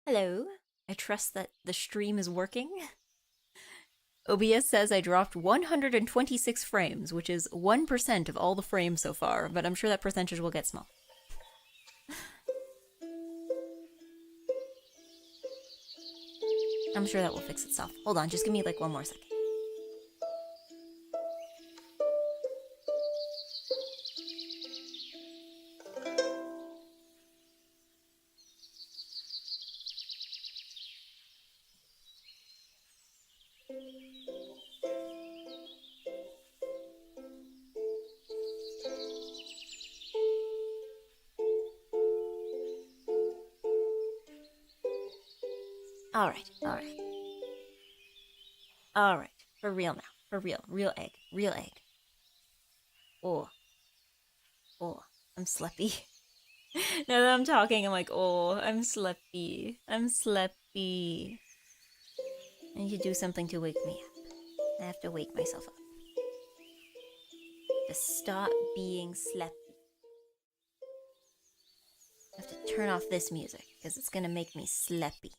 Hello. I trust that the stream is working. OBS says I dropped 126 frames, which is 1% of all the frames so far, but I'm sure that percentage will get small. I'm sure that will fix itself. Hold on, just give me like one more second. Alright, alright. Alright, for real now. For real. Real egg. Real egg. Oh. Oh, I'm sleepy. Now that I'm talking, I'm like, oh, I'm sleepy. I'm sleepy. I need to do something to wake me up. I have to wake myself up. To stop being sleepy. I have to turn off this music, because it's gonna make me sleepy.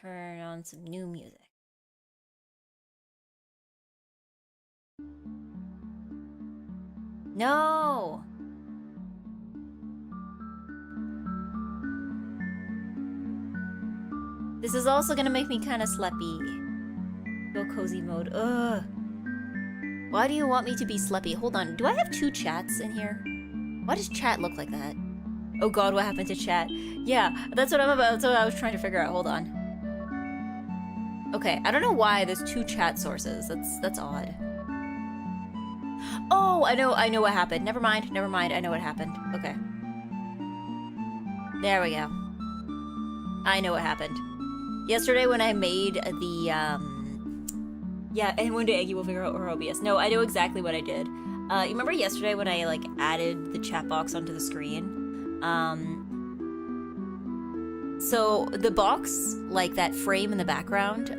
Turn on some new music. No! This is also gonna make me kind of sleepy. Go cozy mode. Ugh. Why do you want me to be sleepy? Hold on. Do I have two chats in here? Why does chat look like that? Oh god, what happened to chat? Yeah, that's what I'm about. That's what I was trying to figure out. Hold on. Okay, I don't know why there's two chat sources. That's odd. Oh, I know what happened. Never mind, I know what happened. Okay. There we go. I know what happened. Yesterday when I made the, yeah, and one day Eggy will figure out her OBS. No, I know exactly what I did. You remember yesterday when I, like, added the chat box onto the screen? So the box, like that frame in the background,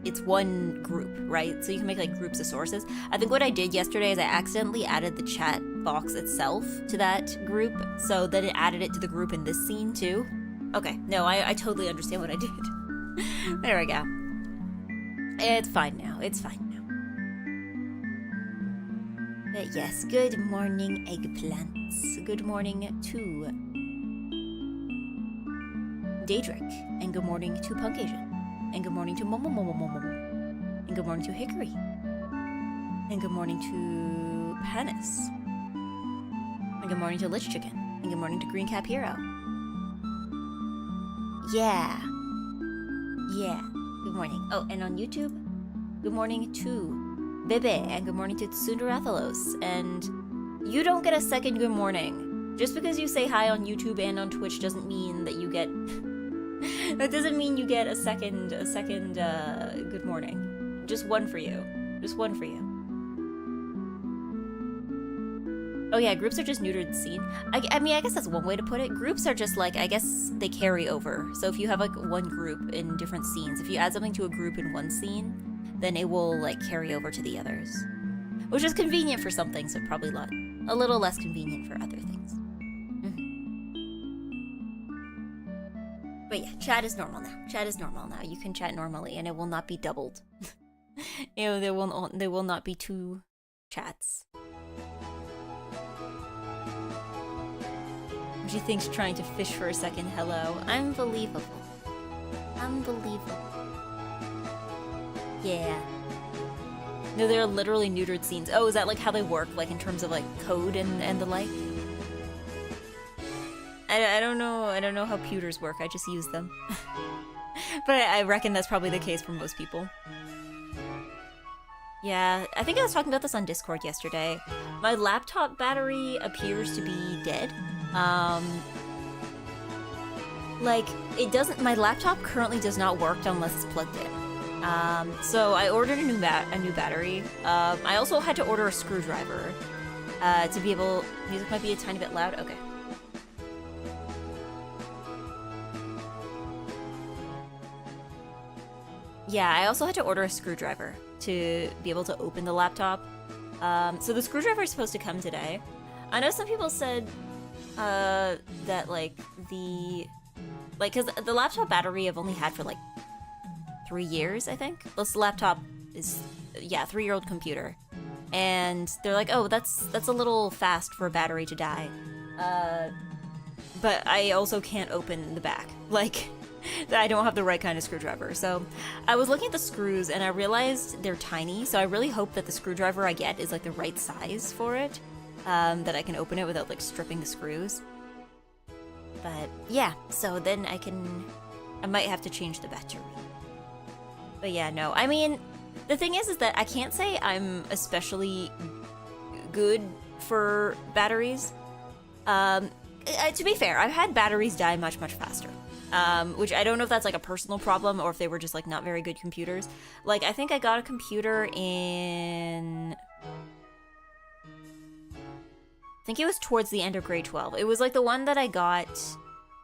it's one group, right? So you can make like groups of sources. I think what I did yesterday is I accidentally added the chat box itself to that group, so that it added it to the group in this scene too. Okay, no, I totally understand what I did. There we go. It's fine now, it's fine now. But yes, good morning, eggplants. Good morning to Daedric, and good morning to Punk Asian, and good morning to Momo, and good morning to Hickory, and good morning to Panis, and good morning to Lich Chicken, and good morning to Green Cap Hero. Yeah. Good morning. Oh, and on YouTube, good morning to Bebe, and good morning to Tsunderathalos, and you don't get a second good morning. Just because you say hi on YouTube and on Twitch doesn't mean that you get... That doesn't mean you get a second good morning. Just one for you. Just one for you. Oh yeah, groups are just neutered scene. I mean, I guess that's one way to put it. Groups are just like, I guess they carry over. So if you have like one group in different scenes, if you add something to a group in one scene, then it will like carry over to the others. Which is convenient for some things, but probably a little less convenient for other things. But yeah, chat is normal now. Chat is normal now. You can chat normally, and it will not be doubled. You know, there will not be two chats. She thinks trying to fish for a second hello. Unbelievable. Unbelievable. Yeah. No, they're literally neutered scenes. Oh, is that like how they work, like in terms of like code and the like? I don't know how pewters work, I just use them. But I reckon that's probably the case for most people. Yeah, I think I was talking about this on Discord yesterday. My laptop battery appears to be dead. Like, it doesn't, my laptop currently does not work unless it's plugged in. So I ordered a new battery. I also had to order a screwdriver, to be able, music might be a tiny bit loud, okay. Yeah, I also had to order a screwdriver to be able to open the laptop. So the screwdriver is supposed to come today. I know some people said that like Like, because the laptop battery I've only had for like 3 years, I think. This laptop is, yeah, 3-year-old computer. And they're like, oh, that's a little fast for a battery to die. But I also can't open the back. Like, I don't have the right kind of screwdriver. So I was looking at the screws and I realized they're tiny. So I really hope that the screwdriver I get is like the right size for it. That I can open it without like stripping the screws. But yeah, so then I might have to change the battery. But yeah, no, I mean, the thing is that I can't say I'm especially good for batteries. To be fair, I've had batteries die much, much faster. Which I don't know if that's like a personal problem or if they were just like not very good computers. Like, I think I got a computer in... I think it was towards the end of grade 12. It was like the one that I got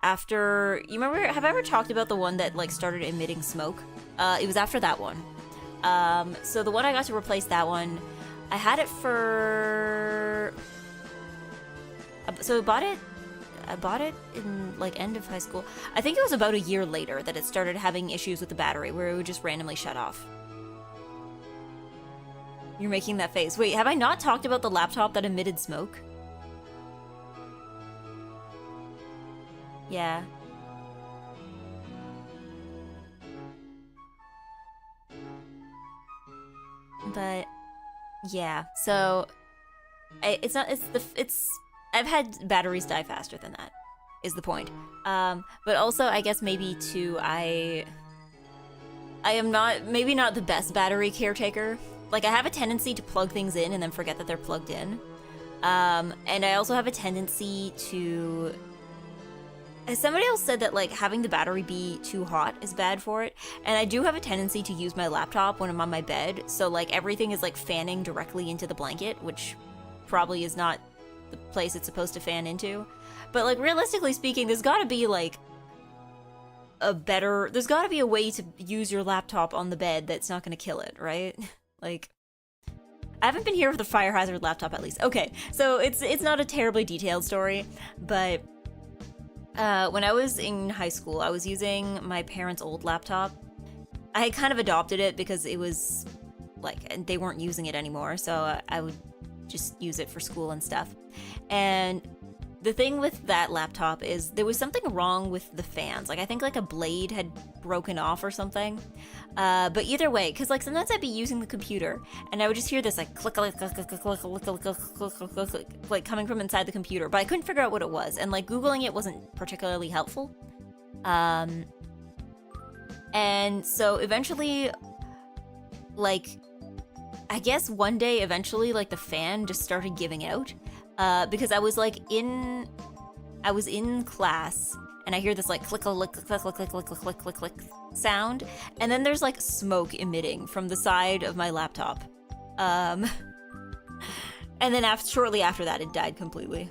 after... You remember, have I ever talked about the one that like started emitting smoke? It was after that one. So the one I got to replace that one, I had it for... So I bought it in like end of high school. I think it was about a year later that it started having issues with the battery where it would just randomly shut off. You're making that face. Wait, have I not talked about the laptop that emitted smoke? Yeah. But yeah, so I've had batteries die faster than that, is the point. But also I guess maybe too I am maybe not the best battery caretaker. Like, I have a tendency to plug things in and then forget that they're plugged in. And I also have a tendency to... Somebody else said that, like, having the battery be too hot is bad for it. And I do have a tendency to use my laptop when I'm on my bed. So, like, everything is, like, fanning directly into the blanket, which probably is not the place it's supposed to fan into. But, like, realistically speaking, there's gotta be, like, there's gotta be a way to use your laptop on the bed that's not gonna kill it, right? Like, I haven't been here with a fire hazard laptop at least. Okay, so it's not a terribly detailed story, but when I was in high school, I was using my parents' old laptop. I had kind of adopted it because it was, like, they weren't using it anymore, so I would just use it for school and stuff. And the thing with that laptop is there was something wrong with the fans. Like, I think, like, a blade had broken off or something. But either way, because, like, sometimes I'd be using the computer, and I would just hear this, like, click, click, click, click, click, click, click, click, click, click, click, click, like, coming from inside the computer. But I couldn't figure out what it was, and, like, Googling it wasn't particularly helpful. And so eventually, like, I guess one day, eventually, like, the fan just started giving out. Because I was in class, and I hear this like click click click click click click click click click sound, and then there's like smoke emitting from the side of my laptop, and then shortly after that, it died completely.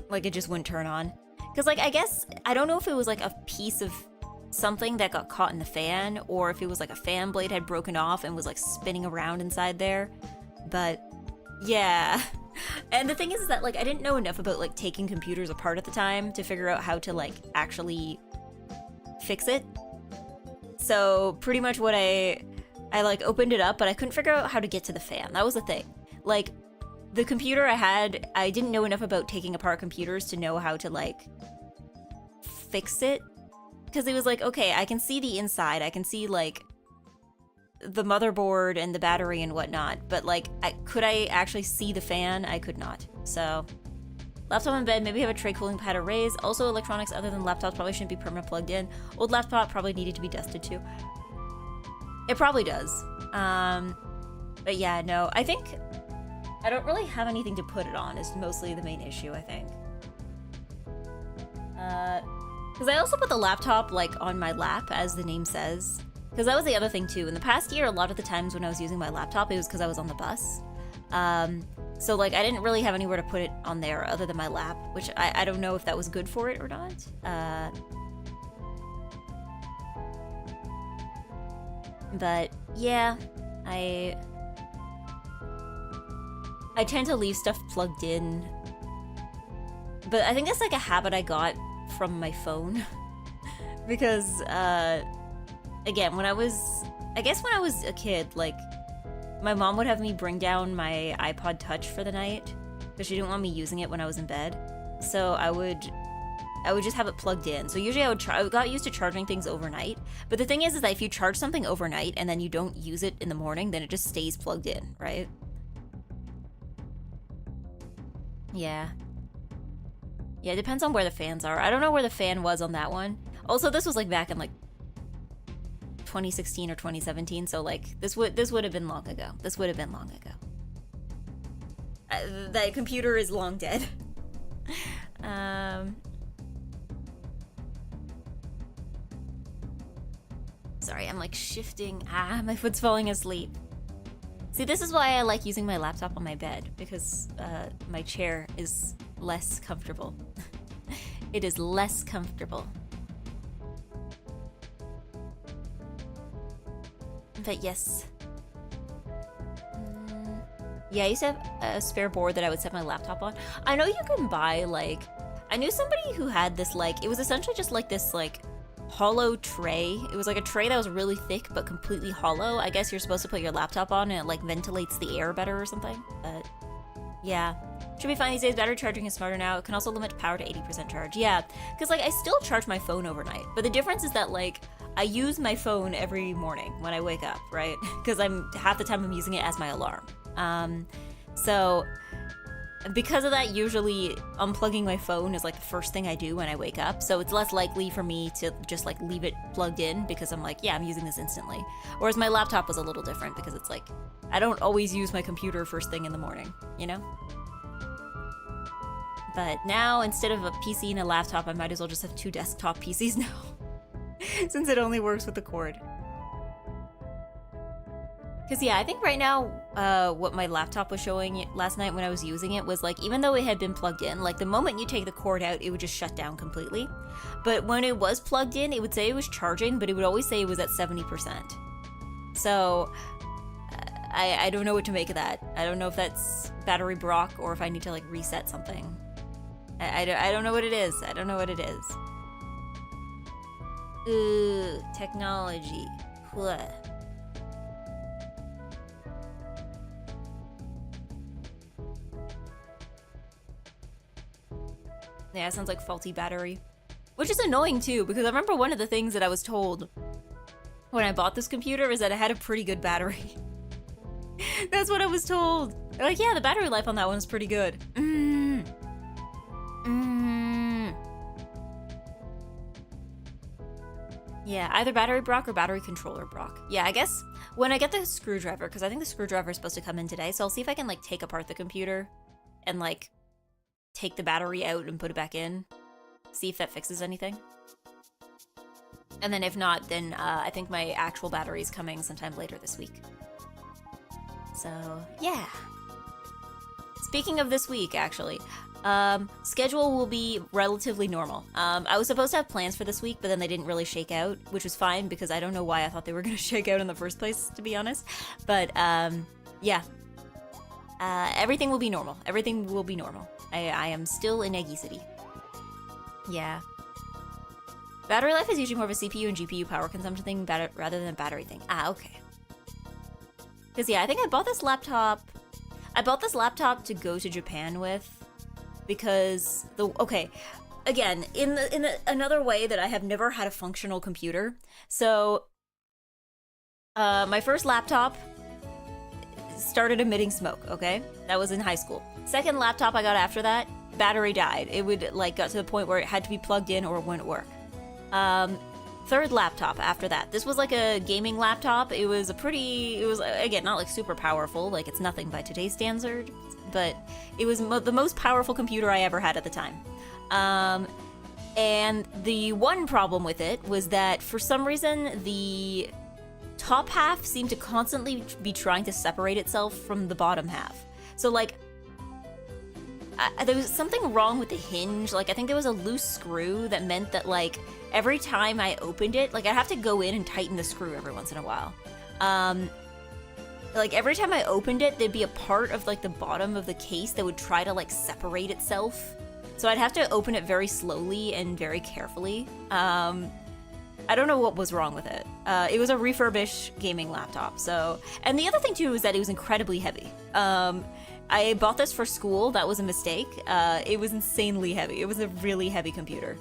Like, it just wouldn't turn on, because, like, I guess I don't know if it was like a piece of something that got caught in the fan, or if it was like a fan blade had broken off and was like spinning around inside there, but. Yeah, and the thing is that, like, I didn't know enough about, like, taking computers apart at the time to figure out how to, like, actually fix it. So pretty much what I like opened it up, but I couldn't figure out how to get to the fan. That was the thing. Like, the computer I had, I didn't know enough about taking apart computers to know how to, like, fix it. Because it was like, okay, I can see the inside, I can see, like, the motherboard and the battery and whatnot, but, like, could I actually see the fan? I could not. So, laptop in bed, maybe have a tray cooling pad arrays. Also, electronics other than laptops probably shouldn't be permanent plugged in. Old laptop probably needed to be dusted too. It probably does. But yeah, no, I think I don't really have anything to put it on is mostly the main issue, I think. Because I also put the laptop, like, on my lap, as the name says. Because that was the other thing, too. In the past year, a lot of the times when I was using my laptop, it was because I was on the bus. So, like, I didn't really have anywhere to put it on there other than my lap, which I don't know if that was good for it or not. But, yeah, I tend to leave stuff plugged in. But I think that's, like, a habit I got from my phone. Because, again, when I was a kid, like, my mom would have me bring down my iPod Touch for the night because she didn't want me using it when I was in bed. So I would just have it plugged in. So usually I got used to charging things overnight. But the thing is that if you charge something overnight and then you don't use it in the morning, then it just stays plugged in, right? Yeah. Yeah, it depends on where the fans are. I don't know where the fan was on that one. Also, this was like back in like 2016 or 2017, so like this would have been long ago. This would have been long ago. That computer is long dead. Sorry, I'm like shifting. My foot's falling asleep. See, this is why I like using my laptop on my bed, because my chair is less comfortable. It is less comfortable. But yes. Yeah, I used to have a spare board that I would set my laptop on. I know you can buy, like... I knew somebody who had this, like... It was essentially just, like, this, like, hollow tray. It was, like, a tray that was really thick but completely hollow. I guess you're supposed to put your laptop on and it, like, ventilates the air better or something. But, yeah. Should be fine these days. Battery charging is smarter now. It can also limit power to 80% charge. Yeah, because, like, I still charge my phone overnight. But the difference is that, like... I use my phone every morning when I wake up, right? Because half the time I'm using it as my alarm. So because of that, usually unplugging my phone is like the first thing I do when I wake up. So it's less likely for me to just like leave it plugged in because I'm like, yeah, I'm using this instantly. Whereas my laptop was a little different because it's like, I don't always use my computer first thing in the morning, you know? But now, instead of a PC and a laptop, I might as well just have 2 desktop PCs now. Since it only works with the cord. Because yeah, I think right now, what my laptop was showing last night when I was using it was like, even though it had been plugged in, like the moment you take the cord out, it would just shut down completely. But when it was plugged in, it would say it was charging, but it would always say it was at 70%. So, I don't know what to make of that. I don't know if that's battery brock or if I need to like reset something. I don't know what it is. I don't know what it is. Ooh, technology. What? Yeah, it sounds like faulty battery. Which is annoying too, because I remember one of the things that I was told when I bought this computer is that it had a pretty good battery. That's what I was told. They're like, yeah, the battery life on that one is pretty good. Yeah, either battery brock or battery controller brock. Yeah, I guess when I get the screwdriver, because I think the screwdriver is supposed to come in today, so I'll see if I can like take apart the computer and like take the battery out and put it back in. See if that fixes anything. And then if not, then I think my actual battery is coming sometime later this week. So, yeah. Speaking of this week, actually, schedule will be relatively normal. I was supposed to have plans for this week, but then they didn't really shake out, which was fine because I don't know why I thought they were going to shake out in the first place, to be honest. But, yeah. Everything will be normal. Everything will be normal. I am still in EGGY City. Yeah. Battery life is usually more of a CPU and GPU power consumption thing rather than a battery thing. Ah, okay. Because, yeah, I think I bought this laptop to go to Japan with because again, in another way that I have never had a functional computer. So, my first laptop started emitting smoke, okay? That was in high school. Second laptop I got after that, battery died. It would, like, got to the point where it had to be plugged in or it wouldn't work. Third laptop after that. This was like a gaming laptop. It was again, not like super powerful, like it's nothing by today's standard, but it was the most powerful computer I ever had at the time. And the one problem with it was that for some reason, the top half seemed to constantly be trying to separate itself from the bottom half. So like, there was something wrong with the hinge. Like, I think there was a loose screw that meant that, like, every time I opened it, like, I'd have to go in and tighten the screw every once in a while. Like, every time I opened it, there'd be a part of, like, the bottom of the case that would try to, like, separate itself. So I'd have to open it very slowly and very carefully. I don't know what was wrong with it. It was a refurbished gaming laptop, so... And the other thing, too, was that it was incredibly heavy. I bought this for school. That was a mistake. It was insanely heavy. It was a really heavy computer.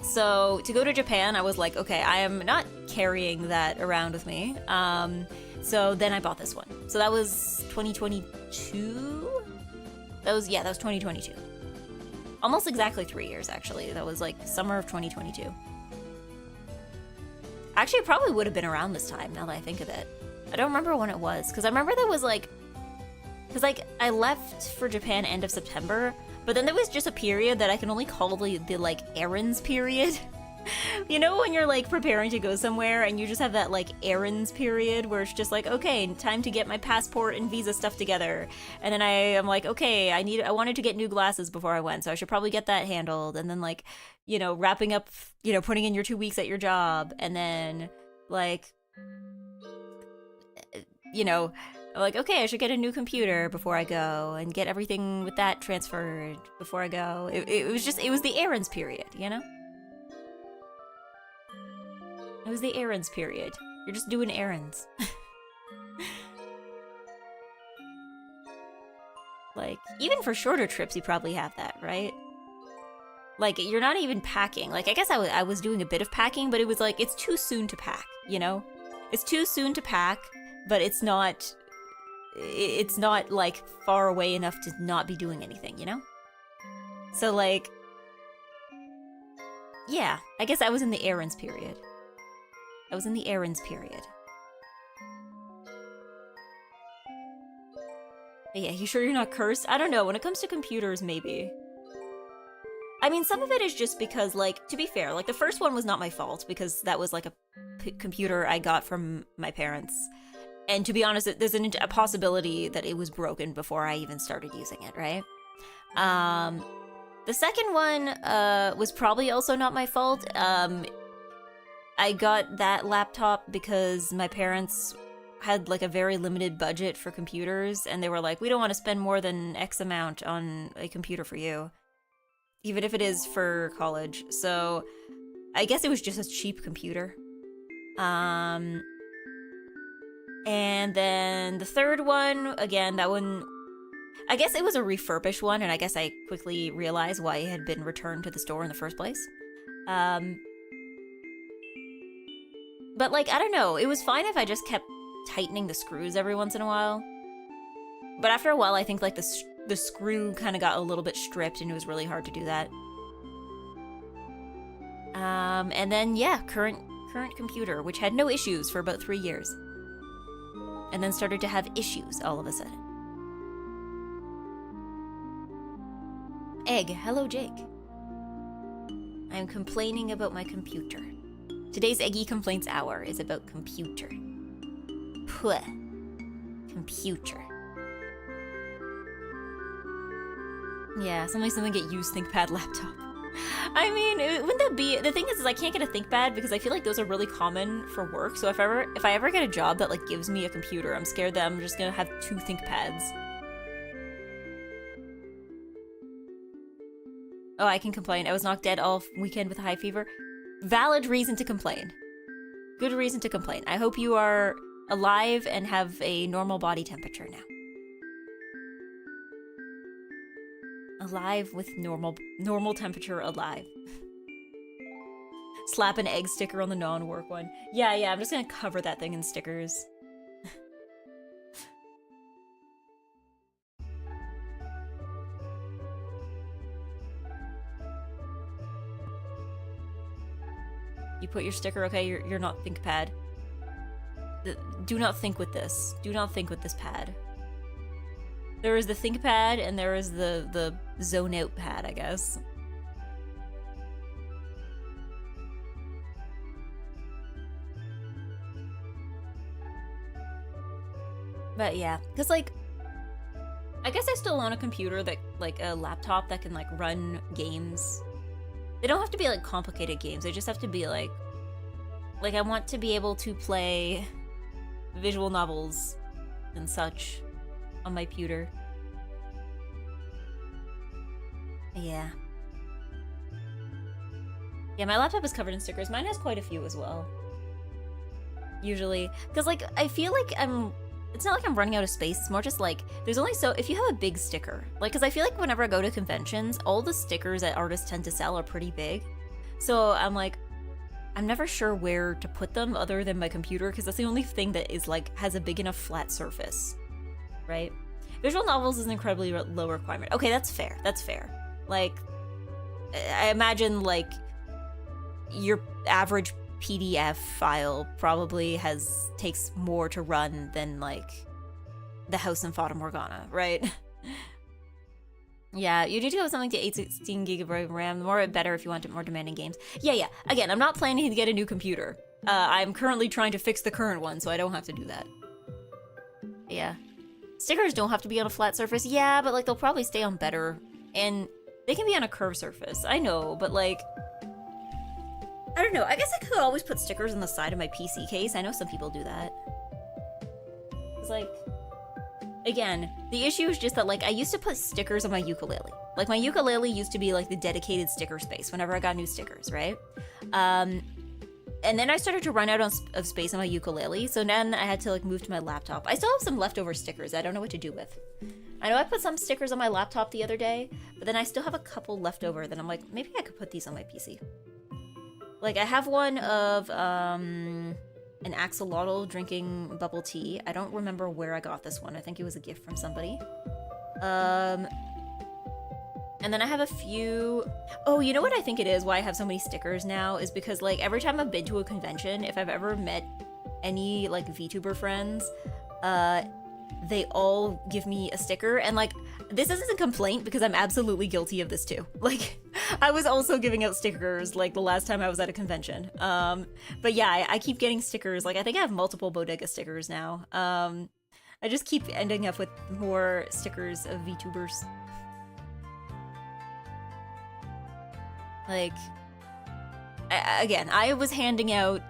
So to go to Japan, I was like, okay, I am not carrying that around with me. So then I bought this one. So that was 2022? That was 2022. Almost exactly 3 years, actually. That was like summer of 2022. Actually, it probably would have been around this time, now that I think of it. I don't remember when it was, because I remember there was like... Because like, I left for Japan end of September, but then there was just a period that I can only call the like, errands period. You know when you're like preparing to go somewhere and you just have that like errands period where it's just like, okay, time to get my passport and visa stuff together. And then I am like, okay, I wanted to get new glasses before I went, so I should probably get that handled. And then like, you know, wrapping up, you know, putting in your 2 weeks at your job. And then like, you know, like, okay, I should get a new computer before I go and get everything with that transferred before I go. It was the errands period, you know? It was the errands period. You're just doing errands. Like, even for shorter trips, you probably have that, right? Like, you're not even packing. Like, I guess I was doing a bit of packing, but it was like, it's too soon to pack, you know? It's too soon to pack, but it's not like far away enough to not be doing anything, you know? So like, yeah, I guess I was in the errands period. I was in the errands period. But yeah, you sure you're not cursed? I don't know, when it comes to computers, maybe. I mean, some of it is just because, like, to be fair, like, the first one was not my fault, because that was, like, a computer I got from my parents. And to be honest, there's a possibility that it was broken before I even started using it, right? The second one was probably also not my fault. I got that laptop because my parents had like a very limited budget for computers, and they were like, we don't want to spend more than X amount on a computer for you, even if it is for college. So I guess it was just a cheap computer. And then the third one, again, that one, I guess it was a refurbished one, and I guess I quickly realized why it had been returned to the store in the first place. But like, I don't know, it was fine if I just kept tightening the screws every once in a while. But after a while, I think like the screw kind of got a little bit stripped, and it was really hard to do that. And then yeah, current computer, which had no issues for about 3 years. And then started to have issues all of a sudden. Egg, hello Jake. I'm complaining about my computer. Today's Eggy Complaints Hour is about computer. Puh. Computer. Yeah, something get used ThinkPad laptop. I mean, wouldn't that be... The thing is I can't get a ThinkPad because I feel like those are really common for work. So if I ever get a job that like gives me a computer, I'm scared that I'm just gonna have 2 ThinkPads. Oh, I can complain. I was knocked dead all weekend with a high fever. Valid reason to complain. Good reason to complain. I hope you are alive and have a normal body temperature now. Alive with normal temperature alive. Slap an egg sticker on the non-work one. Yeah, I'm just gonna cover that thing in stickers. You put your sticker, okay, you're not ThinkPad. Do not think with this. Do not think with this pad. There is the ThinkPad and there is the zone out pad, I guess. But yeah, because like, I guess I still want a computer that, like a laptop that can like run games. They don't have to be like complicated games, they just have to be like I want to be able to play visual novels and such on my pewter. Yeah. Yeah, my laptop is covered in stickers. Mine has quite a few as well. Usually. Because, like, I feel like it's not like I'm running out of space. It's more just like, there's only so, if you have a big sticker, like, because I feel like whenever I go to conventions, all the stickers that artists tend to sell are pretty big. So I'm like, I'm never sure where to put them other than my computer, because that's the only thing that is, like, has a big enough flat surface. Right? Visual novels is an incredibly low requirement. Okay, that's fair. That's fair. Like, I imagine, like, your average PDF file probably takes more to run than, like, the House in Fata Morgana, right? Yeah, you need to go with something to 816 gigabyte RAM. The more, the better if you want more demanding games. Yeah. Again, I'm not planning to get a new computer. I'm currently trying to fix the current one, so I don't have to do that. Yeah. Stickers don't have to be on a flat surface. Yeah, but, like, they'll probably stay on better. And they can be on a curved surface. I know, but, like, I don't know. I guess I could always put stickers on the side of my PC case. I know some people do that. It's like, again, the issue is just that, like, I used to put stickers on my ukulele. Like, my ukulele used to be, like, the dedicated sticker space whenever I got new stickers, right? And then I started to run out of space on my ukulele, so then I had to, like, move to my laptop. I still have some leftover stickers I don't know what to do with. I know I put some stickers on my laptop the other day, but then I still have a couple left over that I'm like, maybe I could put these on my PC. Like, I have one of, an axolotl drinking bubble tea. I don't remember where I got this one. I think it was a gift from somebody. And then I have a few... Oh, you know what I think it is, why I have so many stickers now, is because, like, every time I've been to a convention, if I've ever met any, like, VTuber friends, they all give me a sticker, and, like, this isn't a complaint because I'm absolutely guilty of this too. Like, I was also giving out stickers, like, the last time I was at a convention. But yeah, I keep getting stickers. Like, I think I have multiple Bodega stickers now. I just keep ending up with more stickers of VTubers. Like, I was handing out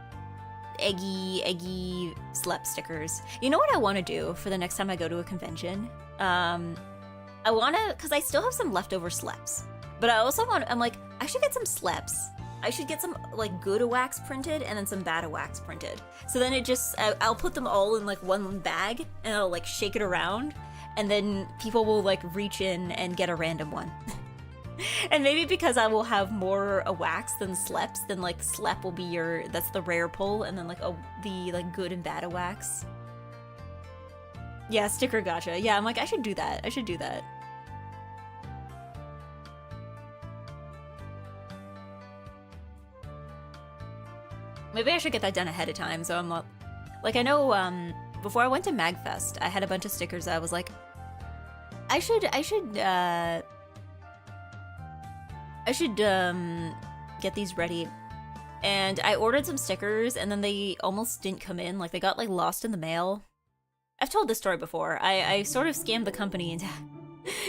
EGGY slep stickers. You know what I want to do for the next time I go to a convention? I want to, because I still have some leftover sleps, but I also I'm like, I should get some sleps. I should get some, like, good wax printed and then some bad wax printed. So then it just, I'll put them all in, like, one bag and I'll, like, shake it around, and then people will, like, reach in and get a random one. And maybe because I will have more wax than sleps, then, like, slep will be that's the rare pull, and then, like, the, like, good and bad wax. Yeah, sticker gotcha. Yeah, I'm like, I should do that. I should do that. Maybe I should get that done ahead of time, so I'm not... Like, I know, before I went to MagFest, I had a bunch of stickers that I was like, I should get these ready. And I ordered some stickers, and then they almost didn't come in. Like, they got, like, lost in the mail. I've told this story before. I sort of scammed the company into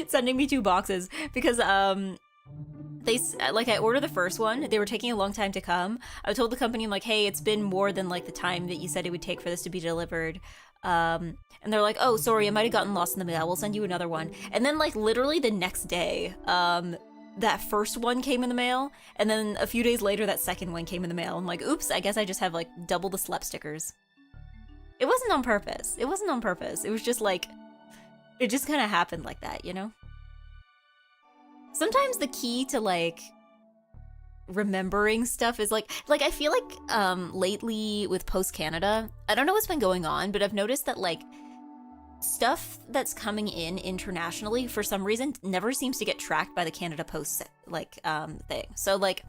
sending me 2 boxes because, I ordered the first one. They were taking a long time to come. I told the company, I'm like, hey, it's been more than, like, the time that you said it would take for this to be delivered. And they're like, oh, sorry, it might have gotten lost in the mail. We'll send you another one. And then, like, literally the next day, that first one came in the mail, and then a few days later, that second one came in the mail. I'm like, oops, I guess I just have, like, double the slep stickers. It wasn't on purpose. It wasn't on purpose. It was just, like, it just kind of happened like that, you know? Sometimes the key to, like, remembering stuff is, like, I feel like, lately with Post Canada, I don't know what's been going on, but I've noticed that, like, stuff that's coming in internationally, for some reason, never seems to get tracked by the Canada Post, like, thing. So, like,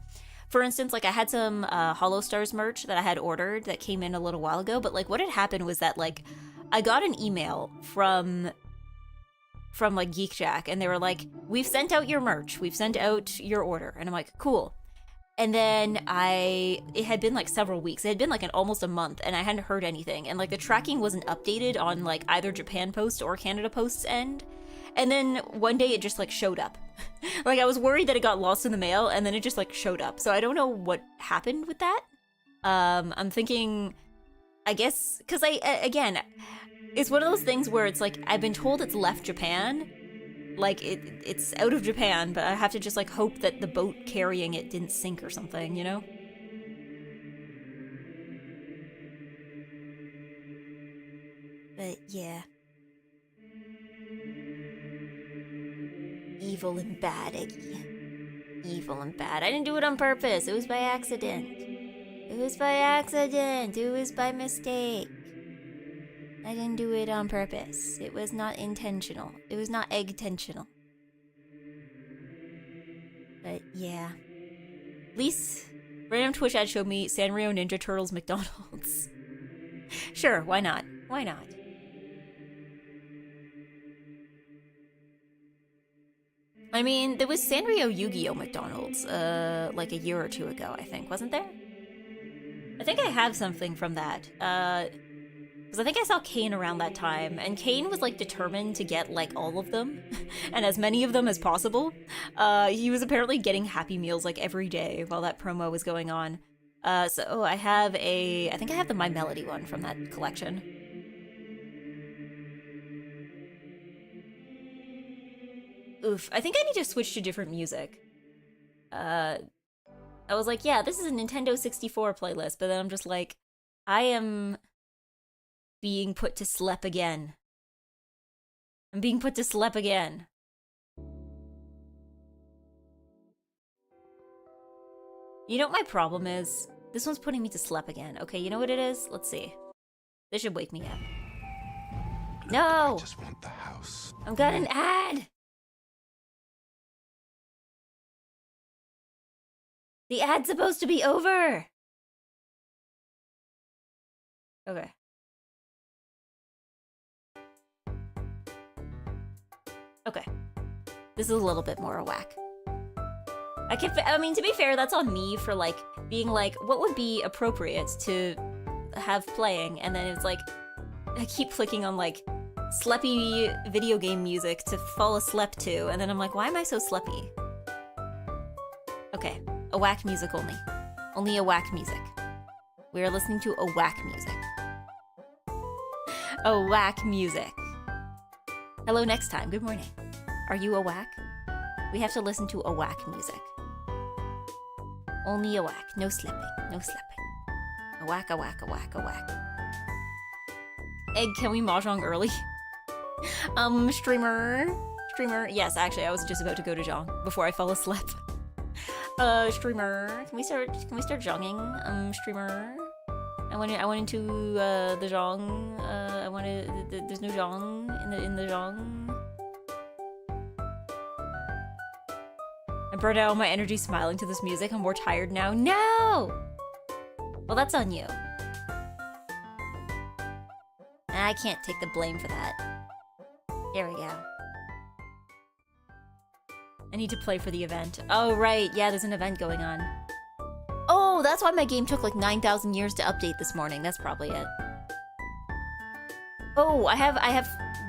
for instance, like, I had some Hollow Stars merch that I had ordered that came in a little while ago, but, like, what had happened was that, like, I got an email from like, Geek Jack, and they were like, we've sent out your merch, we've sent out your order, and I'm like, cool. And then it had been, like, several weeks. It had been, like, almost a month, and I hadn't heard anything. And, like, the tracking wasn't updated on, like, either Japan Post or Canada Post's end. And then one day it just, like, showed up. Like, I was worried that it got lost in the mail, and then it just, like, showed up. So I don't know what happened with that. I'm thinking, I guess, because again, it's one of those things where it's like, I've been told it's left Japan, Like, it's out of Japan, but I have to just, like, hope that the boat carrying it didn't sink or something, you know? But, yeah. Evil and bad, Eggy. Evil and bad. I didn't do it on purpose. It was by accident. It was by accident. It was by mistake. I didn't do it on purpose. It was not intentional. It was not egg-tentional. But, yeah. At least, random Twitch ad showed me Sanrio Ninja Turtles McDonald's. Sure, why not? Why not? I mean, there was Sanrio Yu-Gi-Oh! McDonald's, like a year or two ago, I think, wasn't there? I think I have something from that, because I think I saw Kane around that time, and Kane was, like, determined to get, like, all of them, and as many of them as possible. He was apparently getting Happy Meals, like, every day while that promo was going on. So I think I have the My Melody one from that collection. Oof, I think I need to switch to different music. I was like, yeah, this is a Nintendo 64 playlist, but then I'm just like, I am being put to sleep again. I'm being put to sleep again. You know what my problem is? This one's putting me to sleep again. Okay, you know what it is? Let's see. This should wake me up. No! I just want the house. I've got an ad! The ad's supposed to be over! Okay. Okay. This is a little bit more a whack. I mean, to be fair, that's on me for, like, being like, what would be appropriate to have playing? And then it's like, I keep clicking on, like, sleepy video game music to fall asleep to, and then I'm like, why am I so sleepy? Okay, a whack music only. Only a whack music. We are listening to a whack music. A whack music. Hello next time, good morning. Are you a whack? We have to listen to a whack music. Only a whack, no slipping, no slipping. A whack, a whack, a whack, a whack. Egg, can we mahjong early? Streamer. Yes, actually, I was just about to go to Zhong before I fell asleep. Streamer, can we start zhonging? Streamer. I went into the Zhong. There's no Zhong in the Zhong. I burned out all my energy smiling to this music. I'm more tired now. No! Well, that's on you. I can't take the blame for that. There we go. I need to play for the event. Oh, right. Yeah, there's an event going on. Oh, that's why my game took like 9,000 years to update this morning. That's probably it. Oh, I have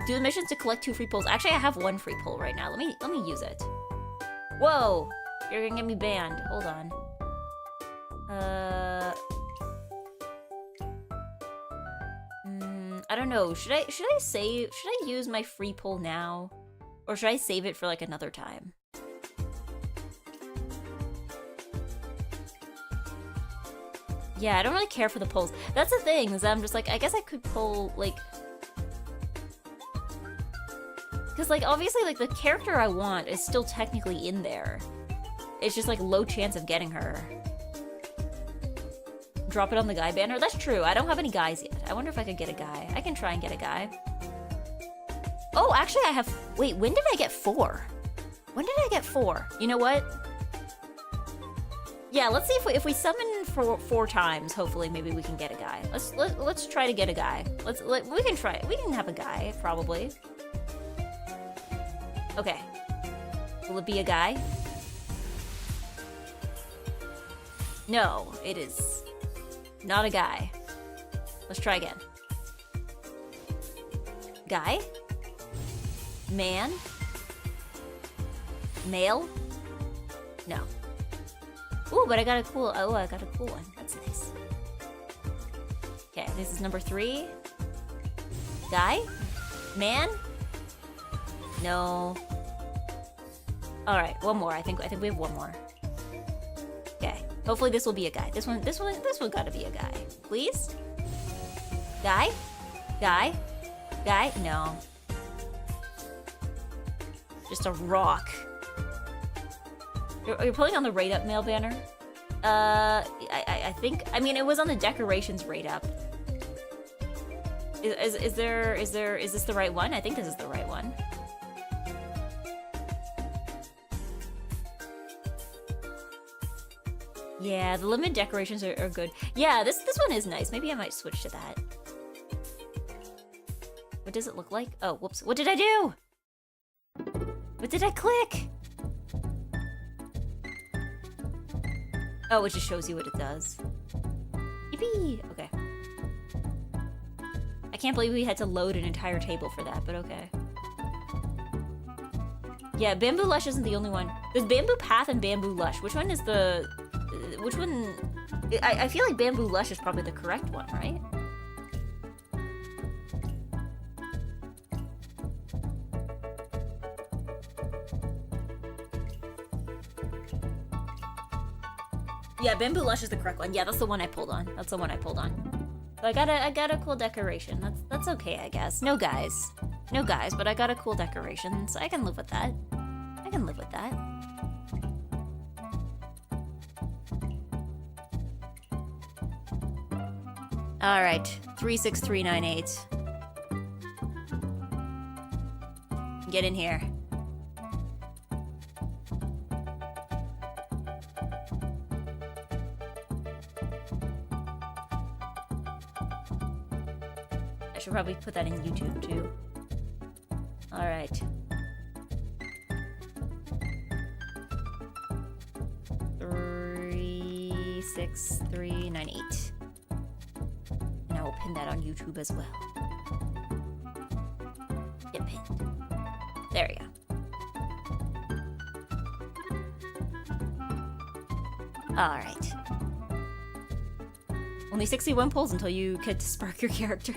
do the missions to collect 2 free pulls. Actually, I have 1 free pull right now. Let me use it. Whoa! You're gonna get me banned. Hold on. I don't know. Should I use my free pull now? Or should I save it for like another time? Yeah, I don't really care for the pulls. That's the thing, is that I'm just like, I guess I could pull, like... Because, like, obviously, like, the character I want is still technically in there. It's just, like, low chance of getting her. Drop it on the guy banner? That's true, I don't have any guys yet. I wonder if I could get a guy. I can try and get a guy. Oh, actually, I have... Wait, when did I get 4? When did I get 4? You know what? Yeah, let's see if we summon for 4 times. Hopefully, maybe we can get a guy. Let's try to get a guy. We can try it. We can have a guy, probably. Okay. Will it be a guy? No, it is not a guy. Let's try again. Guy? Man? Male? No. Ooh, but I got a cool... Oh, I got a cool one. That's nice. Okay, this is number 3. Guy? Man? No. All right, one more. I think we have one more. Okay. Hopefully this will be a guy. This one gotta be a guy. Please? Guy? Guy? Guy? No. Just a rock. You're pulling on the rate up mail banner? I think, I mean, it was on the decorations rate up. Is this the right one? I think this is the right one. Yeah, the limited decorations are good. Yeah, this one is nice. Maybe I might switch to that. What does it look like? Oh, whoops. What did I do? What did I click? Oh, it just shows you what it does. Yippee! Okay. I can't believe we had to load an entire table for that, but okay. Yeah, Bamboo Lush isn't the only one. There's Bamboo Path and Bamboo Lush. Which one is the... Which one... I feel like Bamboo Lush is probably the correct one, right? Yeah, Bamboo Lush is the correct one. Yeah, that's the one I pulled on. That's the one I pulled on. So I got a cool decoration. That's okay, I guess. No guys. No guys, but I got a cool decoration, so I can live with that. I can live with that. Alright, 36398. Get in here. I should probably put that in YouTube too. Alright. 36398. And I will pin that on YouTube as well. Get pinned. There we go. Alright. Only 61 pulls until you get to spark your character.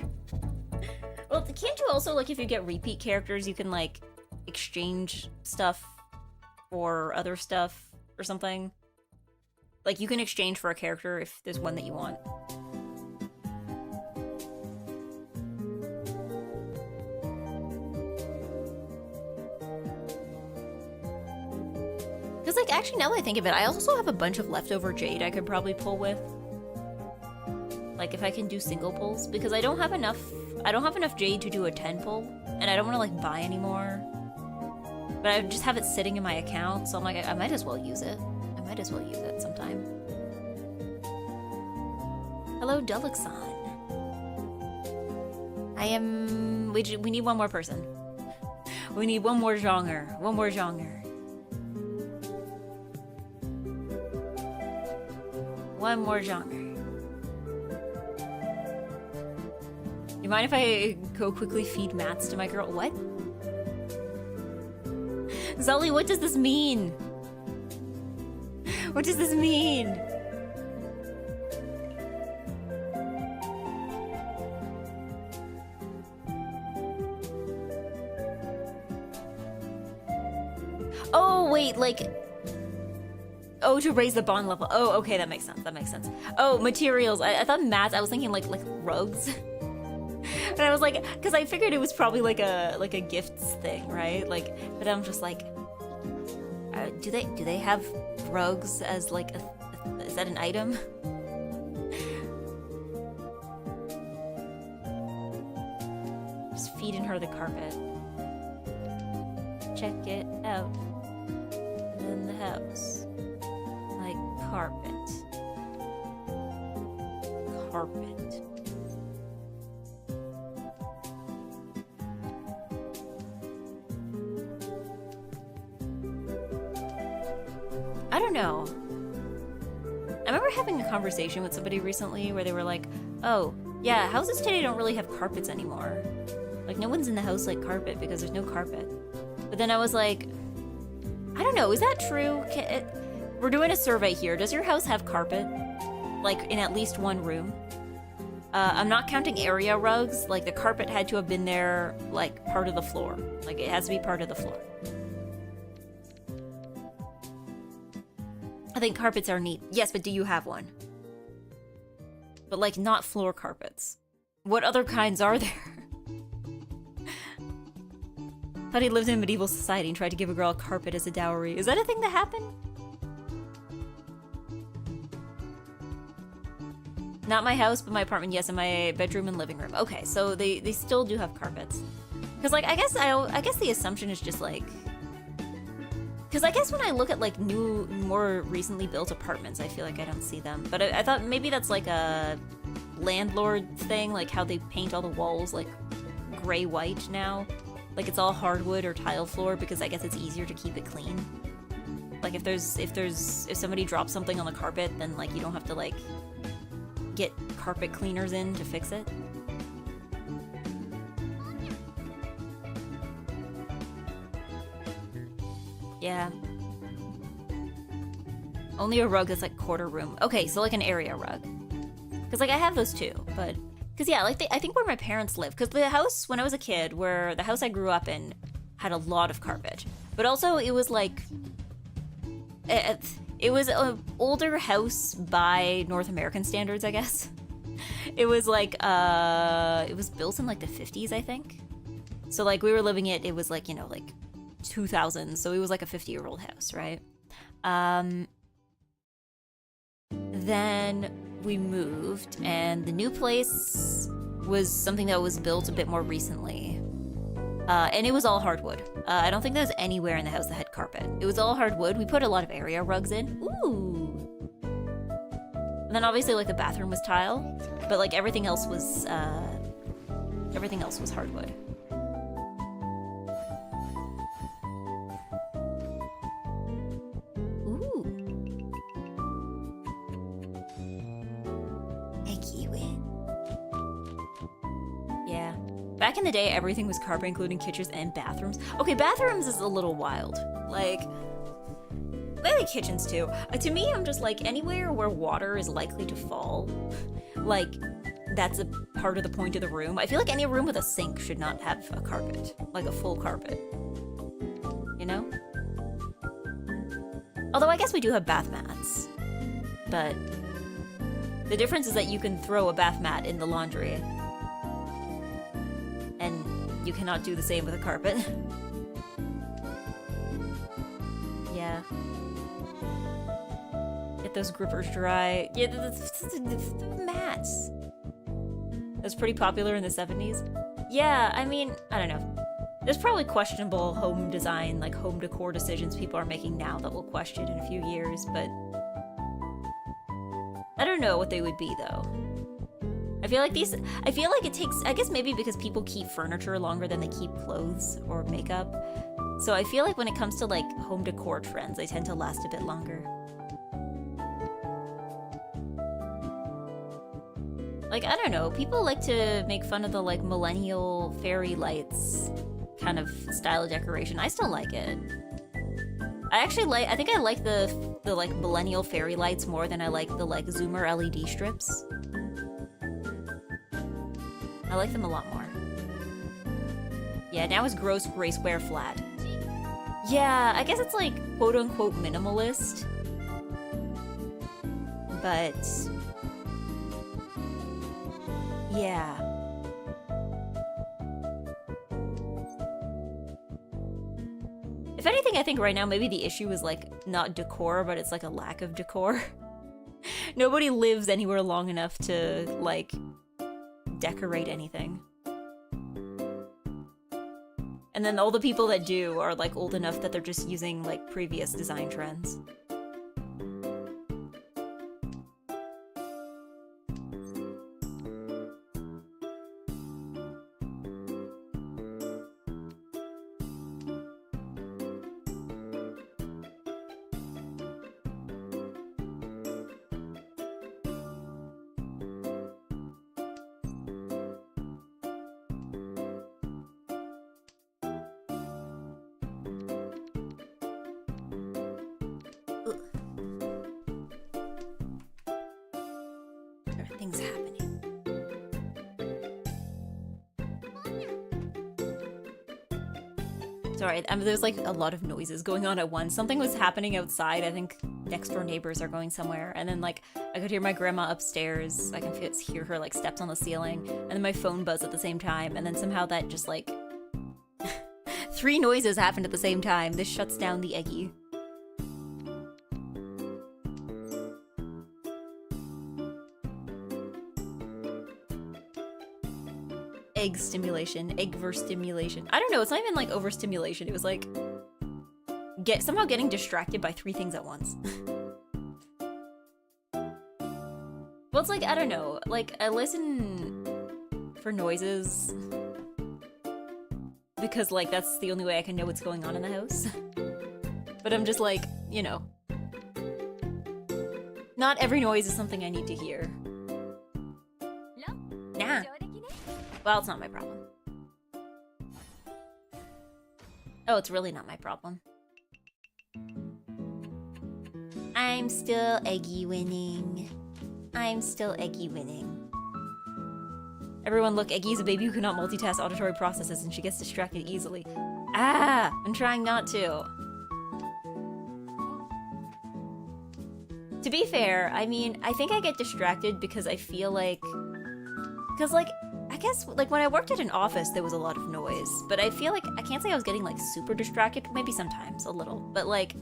Well, can't you also, like, if you get repeat characters, you can, like, exchange stuff for other stuff or something? Like, you can exchange for a character if there's one that you want. Because, like, actually, now that I think of it, I also have a bunch of leftover jade I could probably pull with. Like, if I can do single pulls. Because I don't have enough jade to do a 10 pull. And I don't want to, like, buy anymore. But I just have it sitting in my account, so I'm like, I might as well use it. I might as well use it sometime. Hello, Deluxon. We need one more person. We need one more genre. One more genre. One more genre. You mind if I go quickly feed mats to my girl? What? Zully, what does this mean? What does this mean? Oh, wait, like... Oh, to raise the bond level. Oh, okay, that makes sense. That makes sense. Oh, materials. I thought mats. I was thinking like rugs. And I was like, because I figured it was probably like a gifts thing, right? Like, but I'm just like, do they have rugs as like is that an item? Just feeding her the carpet. Check it out. And then the house. Like carpet. Carpet. I don't know. I remember having a conversation with somebody recently where they were like, oh, yeah, houses today don't really have carpets anymore. Like, no one's in the house like carpet because there's no carpet. But then I was like, I don't know, is that true? We're doing a survey here. Does your house have carpet? Like, in at least one room? I'm not counting area rugs. Like, the carpet had to have been there, like, part of the floor. Like, it has to be part of the floor. I think carpets are neat. Yes, but do you have one? But like not floor carpets. What other kinds are there? Thought he lived in medieval society and tried to give a girl a carpet as a dowry. Is that a thing that happened? Not my house, but my apartment, yes, and my bedroom and living room. Okay, so they still do have carpets. Because, like, I guess the assumption is just, like... Because I guess when I look at, like, new, more recently built apartments, I feel like I don't see them. But I thought maybe that's, like, a landlord thing, like how they paint all the walls, like, gray-white now. Like, it's all hardwood or tile floor because I guess it's easier to keep it clean. Like, if somebody drops something on the carpet, then, like, you don't have to, like... get carpet cleaners in to fix it. Yeah. Only a rug that's like quarter room. Okay, so like an area rug. Because like I have those too, but... Because yeah, like I think where my parents live, because the house, when I was a kid, the house I grew up in had a lot of carpet. But also it was like... It was an older house by North American standards, I guess. It was like, it was built in like the 50s, I think. So like we were living it was like, you know, like 2000, so it was like a 50-year-old house, right? Then we moved, and the new place was something that was built a bit more recently. And it was all hardwood. I don't think there was anywhere in the house that had carpet. It was all hardwood. We put a lot of area rugs in. Ooh! And then obviously like the bathroom was tile, but like everything else was hardwood. Ooh. Eggy win. Yeah. Back in the day, everything was carpet, including kitchens and bathrooms. Okay, bathrooms is a little wild. Like, maybe kitchens too. To me, I'm just like, anywhere where water is likely to fall, like, that's a part of the point of the room. I feel like any room with a sink should not have a carpet, like a full carpet. You know? Although I guess we do have bath mats. But the difference is that you can throw a bath mat in the laundry. And you cannot do the same with a carpet. Yeah. Get those grippers dry. Yeah, the mats. That was pretty popular in the 70s. Yeah, I mean, I don't know. There's probably questionable home design, like home decor decisions people are making now that we'll question in a few years, but... I don't know what they would be, though. I feel like it takes, I guess maybe because people keep furniture longer than they keep clothes or makeup. So I feel like when it comes to like home decor trends, they tend to last a bit longer. Like, I don't know, people like to make fun of the like millennial fairy lights kind of style of decoration. I still like it. I think I like the like millennial fairy lights more than I like the like zoomer LED strips. I like them a lot more. Yeah, now it's gross gray square flat. Yeah, I guess it's like quote-unquote minimalist. But... yeah. If anything, I think right now maybe the issue is like not decor, but it's like a lack of decor. Nobody lives anywhere long enough to like decorate anything. And then all the people that do are like old enough that they're just using like previous design trends. Things happening. Sorry, there's like a lot of noises going on at once. Something was happening outside. I think next door neighbors are going somewhere. And then like I could hear my grandma upstairs. I can hear her like steps on the ceiling, and then my phone buzz at the same time. And then somehow that just like 3 noises happened at the same time. This shuts down the EGGY. Egg stimulation, egg verse stimulation. I don't know, it's not even like overstimulation. It was like somehow getting distracted by 3 things at once. Well, it's like, I don't know, like I listen for noises because like that's the only way I can know what's going on in the house. But I'm just like, you know, not every noise is something I need to hear. Nah. Well, it's not my problem. Oh, it's really not my problem. I'm still EGGY winning. I'm still EGGY winning. Everyone look, EGGY's a baby who cannot multitask auditory processes and she gets distracted easily. Ah! I'm trying not to. To be fair, I mean, I think I get distracted because I feel like... Because, like, I guess, like, when I worked at an office, there was a lot of noise. But I feel like, I can't say I was getting, like, super distracted. Maybe sometimes, a little. But, like,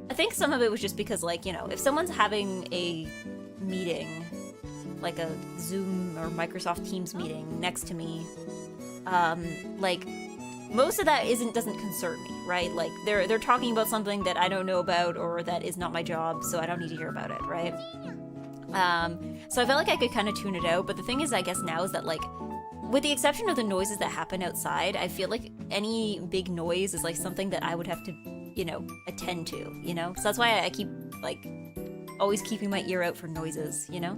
I think some of it was just because, like, you know, if someone's having a meeting, like a Zoom or Microsoft Teams meeting next to me, like, most of that doesn't concern me, right? Like, they're talking about something that I don't know about or that is not my job, so I don't need to hear about it, right? So I felt like I could kind of tune it out, but the thing is, I guess now is that, like, with the exception of the noises that happen outside, I feel like any big noise is, like, something that I would have to, you know, attend to, you know? So that's why I keep, like, always keeping my ear out for noises, you know?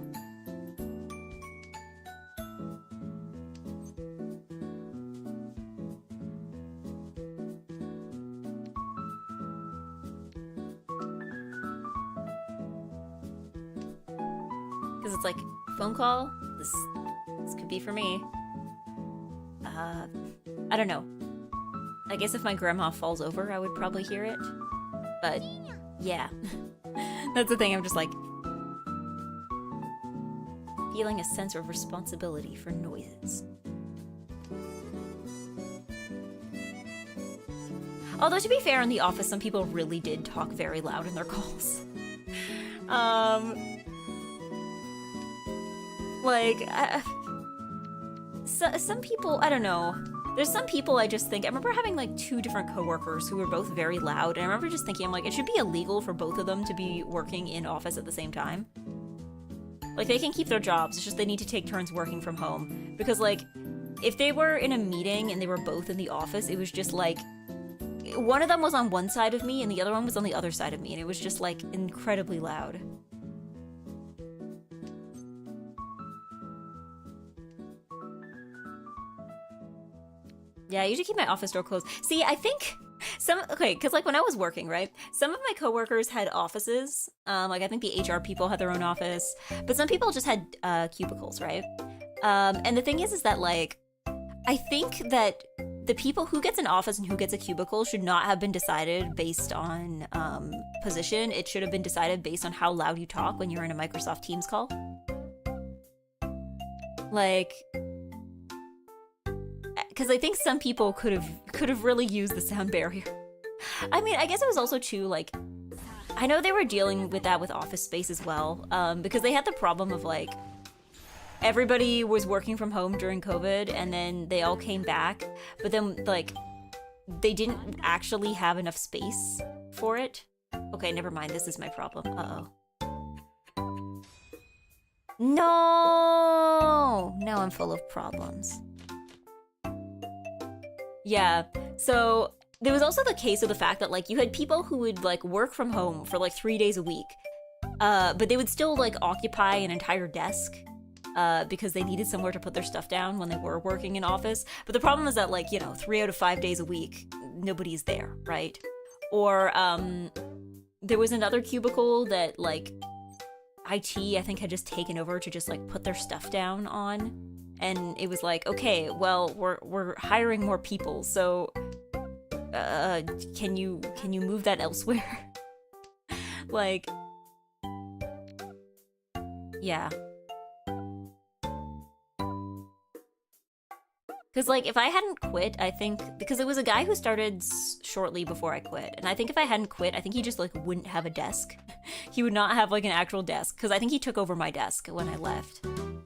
Because it's like, phone call? This could be for me. I don't know. I guess if my grandma falls over, I would probably hear it. But, yeah. That's the thing, I'm just like... feeling a sense of responsibility for noises. Although, to be fair, in the office, some people really did talk very loud in their calls. Like, some people, I don't know. There's some people I just think, I remember having like 2 different coworkers who were both very loud, and I remember just thinking, I'm like, it should be illegal for both of them to be working in office at the same time. Like, they can keep their jobs, it's just they need to take turns working from home. Because, like, if they were in a meeting and they were both in the office, it was just like, one of them was on one side of me and the other one was on the other side of me, and it was just like incredibly loud. Yeah, I usually keep my office door closed. See, I think okay, because like when I was working, right, some of my coworkers had offices. Like I think the HR people had their own office, but some people just had cubicles, right? And the thing is that like, I think that the people who gets an office and who gets a cubicle should not have been decided based on position. It should have been decided based on how loud you talk when you're in a Microsoft Teams call. Like, because I think some people could have really used the sound barrier. I mean, I guess it was also too, like, I know they were dealing with that with Office Space as well, because they had the problem of, like, everybody was working from home during COVID, and then they all came back, but then, like, they didn't actually have enough space for it. Okay, never mind, this is my problem. Uh-oh. No! Now I'm full of problems. Yeah, so there was also the case of the fact that, like, you had people who would, like, work from home for, like, 3 days a week, but they would still, like, occupy an entire desk, because they needed somewhere to put their stuff down when they were working in office. But the problem is that, like, you know, 3 out of 5 days a week, nobody's there, right? Or, there was another cubicle that, like, IT, I think, had just taken over to just, like, put their stuff down on. And it was like, okay, well, we're hiring more people, so can you move that elsewhere? Like, Yeah. Because, like, if I hadn't quit, I think... Because it was a guy who started shortly before I quit. And I think if I hadn't quit, I think he just, like, wouldn't have a desk. He would not have, like, an actual desk. Because I think he took over my desk when I left.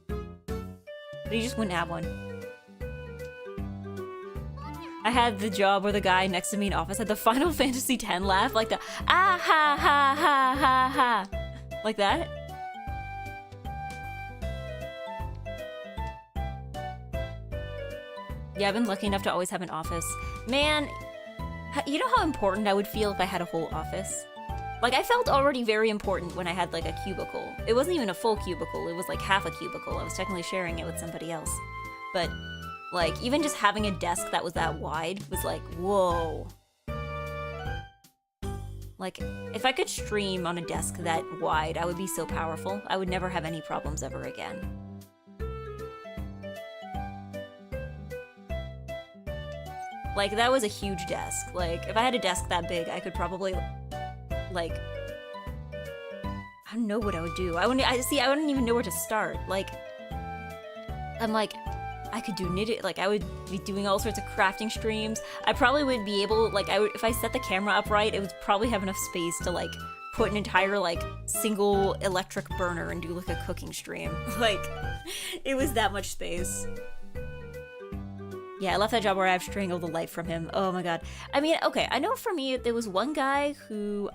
But he just wouldn't have one. I had the job where the guy next to me in office had the Final Fantasy X laugh. Like the, ah ha ha ha ha ha. Like that. Yeah, I've been lucky enough to always have an office. Man, you know how important I would feel if I had a whole office? Like, I felt already very important when I had, like, a cubicle. It wasn't even a full cubicle, it was, like, half a cubicle. I was technically sharing it with somebody else. But, like, even just having a desk that was that wide was like, whoa. Like, if I could stream on a desk that wide, I would be so powerful. I would never have any problems ever again. Like, that was a huge desk. Like, if I had a desk that big, I could probably, like... I don't know what I would do. I wouldn't even know where to start. Like, I'm like, I could do knitting. Like, I would be doing all sorts of crafting streams. I probably would be able, like, if I set the camera up right, it would probably have enough space to, like, put an entire, like, single electric burner and do, like, a cooking stream. Like, it was that much space. Yeah, I left that job where I've strangled the life from him. Oh my god. I mean, okay, I know for me, there was one guy who,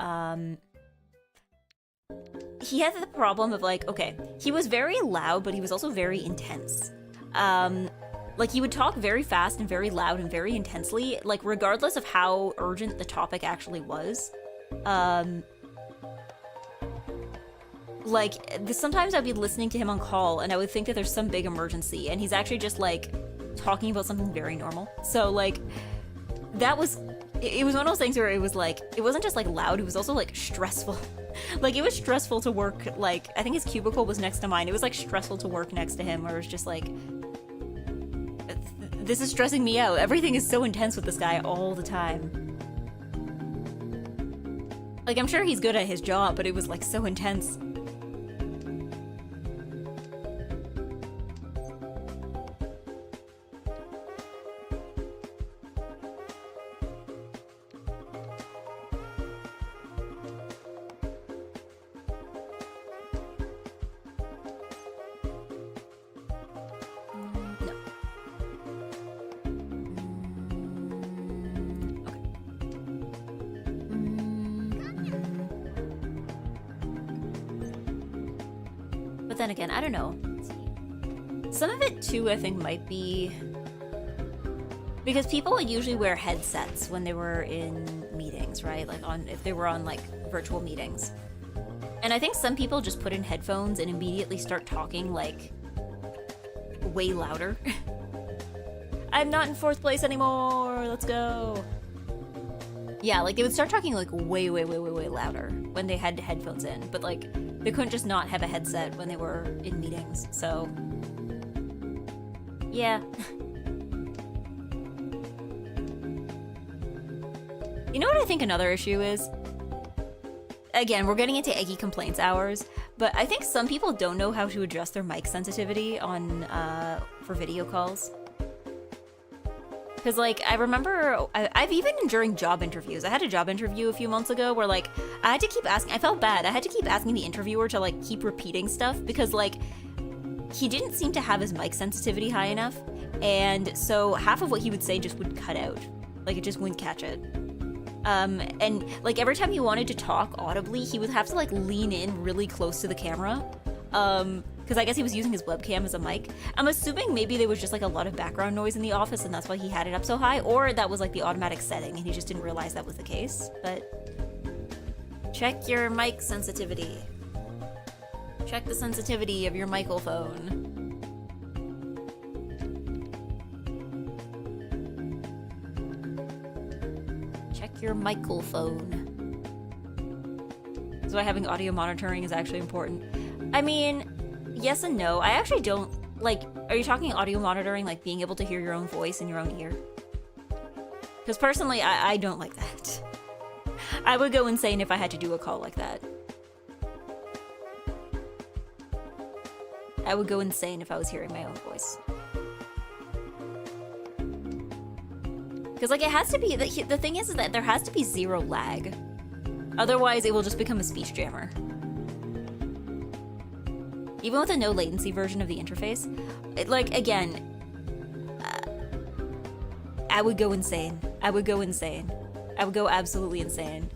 he had the problem of, like, okay, he was very loud, but he was also very intense. Like, he would talk very fast and very loud and very intensely, like, regardless of how urgent the topic actually was. Like, sometimes I'd be listening to him on call, and I would think that there's some big emergency, and he's actually just, like, talking about something very normal. So, like, that was... It was one of those things where it was, like... It wasn't just, like, loud, it was also, like, stressful. Like, it was stressful to work, like... I think his cubicle was next to mine. It was, like, stressful to work next to him, where it was just, like... This is stressing me out. Everything is so intense with this guy all the time. Like, I'm sure he's good at his job, but it was, like, so intense. But then again, I don't know. Some of it, too, I think might be... Because people would usually wear headsets when they were in meetings, right? Like, if they were on, like, virtual meetings. And I think some people just put in headphones and immediately start talking, like, way louder. I'm not in 4th place anymore! Let's go! Yeah, like, they would start talking, like, way louder when they had headphones in. But, like, they couldn't just not have a headset when they were in meetings, so... Yeah. You know what I think another issue is? Again, we're getting into Eggy complaints hours, but I think some people don't know how to adjust their mic sensitivity on, for video calls. Because, like, I remember, I've even during job interviews, I had a job interview a few months ago where, like, I had to keep asking, I felt bad, I had to keep asking the interviewer to, like, keep repeating stuff because, like, he didn't seem to have his mic sensitivity high enough, and so half of what he would say just would cut out. Like, it just wouldn't catch it. And, like, every time he wanted to talk audibly, he would have to, like, lean in really close to the camera. Because I guess he was using his webcam as a mic. I'm assuming maybe there was just, like, a lot of background noise in the office and that's why he had it up so high, or that was, like, the automatic setting and he just didn't realize that was the case. But check your mic sensitivity. Check the sensitivity of your microphone. Check your microphone. That's why having audio monitoring is actually important. I mean, yes and no. I actually don't, like, are you talking audio monitoring, like being able to hear your own voice in your own ear? Because personally, I don't like that. I would go insane if I had to do a call like that. I would go insane if I was hearing my own voice. Because, like, it has to be, the thing is that there has to be zero lag. Otherwise, it will just become a speech jammer. Even with a no latency version of the interface, like, again, I would go insane. I would go insane. I would go absolutely insane.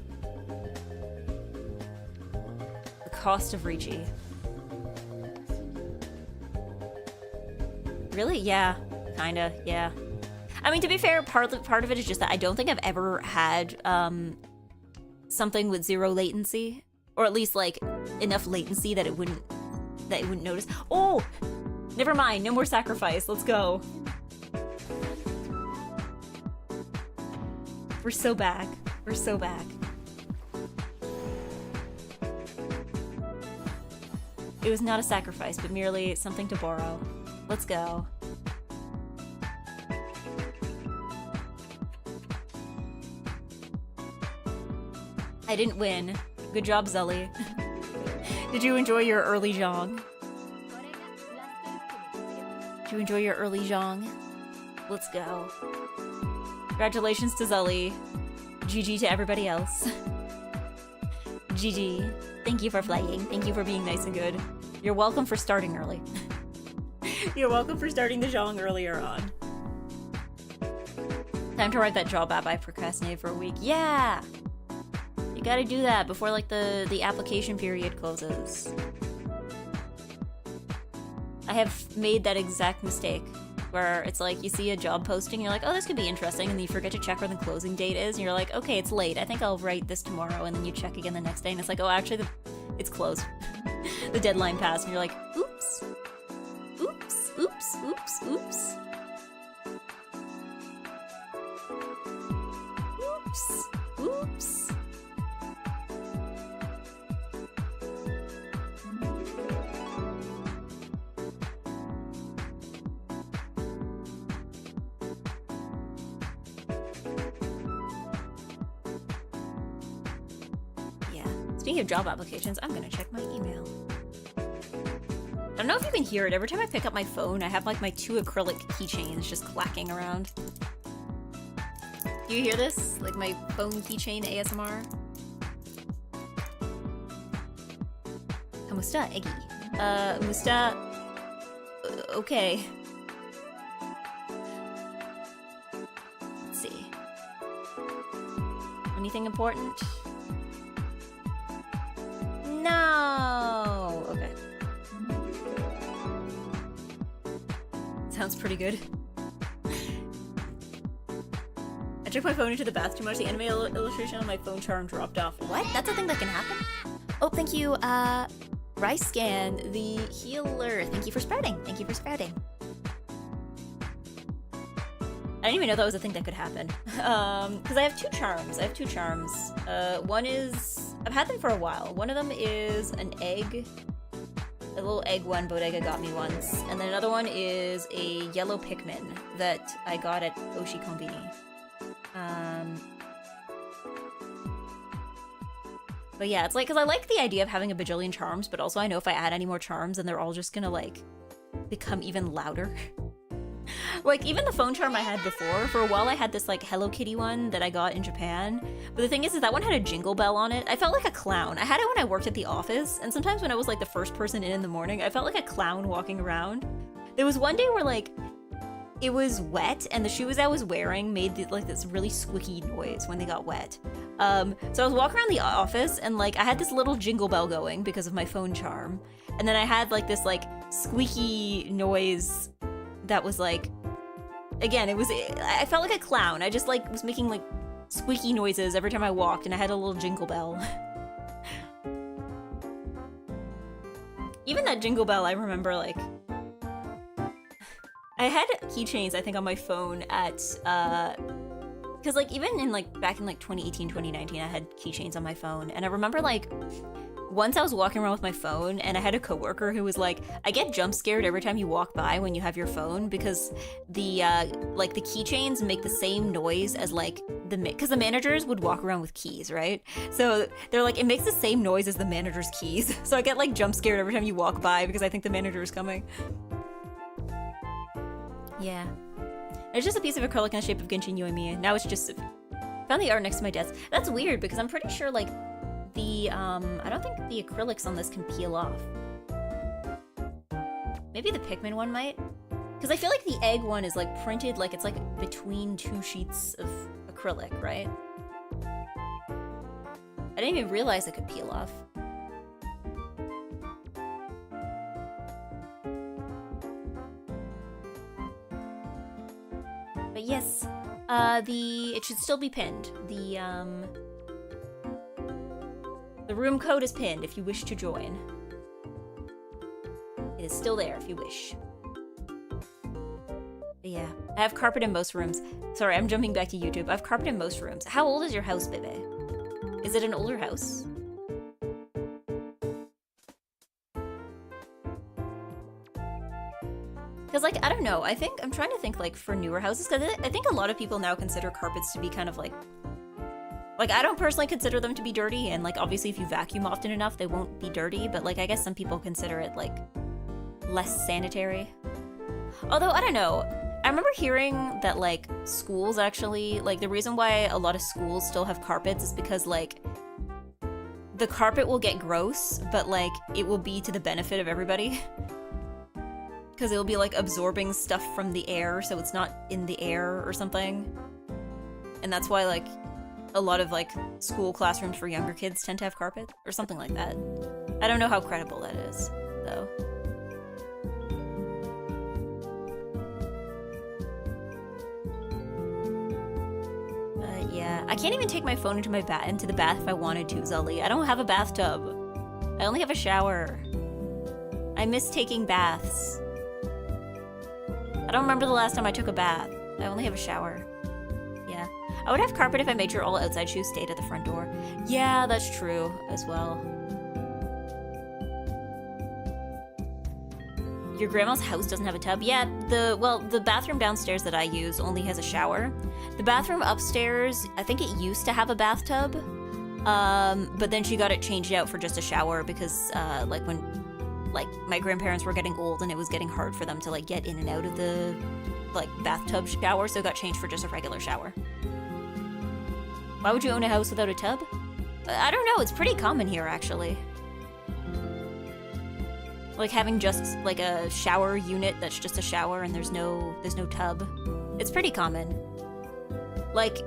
The cost of Ricci. Really? Yeah. Kinda, yeah. I mean, to be fair, part of it is just that I don't think I've ever had something with zero latency, or at least like enough latency that it wouldn't notice. Oh, never mind. No more sacrifice. Let's go. We're so back. We're so back. It was not a sacrifice, but merely something to borrow. Let's go. I didn't win. Good job, Zully. Did you enjoy your early Zhong? Did you enjoy your early Zhong? Let's go. Congratulations to Zully. GG to everybody else. GG. Thank you for playing. Thank you for being nice and good. You're welcome for starting early. You're welcome for starting the Zhong earlier on. Time to write that job app I procrastinated for a week. Yeah! You gotta do that before, like, the application period closes. I have made that exact mistake, where it's like, you see a job posting, and you're like, oh, this could be interesting, and then you forget to check where the closing date is, and you're like, okay, it's late, I think I'll write this tomorrow, and then you check again the next day, and it's like, oh, actually, it's closed. The deadline passed, and you're like, oops. Oops, oops, oops, oops. Oops, oops. Speaking of job applications, I'm gonna check my email. I don't know if you can hear it. Every time I pick up my phone, I have like my 2 acrylic keychains just clacking around. Do you hear this? Like my phone keychain ASMR? Kamusta, Eggy? Musta... okay. Let's see. Anything important? No! Okay. Sounds pretty good. I took my phone into the bath too much. The anime illustration on my phone charm dropped off. What? That's a thing that can happen? Oh, thank you, Rice Scan, the healer. Thank you for sprouting. Thank you for sprouting. I didn't even know that was a thing that could happen. Because I have 2 charms. I have 2 charms. One is... I've had them for a while. One of them is an egg. A little egg one Bodega got me once. And then another one is a yellow Pikmin that I got at Oshi Konbini. But yeah, it's like, because I like the idea of having a bajillion charms, but also I know if I add any more charms, then they're all just gonna, like, become even louder. Like, even the phone charm I had before, for a while I had this, like, Hello Kitty one that I got in Japan. But the thing is that one had a jingle bell on it. I felt like a clown. I had it when I worked at the office, and sometimes when I was, like, the first person in the morning, I felt like a clown walking around. There was one day where, like, it was wet, and the shoes I was wearing made, like, this really squeaky noise when they got wet. So I was walking around the office, and, like, I had this little jingle bell going because of my phone charm. And then I had, like, this, like, squeaky noise that was, like... Again, I felt like a clown. I just, like, was making, like, squeaky noises every time I walked, and I had a little jingle bell. Even that jingle bell, I remember, like... I had keychains, I think, on my phone at, because, like, even in, like, back in, like, 2018, 2019, I had keychains on my phone, and I remember, like, once I was walking around with my phone and I had a coworker who was like, I get jump scared every time you walk by when you have your phone because the keychains make the same noise as like because the managers would walk around with keys, right? So they're like, it makes the same noise as the manager's keys. So I get like jump scared every time you walk by because I think the manager is coming. Yeah. It's just a piece of acrylic in the shape of Genshin Yoimiya. Now it's just... Found the art next to my desk. That's weird because I'm pretty sure like the I don't think the acrylics on this can peel off. Maybe the Pikmin one might? Because I feel like the egg one is like printed like it's like between two sheets of acrylic, right? I didn't even realize it could peel off. But yes, it should still be pinned. The room code is pinned if you wish to join. It is still there if you wish. But yeah, I have carpet in most rooms. Sorry, I'm jumping back to YouTube. I have carpet in most rooms. How old is your house, Bebe? Is it an older house? Because, like, I don't know. I'm trying to think, like, for newer houses, because I think a lot of people now consider carpets to be kind of, like, I don't personally consider them to be dirty, and, like, obviously if you vacuum often enough, they won't be dirty, but, like, I guess some people consider it, like, less sanitary. Although, I don't know. I remember hearing that, like, schools actually, like, the reason why a lot of schools still have carpets is because, like, the carpet will get gross, but, like, it will be to the benefit of everybody. Because it'll be like absorbing stuff from the air, so it's not in the air or something. And that's why like a lot of like school classrooms for younger kids tend to have carpet or something like that. I don't know how credible that is, though. But yeah, I can't even take my phone into the bath if I wanted to, Zully. I don't have a bathtub. I only have a shower. I miss taking baths. I don't remember the last time I took a bath. I only have a shower. Yeah. I would have carpet if I made sure all outside shoes stayed at the front door. Yeah, that's true as well. Your grandma's house doesn't have a tub? Yeah, the bathroom downstairs that I use only has a shower. The bathroom upstairs, I think it used to have a bathtub. But then she got it changed out for just a shower because, like, when my grandparents were getting old and it was getting hard for them to, like, get in and out of the, like, bathtub shower, so it got changed for just a regular shower. Why would you own a house without a tub? I don't know, it's pretty common here, actually. Like, having just, like, a shower unit that's just a shower and there's no tub. It's pretty common. Like,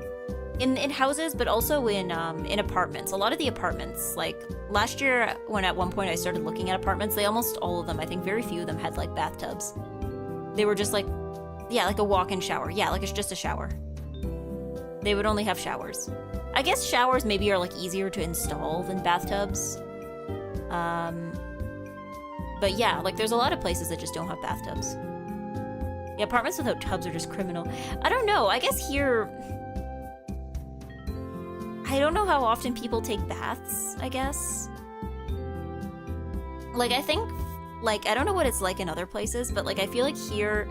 in houses, but also in apartments. A lot of the apartments, like, last year, when at one point I started looking at apartments, they almost all of them, I think very few of them had, like, bathtubs. They were just, like, yeah, like a walk-in shower. Yeah, like, it's just a shower. They would only have showers. I guess showers maybe are, like, easier to install than bathtubs. But yeah, like, there's a lot of places that just don't have bathtubs. Yeah, apartments without tubs are just criminal. I don't know, I guess here... I don't know how often people take baths, I guess. Like, I think, like, I don't know what it's like in other places, but, like, I feel like here,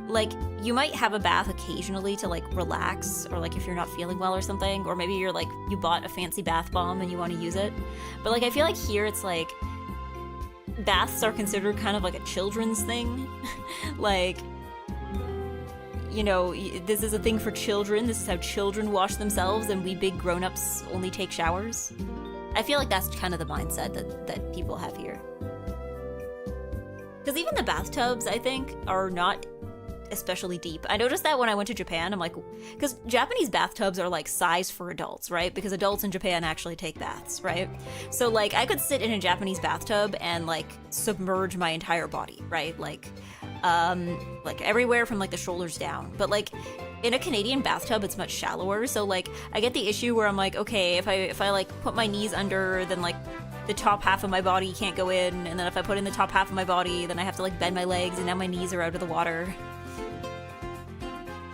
like, you might have a bath occasionally to, like, relax, or, like, if you're not feeling well or something, or maybe you're, like, you bought a fancy bath bomb and you want to use it. But, like, I feel like here it's, like, baths are considered kind of like a children's thing. Like, you know, this is a thing for children, this is how children wash themselves, and we big grown-ups only take showers. I feel like that's kind of the mindset that people have here. Because even the bathtubs, I think, are not especially deep. I noticed that when I went to Japan, I'm like, because Japanese bathtubs are like size for adults, right? Because adults in Japan actually take baths, right? So like I could sit in a Japanese bathtub and like submerge my entire body, right? Like everywhere from like the shoulders down. But like in a Canadian bathtub, it's much shallower. So like I get the issue where I'm like, okay, if I like put my knees under, then like the top half of my body can't go in, and then if I put in the top half of my body, then I have to like bend my legs, and now my knees are out of the water.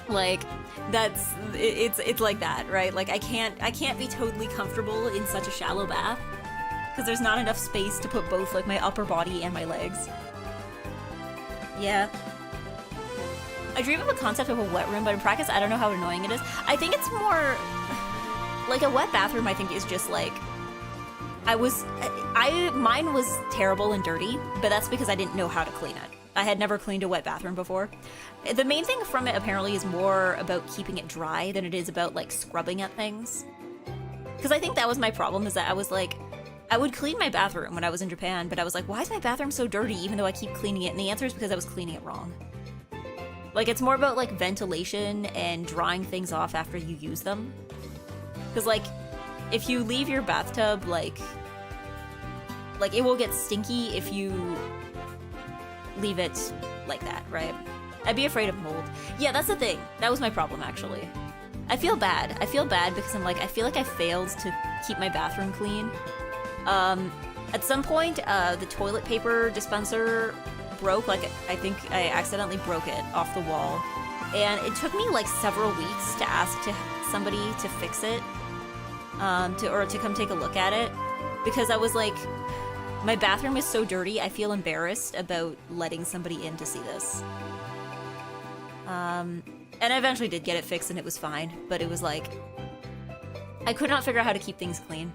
Like, it's like that, right? Like I can't be totally comfortable in such a shallow bath. because there's not enough space to put both like my upper body and my legs. Yeah. I dream of a concept of a wet room, but in practice I don't know how annoying it is. I think it's more like a wet bathroom. I think is just like mine was terrible and dirty, but that's because I didn't know how to clean it. I had never cleaned a wet bathroom before. The main thing from it apparently is more about keeping it dry than it is about like scrubbing at things. Because I think that was my problem, is that I was like, I would clean my bathroom when I was in Japan, but I was like, why is my bathroom so dirty even though I keep cleaning it? And the answer is because I was cleaning it wrong. Like, it's more about like ventilation and drying things off after you use them. Because like, if you leave your bathtub, like it will get stinky if you leave it like that, right? I'd be afraid of mold. Yeah, that's the thing. That was my problem, actually. I feel bad. I feel bad because I'm like, I feel like I failed to keep my bathroom clean. At some point, the toilet paper dispenser broke. Like, I think I accidentally broke it off the wall. And it took me like several weeks to ask somebody to fix it, or to come take a look at it. Because I was like, my bathroom is so dirty, I feel embarrassed about letting somebody in to see this. And I eventually did get it fixed and it was fine, but it was like, I could not figure out how to keep things clean.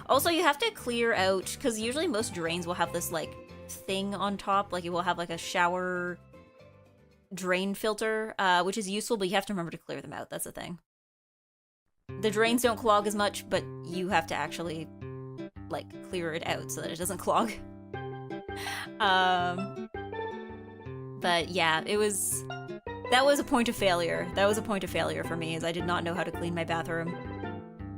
Also, you have to clear out, because usually most drains will have this like thing on top, like it will have like a shower drain filter, which is useful, but you have to remember to clear them out. That's the thing. The drains don't clog as much, but you have to actually like clear it out so that it doesn't clog. But yeah, that was a point of failure. That was a point of failure for me, is I did not know how to clean my bathroom.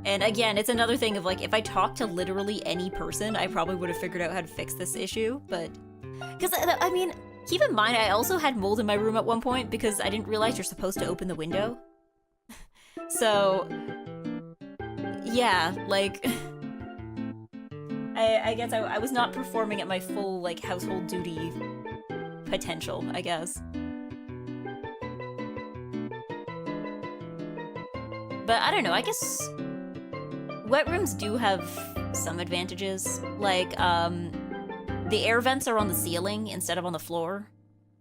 And again, it's another thing of like, if I talked to literally any person, I probably would have figured out how to fix this issue, but... Because, I mean, keep in mind, I also had mold in my room at one point because I didn't realize you're supposed to open the window. So... Yeah, like... I guess I was not performing at my full, like, household duty potential, I guess. But I don't know, I guess wet rooms do have some advantages. Like, the air vents are on the ceiling instead of on the floor,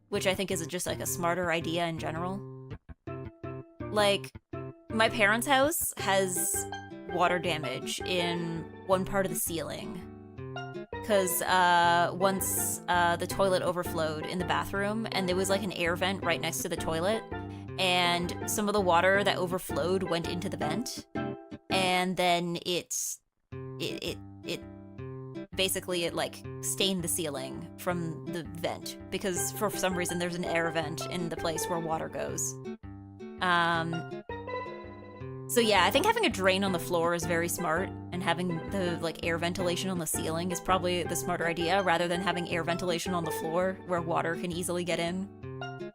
which I think is just like a smarter idea in general. Like, my parents' house has water damage in one part of the ceiling. Because once the toilet overflowed in the bathroom, and there was like an air vent right next to the toilet, and some of the water that overflowed went into the vent, and then it basically like stained the ceiling from the vent, because for some reason there's an air vent in the place where water goes. So yeah, I think having a drain on the floor is very smart, and having the like air ventilation on the ceiling is probably the smarter idea, rather than having air ventilation on the floor where water can easily get in.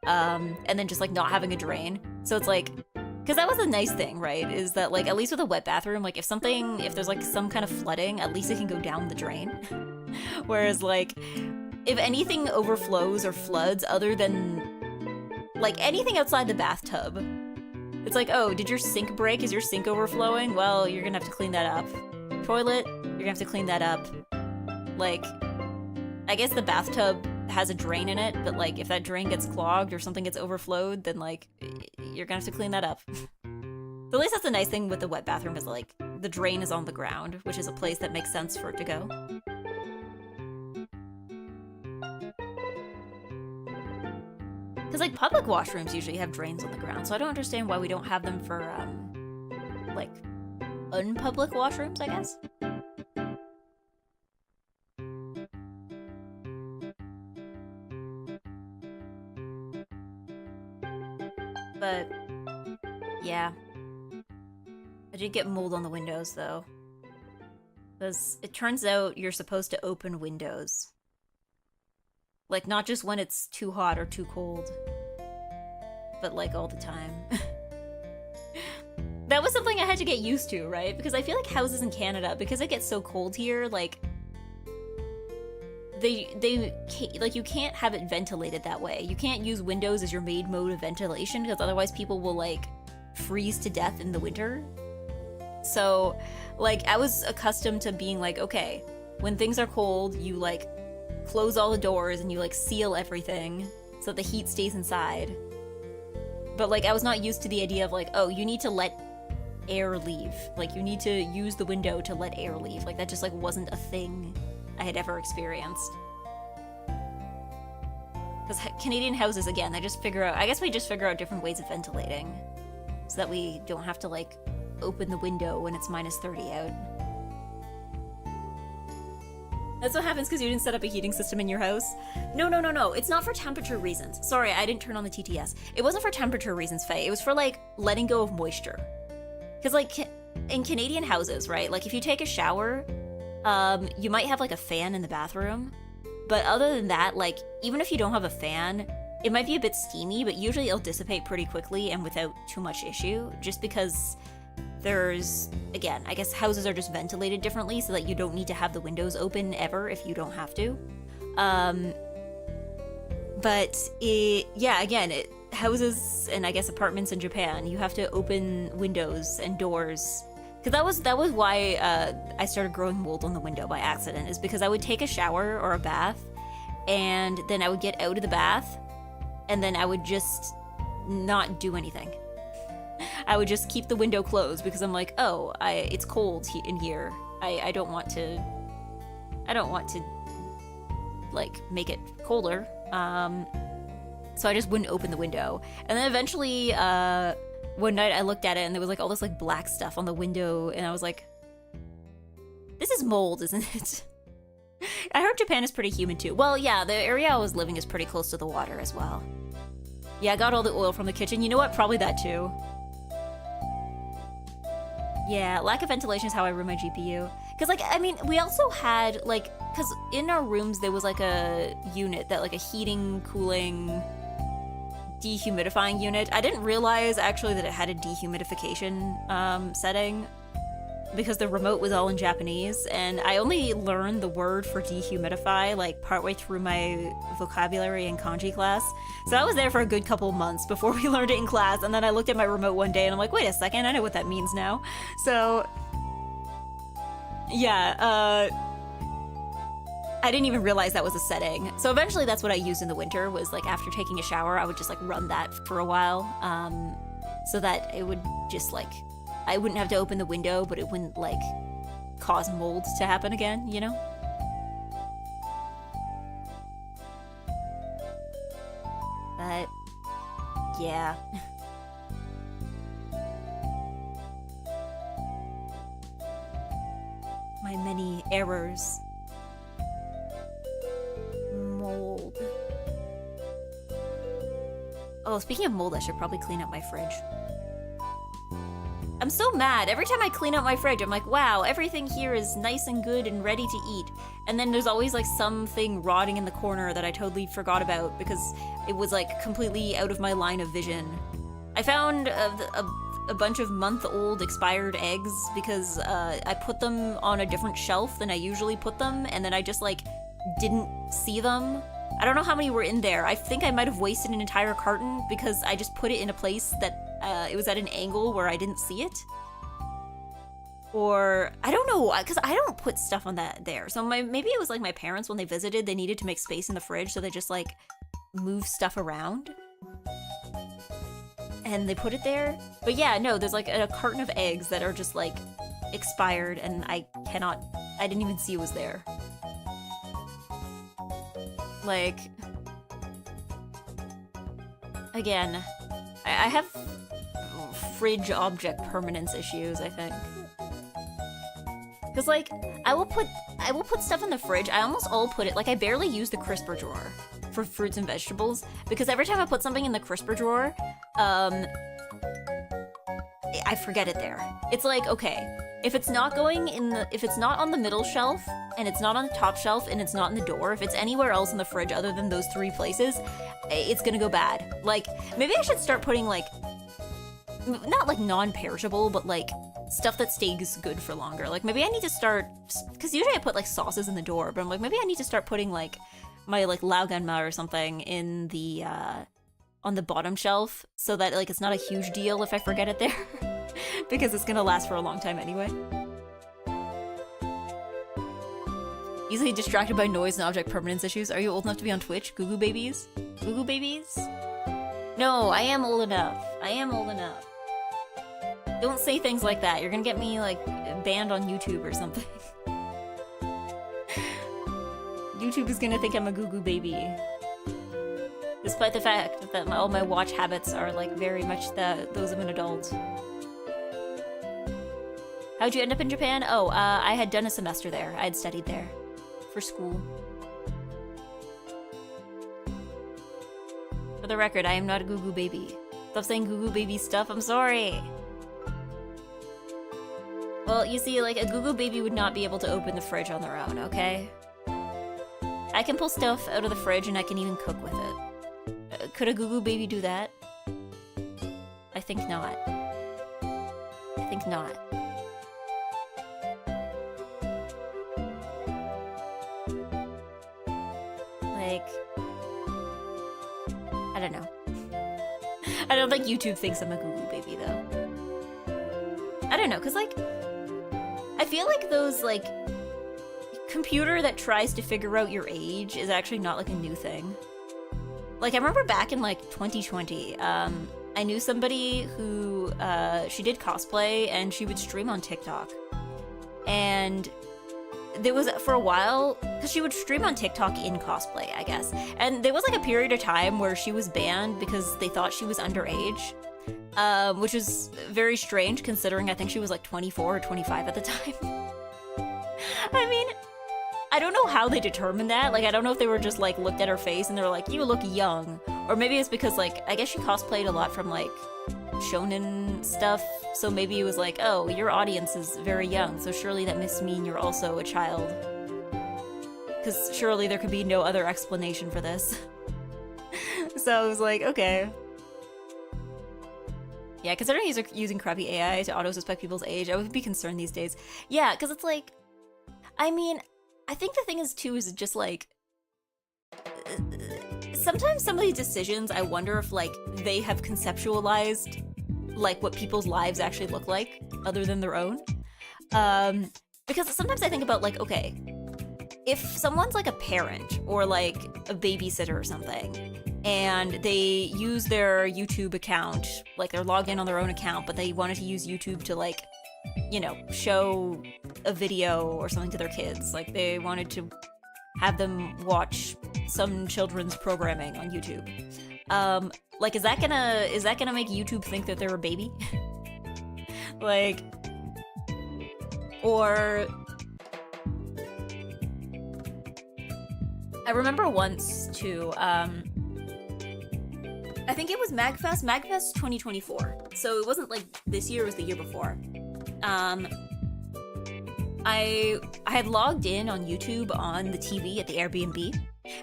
And then just like not having a drain. So it's like, because that was a nice thing, right? Is that like, at least with a wet bathroom, like if there's like some kind of flooding, at least it can go down the drain. Whereas like, if anything overflows or floods other than like anything outside the bathtub, it's like, oh, did your sink break? Is your sink overflowing? Well, you're gonna have to clean that up. Toilet, you're gonna have to clean that up. Like, I guess the bathtub has a drain in it, but like if that drain gets clogged or something gets overflowed, then like you're gonna have to clean that up. But at least that's the nice thing with the wet bathroom, is like the drain is on the ground, which is a place that makes sense for it to go. Because like public washrooms usually have drains on the ground, so I don't understand why we don't have them for like unpublic washrooms, I guess. But yeah, I did get mold on the windows though, because it turns out you're supposed to open windows. Like, not just when it's too hot or too cold, but like all the time. That was something I had to get used to, right? Because I feel like houses in Canada, because it gets so cold here, like like you can't have it ventilated that way. You can't use windows as your main mode of ventilation, because otherwise people will like freeze to death in the winter. So like I was accustomed to being like, okay, when things are cold, you like close all the doors and you like seal everything so that the heat stays inside. But like I was not used to the idea of like, oh, you need to let air leave. Like you need to use the window to let air leave. Like that just like wasn't a thing I had ever experienced. Because Canadian houses, again, I guess we just figure out different ways of ventilating so that we don't have to like open the window when it's -30 out. That's what happens because you didn't set up a heating system in your house. No. It's not for temperature reasons. Sorry, I didn't turn on the TTS. It wasn't for temperature reasons, Faye. It was for like letting go of moisture. Because like in Canadian houses, right? Like if you take a shower, you might have like a fan in the bathroom. But other than that, like even if you don't have a fan, it might be a bit steamy, but usually it'll dissipate pretty quickly and without too much issue. Just because there's, again, I guess houses are just ventilated differently so that you don't need to have the windows open ever if you don't have to. Houses and I guess apartments in Japan, you have to open windows and doors. Because that was why I started growing mold on the window by accident, is because I would take a shower or a bath, and then I would get out of the bath, and then I would just not do anything. I would just keep the window closed because I'm like, oh, it's cold in here. I don't want to like make it colder. So I just wouldn't open the window. And then eventually, one night I looked at it and there was like all this like black stuff on the window, and I was like, this is mold, isn't it? I heard Japan is pretty humid too. Well, yeah, the area I was living is pretty close to the water as well. Yeah, I got all the oil from the kitchen. You know what? Probably that too. Yeah, lack of ventilation is how I ruin my GPU. Because, like, I mean, we also had, like, because in our rooms there was, like, a unit that, like, a heating, cooling, dehumidifying unit. I didn't realize, actually, that it had a dehumidification setting because the remote was all in Japanese, and I only learned the word for dehumidify, like, partway through my vocabulary in kanji class. So I was there for a good couple months before we learned it in class, and then I looked at my remote one day and I'm like, wait a second, I know what that means now. So, yeah, I didn't even realize that was a setting. So eventually that's what I used in the winter, was like after taking a shower, I would just like run that for a while, so that it would just like, I wouldn't have to open the window, but it wouldn't like cause mold to happen again, you know? But yeah. My many errors. Mold. Oh, speaking of mold, I should probably clean up my fridge. I'm so mad. Every time I clean up my fridge, I'm like, wow, everything here is nice and good and ready to eat. And then there's always like something rotting in the corner that I totally forgot about because it was like completely out of my line of vision. I found a bunch of month-old expired eggs because I put them on a different shelf than I usually put them, and then I just like didn't see them. I don't know how many were in there. I think I might have wasted an entire carton because I just put it in a place that it was at an angle where I didn't see it. Or, I don't know, because I don't put stuff on that there. So maybe it was like my parents, when they visited, they needed to make space in the fridge, so they just like move stuff around. And they put it there. But yeah, no, there's like a carton of eggs that are just like expired, and I didn't even see it was there. Like, again, I have fridge object permanence issues, I think. Cause like, I will put stuff in the fridge. I almost all put it, like I barely use the crisper drawer for fruits and vegetables, because every time I put something in the crisper drawer, I forget it there. It's like, okay, if it's not on the middle shelf, and it's not on the top shelf, and it's not in the door, if it's anywhere else in the fridge other than those 3 places, it's gonna go bad. Like, maybe I should start putting like, not like non-perishable, but like stuff that stays good for longer. Like maybe I need to start, because usually I put like sauces in the door, but I'm like, maybe I need to start putting like my like laoganma or something in the on the bottom shelf, so that like it's not a huge deal if I forget it there. Because it's gonna last for a long time anyway. Easily distracted by noise and object permanence issues. Are you old enough to be on Twitch? Goo Goo Babies? Goo Goo Babies? No, I am old enough. I am old enough. Don't say things like that. You're gonna get me, like, banned on YouTube or something. YouTube is gonna think I'm a Goo Goo Baby. Despite the fact that all my watch habits are, like, very much those of an adult. How'd you end up in Japan? Oh, I had done a semester there. I had studied there. For school. For the record, I am not a Goo Goo Baby. Stop saying Goo Goo Baby stuff, I'm sorry! Well, you see, like, a Goo Goo Baby would not be able to open the fridge on their own, okay? I can pull stuff out of the fridge and I can even cook with it. Could a Goo Goo Baby do that? I think not. I think not. Like, I don't know. I don't think YouTube thinks I'm a Goo Goo Baby, though. I don't know, because, like, I feel like those, like, computer that tries to figure out your age is actually not, like, a new thing. Like, I remember back in, like, 2020, I knew somebody who, she did cosplay, and she would stream on TikTok. And there was, for a while, because she would stream on TikTok in cosplay, I guess. And there was, like, a period of time where she was banned because they thought she was underage. Which is very strange, considering I think she was, like, 24 or 25 at the time. I mean, I don't know how they determined that. Like, I don't know if they were just, like, looked at her face and they were like, you look young. Or maybe it's because, like, I guess she cosplayed a lot from, like, shonen stuff, so maybe it was like, oh, your audience is very young, so surely that must mean you're also a child. Because surely there could be no other explanation for this. So I was like, okay. Yeah, considering he's using crappy AI to auto-suspect people's age, I would be concerned these days. Yeah, because it's like, I mean, I think the thing is, too, is just like, sometimes some of these decisions, I wonder if, like, they have conceptualized, like, what people's lives actually look like, other than their own. Because sometimes I think about, like, okay, if someone's, like, a parent, or, like, a babysitter or something, and they use their YouTube account, like, they're logged in on their own account, but they wanted to use YouTube to, like, you know, show a video or something to their kids. Like, they wanted to have them watch some children's programming on YouTube. Like, is that gonna make YouTube think that they're a baby? Like, or I remember once too, I think it was MagFest 2024. So it wasn't like this year, it was the year before. I had logged in on YouTube on the TV at the Airbnb,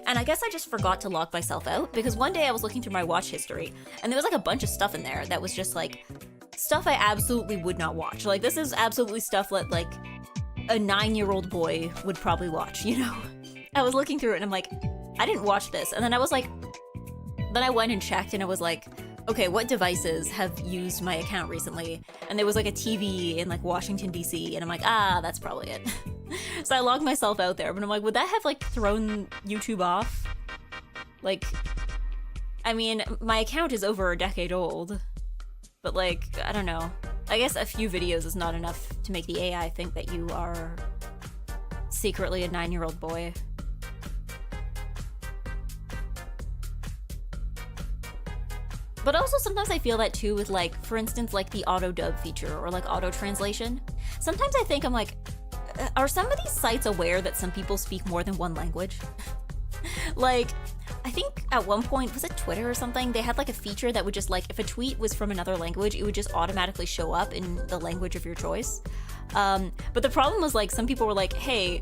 and I guess I just forgot to log myself out, because one day I was looking through my watch history, and there was like a bunch of stuff in there that was just like, stuff I absolutely would not watch. Like, this is absolutely stuff that, like, a 9-year-old boy would probably watch, you know? I was looking through it and I'm like, I didn't watch this. And then I was like, then I went and checked and I was like, okay, what devices have used my account recently? And there was like a TV in like Washington, DC, and I'm like, ah, that's probably it. So I logged myself out there, but I'm like, would that have like thrown YouTube off? Like, I mean, my account is over a decade old, but like, I don't know. I guess a few videos is not enough to make the AI think that you are secretly a 9-year-old boy. But also sometimes I feel that too with like, for instance, like the auto dub feature or like auto translation. Sometimes I think I'm like, are some of these sites aware that some people speak more than one language? Like, I think at one point, was it Twitter or something? They had like a feature that would just like, if a tweet was from another language, it would just automatically show up in the language of your choice. But the problem was like, some people were like, hey,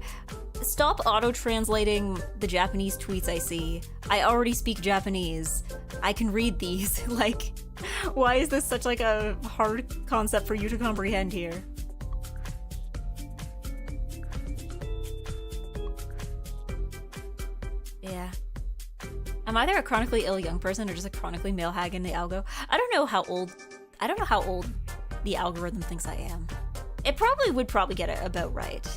stop auto-translating the Japanese tweets I see. I already speak Japanese. I can read these. Like, why is this such like a hard concept for you to comprehend here? Yeah. I'm either a chronically ill young person or just a chronically male hag in the algo. I don't know how old the algorithm thinks I am. It would probably get it about right.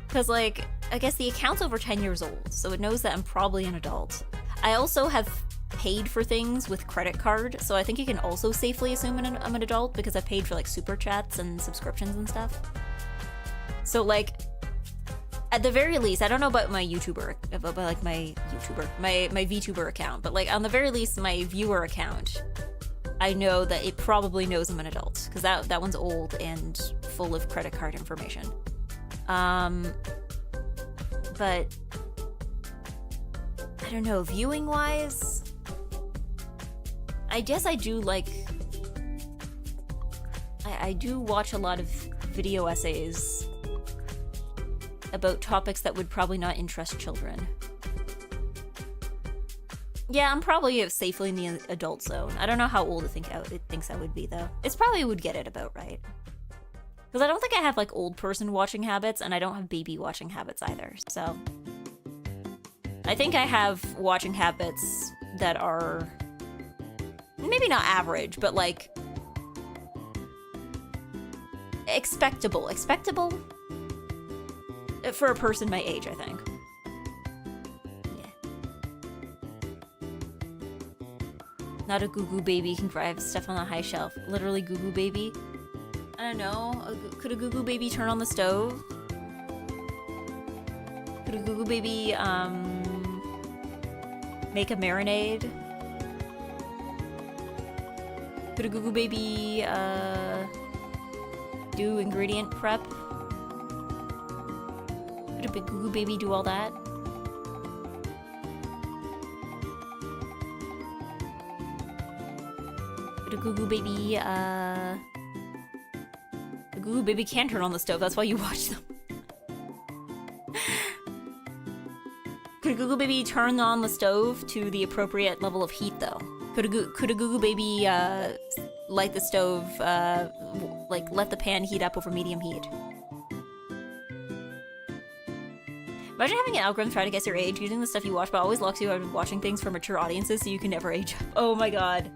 Because, like, I guess the account's over 10 years old, so it knows that I'm probably an adult. I also have paid for things with credit card, so I think you can also safely assume I'm an adult because I paid for, like, super chats and subscriptions and stuff. So, like, at the very least, I don't know about my my VTuber account, but, like, on the very least, my viewer account, I know that it probably knows I'm an adult, because that one's old and full of credit card information. But I don't know, viewing wise, I guess I do like, I do watch a lot of video essays about topics that would probably not interest children. Yeah, I'm probably safely in the adult zone. I don't know how old it thinks I would be, though. It's probably would get it about right. Because I don't think I have, like, old person watching habits, and I don't have baby watching habits either, so... I think I have watching habits that are... maybe not average, but, like... expectable. Expectable? For a person my age, I think. Yeah. Not a goo-goo baby can drive stuff on a high shelf. Literally goo-goo baby. I don't know. Could a goo-goo baby turn on the stove? Could a goo-goo baby, make a marinade? Could a goo-goo baby, do ingredient prep? Could a big goo-goo baby do all that? Could a goo-goo baby, a goo-goo baby can turn on the stove, that's why you watch them. Could a goo-goo baby turn on the stove to the appropriate level of heat, though? Could a goo-goo baby, light the stove, like, let the pan heat up over medium heat? Imagine having an algorithm try to guess your age using the stuff you watch, but always locks you out of watching things for mature audiences so you can never age up. Oh my god.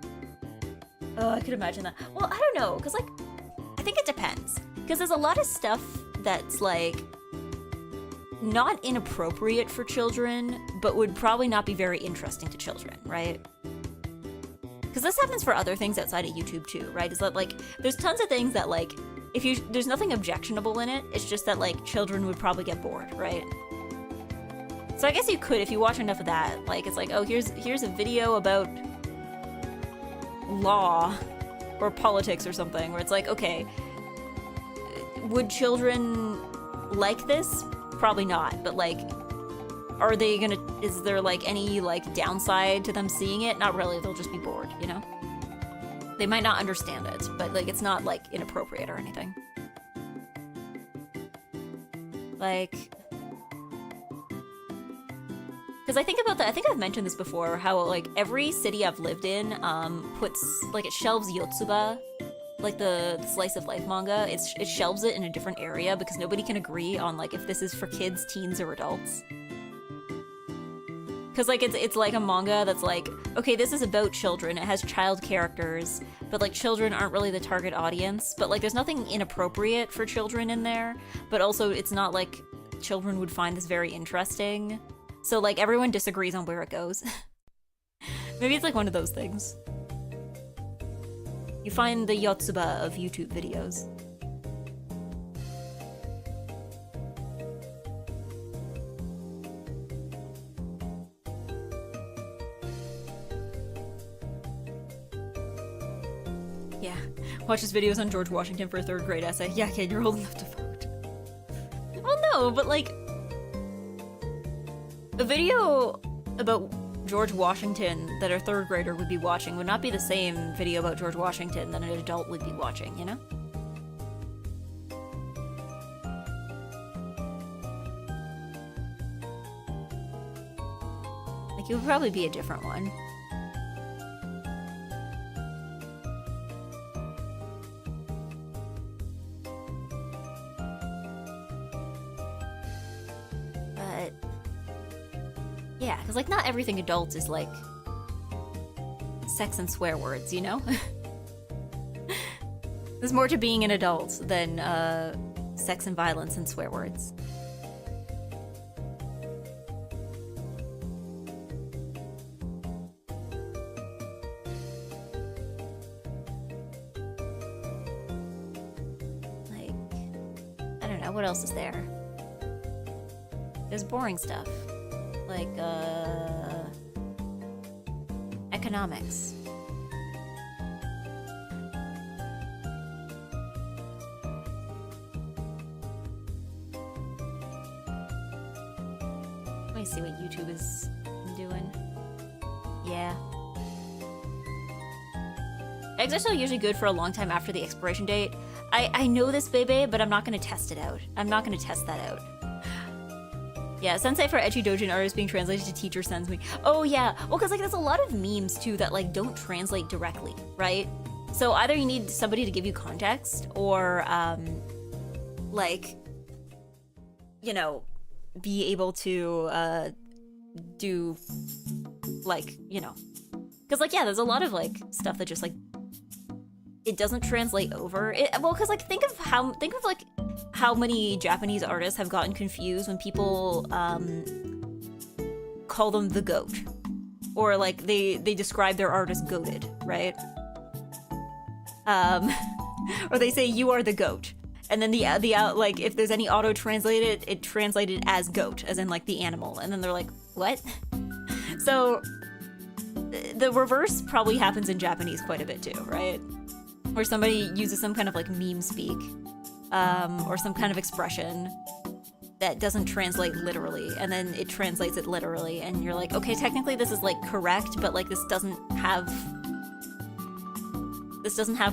Oh, I could imagine that. Well, I don't know, because, like, I think it depends. Because there's a lot of stuff that's, like, not inappropriate for children, but would probably not be very interesting to children, right? Because this happens for other things outside of YouTube, too, right? Is that, like, there's tons of things that, like, there's nothing objectionable in it, it's just that, like, children would probably get bored, right? So I guess you could, if you watch enough of that, like, it's like, oh, here's a video about law or politics or something, where it's like, okay, would children like this? Probably not, but, like, are they gonna, is there, like, any, like, downside to them seeing it? Not really, they'll just be bored, you know? They might not understand it, but, like, it's not, like, inappropriate or anything. Like... Because I think about that, I think I've mentioned this before, how, like, every city I've lived in, puts, like, it shelves Yotsuba, like the slice of life manga, it shelves it in a different area because nobody can agree on, like, if this is for kids, teens, or adults. Because, like, it's like a manga that's like, okay, this is about children, it has child characters, but, like, children aren't really the target audience, but, like, there's nothing inappropriate for children in there, but also it's not like children would find this very interesting. So, like, everyone disagrees on where it goes. Maybe it's, like, one of those things. You find the Yotsuba of YouTube videos. Yeah. Watch his videos on George Washington for a 3rd grade essay. Yeah, kid, you're old enough to vote. Well, no, but, like... a video about George Washington that a 3rd grader would be watching would not be the same video about George Washington that an adult would be watching, you know? Like, it would probably be a different one. Yeah, because, like, not everything adult is, like, sex and swear words, you know? There's more to being an adult than, sex and violence and swear words. know, what else is there? There's boring stuff. Like, economics. Let me see what YouTube is doing. Yeah. Eggs are still usually good for a long time after the expiration date. I know this, baby, but I'm not gonna test it out. I'm not gonna test that out. Yeah, sensei for ecchi doujin artists being translated to teacher sends me. Oh yeah, well, cause like there's a lot of memes too that like don't translate directly, right? So either you need somebody to give you context, or like, you know, be able to do like, you know, cause like yeah, there's a lot of like stuff that just like it doesn't translate over. Well, cause like think of like how many Japanese artists have gotten confused when people call them the goat, or like they describe their art as goated, right? Or they say you are the goat, and then the like if there's any auto translated, it translated as goat, as in like the animal, and then they're like, what? So the reverse probably happens in Japanese quite a bit too, right? Where somebody uses some kind of like meme speak, or some kind of expression that doesn't translate literally, and then it translates it literally, and you're like, okay, technically this is like correct, but like this doesn't have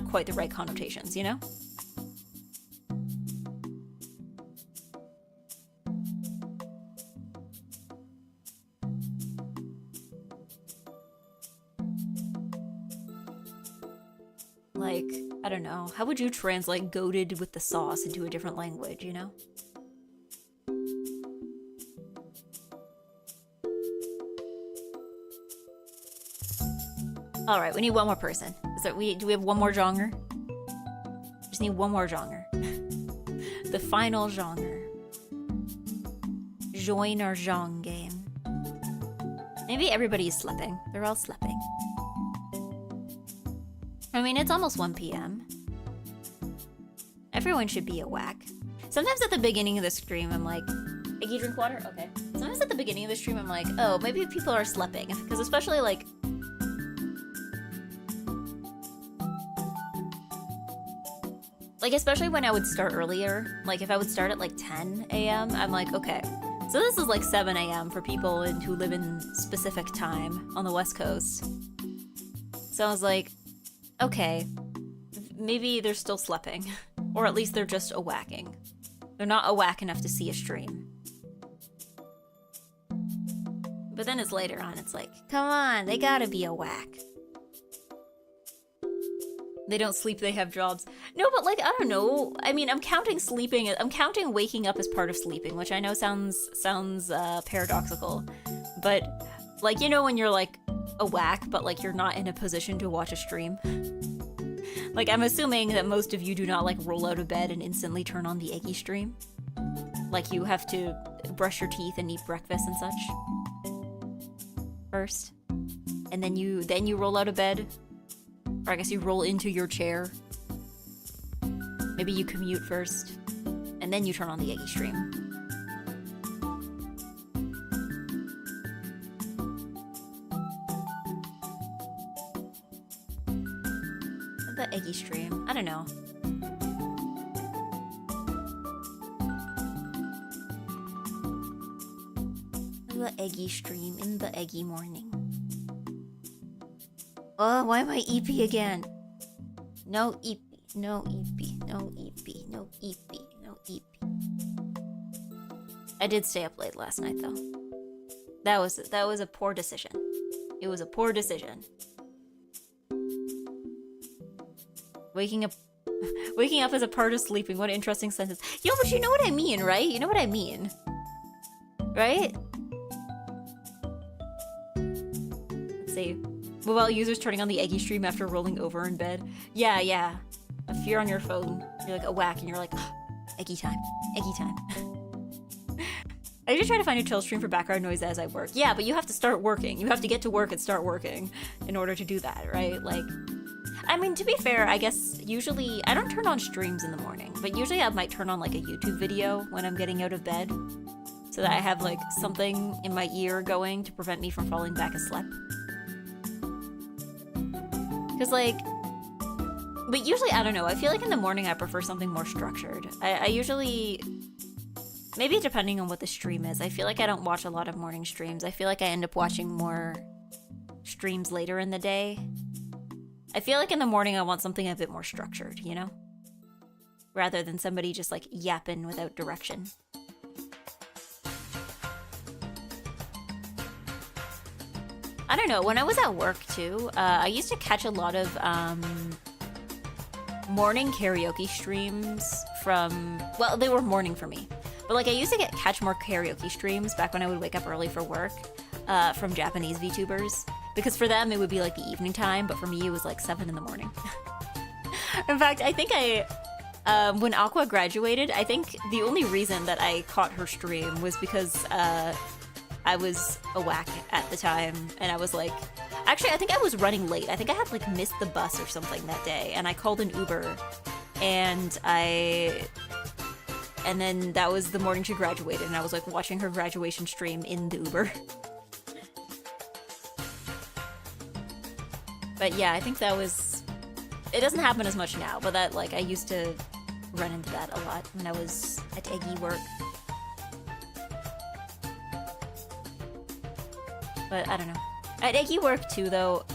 quite the right connotations, you know? Like, I don't know, how would you translate goated with the sauce into a different language, you know? Alright, we need one more person. Do we have one more genre? Just need one more genre. The final genre. Join our genre game. Maybe everybody is sleeping. They're all sleeping. I mean, it's almost 1 p.m. Everyone should be awake. Sometimes at the beginning of the stream, I'm like, Iggy, drink water? Okay. Sometimes at the beginning of the stream, I'm like, oh, maybe people are sleeping. Because especially, like, especially when I would start earlier, like, if I would start at, like, 10 a.m., I'm like, okay. So this is, like, 7 a.m. for people who live in specific time on the West Coast. So I was like, okay, maybe they're still sleeping, or at least they're just awacking. They're not awake enough to see a stream. But then it's later on, it's like, come on, they gotta be awake. They don't sleep, they have jobs. No, but like, I don't know. I mean, I'm counting waking up as part of sleeping, which I know sounds paradoxical. But, like, you know when you're, like, awake, but, like, you're not in a position to watch a stream? Like, I'm assuming that most of you do not, like, roll out of bed and instantly turn on the EGGY stream. Like, you have to brush your teeth and eat breakfast and such first. And then you roll out of bed. Or I guess you roll into your chair. Maybe you commute first. And then you turn on the EGGY stream. The EGGY stream. I don't know. The EGGY stream in the EGGY morning. Oh, why am I EP again? No EP, no EP, no EP, no EP, no EP. I did stay up late last night though. That was a poor decision. It was a poor decision. Waking up as a part of sleeping. What an interesting sentence. Yo, but you know what I mean, right? You know what I mean, right? Let's see. Mobile users turning on the EGGY stream after rolling over in bed. Yeah. If you're on your phone, you're like awake and you're like, oh, EGGY time. I just try to find a chill stream for background noise as I work. Yeah, but you have to start working. You have to get to work and start working in order to do that, right? Like, I mean, to be fair, I guess usually I don't turn on streams in the morning, but usually I might turn on like a YouTube video when I'm getting out of bed so that I have like something in my ear going to prevent me from falling back asleep. Because like, but usually, I don't know, I feel like in the morning I prefer something more structured. I usually, maybe depending on what the stream is, I feel like I don't watch a lot of morning streams. I feel like I end up watching more streams later in the day. I feel like in the morning I want something a bit more structured, you know? Rather than somebody just like yapping without direction. I don't know, when I was at work too, I used to catch a lot of morning karaoke streams from, well, they were morning for me. But like I used to catch more karaoke streams back when I would wake up early for work from Japanese VTubers. Because for them, it would be like the evening time, but for me, it was like 7 in the morning. In fact, I think when Aqua graduated, I think the only reason that I caught her stream was because I was a whack at the time, and I was like, actually, I think I was running late. I think I had like missed the bus or something that day, and I called an Uber, and then that was the morning she graduated, and I was like watching her graduation stream in the Uber. But yeah, I think that was, it doesn't happen as much now, but that, like, I used to run into that a lot when I was at EGGY work. But I don't know. At EGGY work too, though,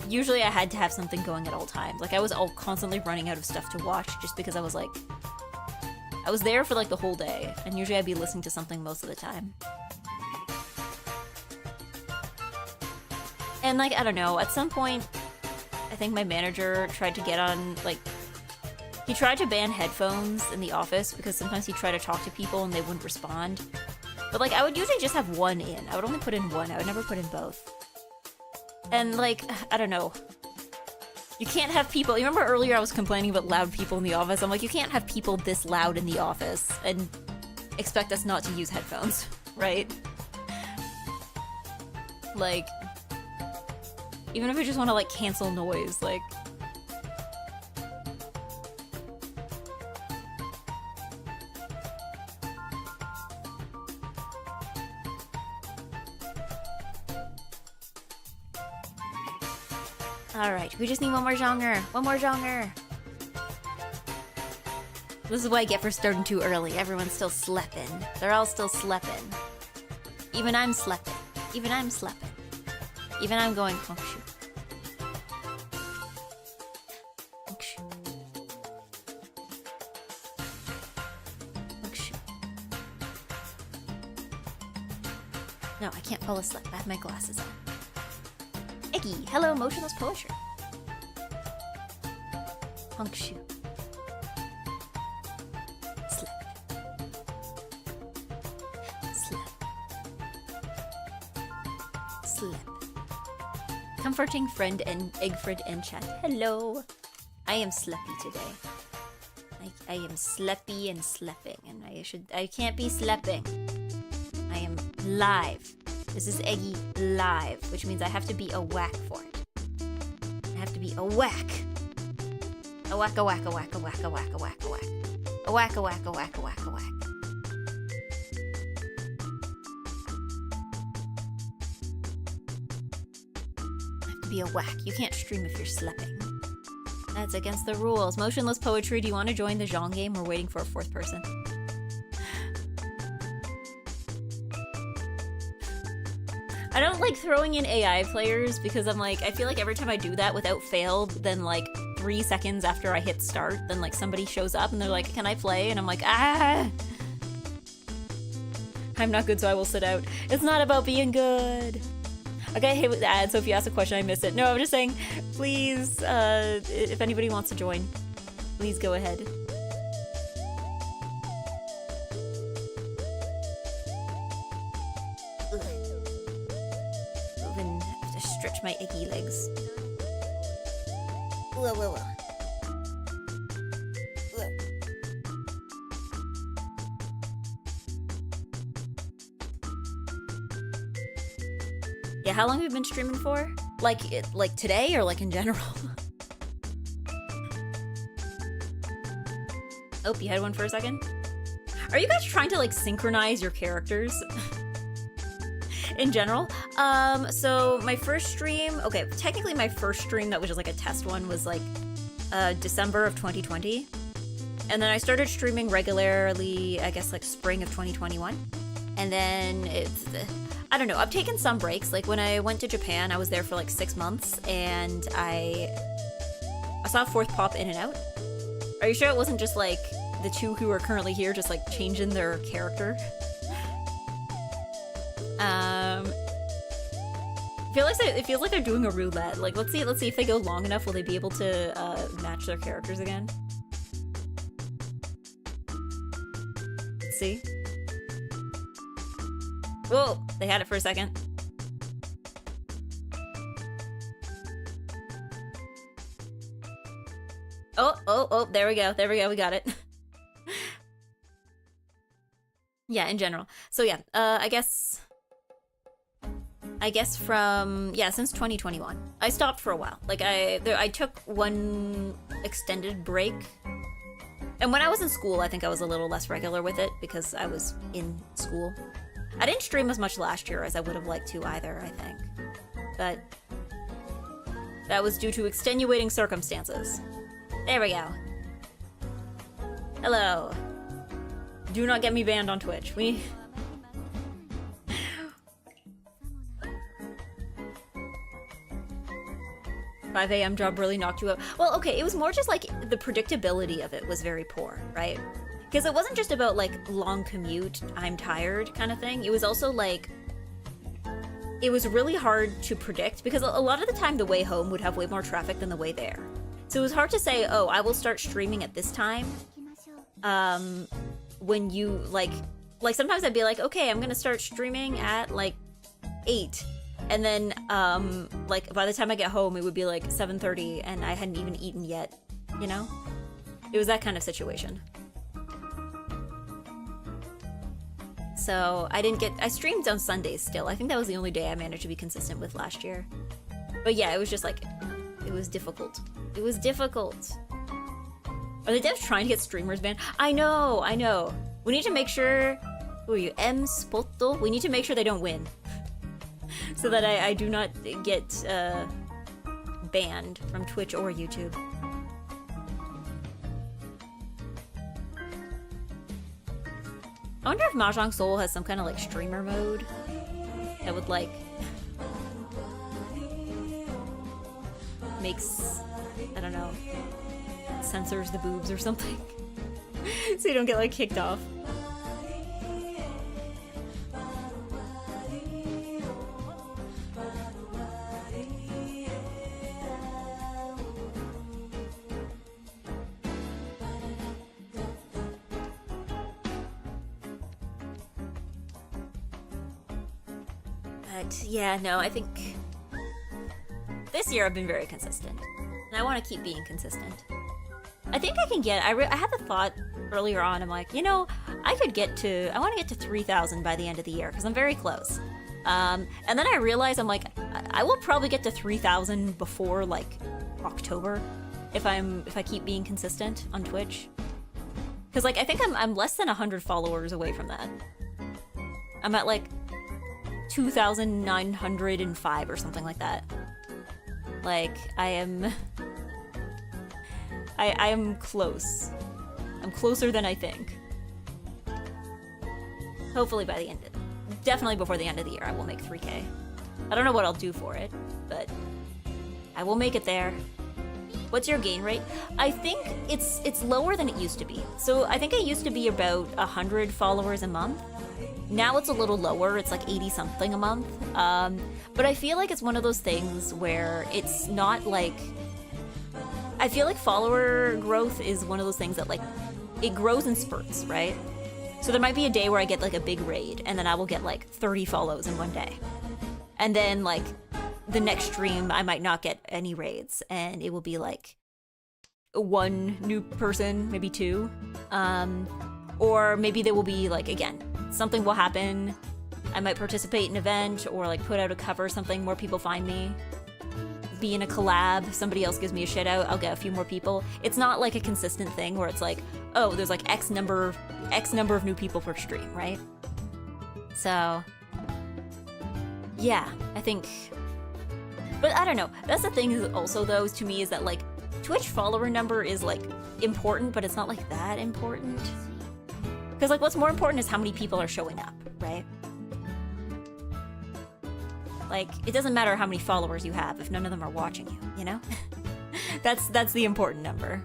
usually I had to have something going at all times. Like, I was constantly running out of stuff to watch just because I was like, I was there for like the whole day, and usually I'd be listening to something most of the time. And like, I don't know, at some point, I think my manager tried to get on, like, he tried to ban headphones in the office because sometimes he'd try to talk to people and they wouldn't respond. But like, I would usually just have one in. I would only put in one, I would never put in both. And like, I don't know. You can't have people, you remember earlier I was complaining about loud people in the office? I'm like, you can't have people this loud in the office and expect us not to use headphones, right? Like, even if I just want to like cancel noise, like... Alright, we just need one more genre. One more genre. This is what I get for starting too early. Everyone's still sleeping. They're all still sleeping. Even I'm sleeping. Even I'm sleeping. Even I'm going feng shui. Feng shui. Feng shui. No, I can't fall asleep. I have my glasses on. EGGY, hello, motionless poetry. Feng shui. Slip. Slip. Slip. Comforting friend and Eggfriend and chat. Hello. I am sleepy today. I am sleepy and sleeping, and I can't be sleeping. I am live. This is EGGY live, which means I have to be a whack for it. I have to be a whack. A whack, a whack, a whack, a whack, a whack, a whack, a whack. A whack, a whack, a whack, a whack, a whack. I have to be a whack. You can't stream if you're sleeping. That's against the rules. Motionless poetry, do you want to join the Zhong game? We're waiting for a fourth person. I don't like throwing in AI players because I'm like, I feel like every time I do that without fail, then like 3 seconds after I hit start, then like somebody shows up and they're like, can I play? And I'm like, ah! I'm not good, so I will sit out. It's not about being good. Okay, hey, with ad, so if you ask a question, I missed it. No, I'm just saying, please, if anybody wants to join, please go ahead. Stretch my icky legs. Whoa, whoa, whoa. Yeah, how long have you been streaming for? Like today or like in general? Oh, you had one for a second? Are you guys trying to like synchronize your characters? In general? So my first stream, okay, technically my first stream that was just like a test one was like December of 2020. And then I started streaming regularly, I guess like spring of 2021. And then it's, I don't know, I've taken some breaks. Like when I went to Japan, I was there for like 6 months and I saw Fourth pop in and out. Are you sure it wasn't just like the two who are currently here just like changing their character? It feels like they're doing a roulette. Like let's see if they go long enough, will they be able to match their characters again? Let's see. Whoa, they had it for a second. Oh, there we go, we got it. Yeah, in general. So yeah, I guess from, yeah, since 2021. I stopped for a while. Like I took one extended break. And when I was in school, I think I was a little less regular with it because I was in school. I didn't stream as much last year as I would have liked to either, I think. But that was due to extenuating circumstances. There we go. Hello. Do not get me banned on Twitch. 5 a.m. job really knocked you up. Well, okay, it was more just like the predictability of it was very poor, right? Because it wasn't just about like long commute, I'm tired kind of thing. It was also like, it was really hard to predict because a lot of the time the way home would have way more traffic than the way there. So it was hard to say, oh, I will start streaming at this time. When you like sometimes I'd be like, okay, I'm gonna start streaming at like 8. And then, like, by the time I get home, it would be like 7:30 and I hadn't even eaten yet, you know? It was that kind of situation. So, I streamed on Sundays still. I think that was the only day I managed to be consistent with last year. But yeah, it was just like, it was difficult. It was difficult. Are the devs trying to get streamers banned? I know. We need to make sure, who are you, M Spotto? We need to make sure they don't win. So that I do not get banned from Twitch or YouTube. I wonder if Mahjong Soul has some kind of like streamer mode that would like makes, I don't know, censors the boobs or something so you don't get like kicked off. But yeah, no, I think this year I've been very consistent, and I want to keep being consistent. I think I can get, I had the thought earlier on, I'm like, you know, I want to get to 3,000 by the end of the year, because I'm very close. And then I realized, I'm like, I will probably get to 3,000 before, like, October, if I keep being consistent on Twitch. Because, like, I think I'm less than 100 followers away from that. I'm at, like, 2,905 or something like that. Like, I am close. I'm closer than I think. Hopefully by the end definitely before the end of the year I will make 3K. I don't know what I'll do for it, but I will make it there. What's your gain rate? I think it's lower than it used to be. So I think it used to be about 100 followers a month. Now it's a little lower, it's like 80 something a month. But I feel like it's one of those things where it's not like, I feel like follower growth is one of those things that like, it grows in spurts, right? So there might be a day where I get like a big raid and then I will get like 30 follows in one day. And then like the next stream I might not get any raids and it will be like one new person, maybe 2. Or maybe there will be like, again, something will happen. I might participate in an event or like put out a cover or something, more people find me. be in a collab, somebody else gives me a shit out, I'll get a few more people. It's not like a consistent thing where it's like, oh, there's like X number of new people per stream, right? So, yeah, I think... But I don't know. That's the thing is also, though, to me, is that, like, Twitch follower number is, like, important, but it's not, like, that important. Because, like, what's more important is how many people are showing up, right? Like, it doesn't matter how many followers you have if none of them are watching you, you know? That's the important number.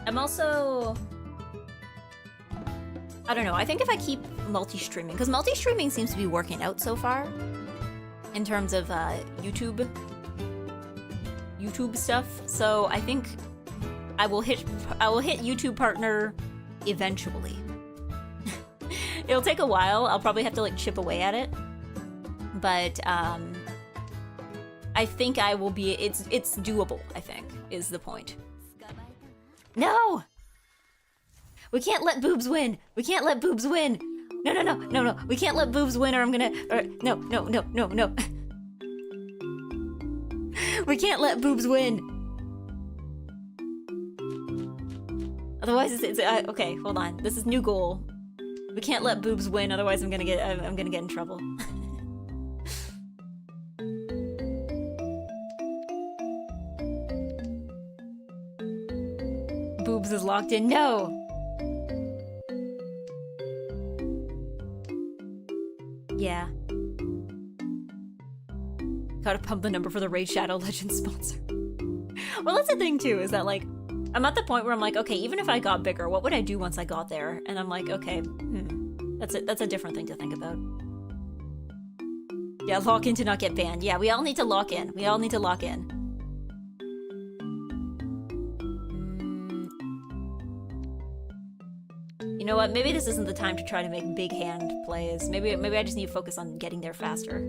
I'm also... I don't know, I think if I keep multi-streaming, because multi-streaming seems to be working out so far in terms of YouTube stuff, so I think I will hit YouTube partner eventually. It'll take a while, I'll probably have to like chip away at it, but I think I will be, it's doable, I think, is the point. No! We can't let boobs win! We can't let boobs win! No, no, no, no, no. We can't let boobs win or I'm gonna... no, no, no, no, no. We can't let boobs win! Otherwise it's okay, hold on. This is new goal. We can't let boobs win, otherwise I'm gonna get in trouble. Boobs is locked in. No! Yeah. Gotta pump the number for the Raid Shadow Legends sponsor. Well, that's the thing too, is that like, I'm at the point where I'm like, okay, even if I got bigger, what would I do once I got there? And I'm like, okay, that's a different thing to think about. Yeah, lock in to not get banned. Yeah, we all need to lock in. We all need to lock in. You know what? Maybe this isn't the time to try to make big hand plays. Maybe I just need to focus on getting there faster.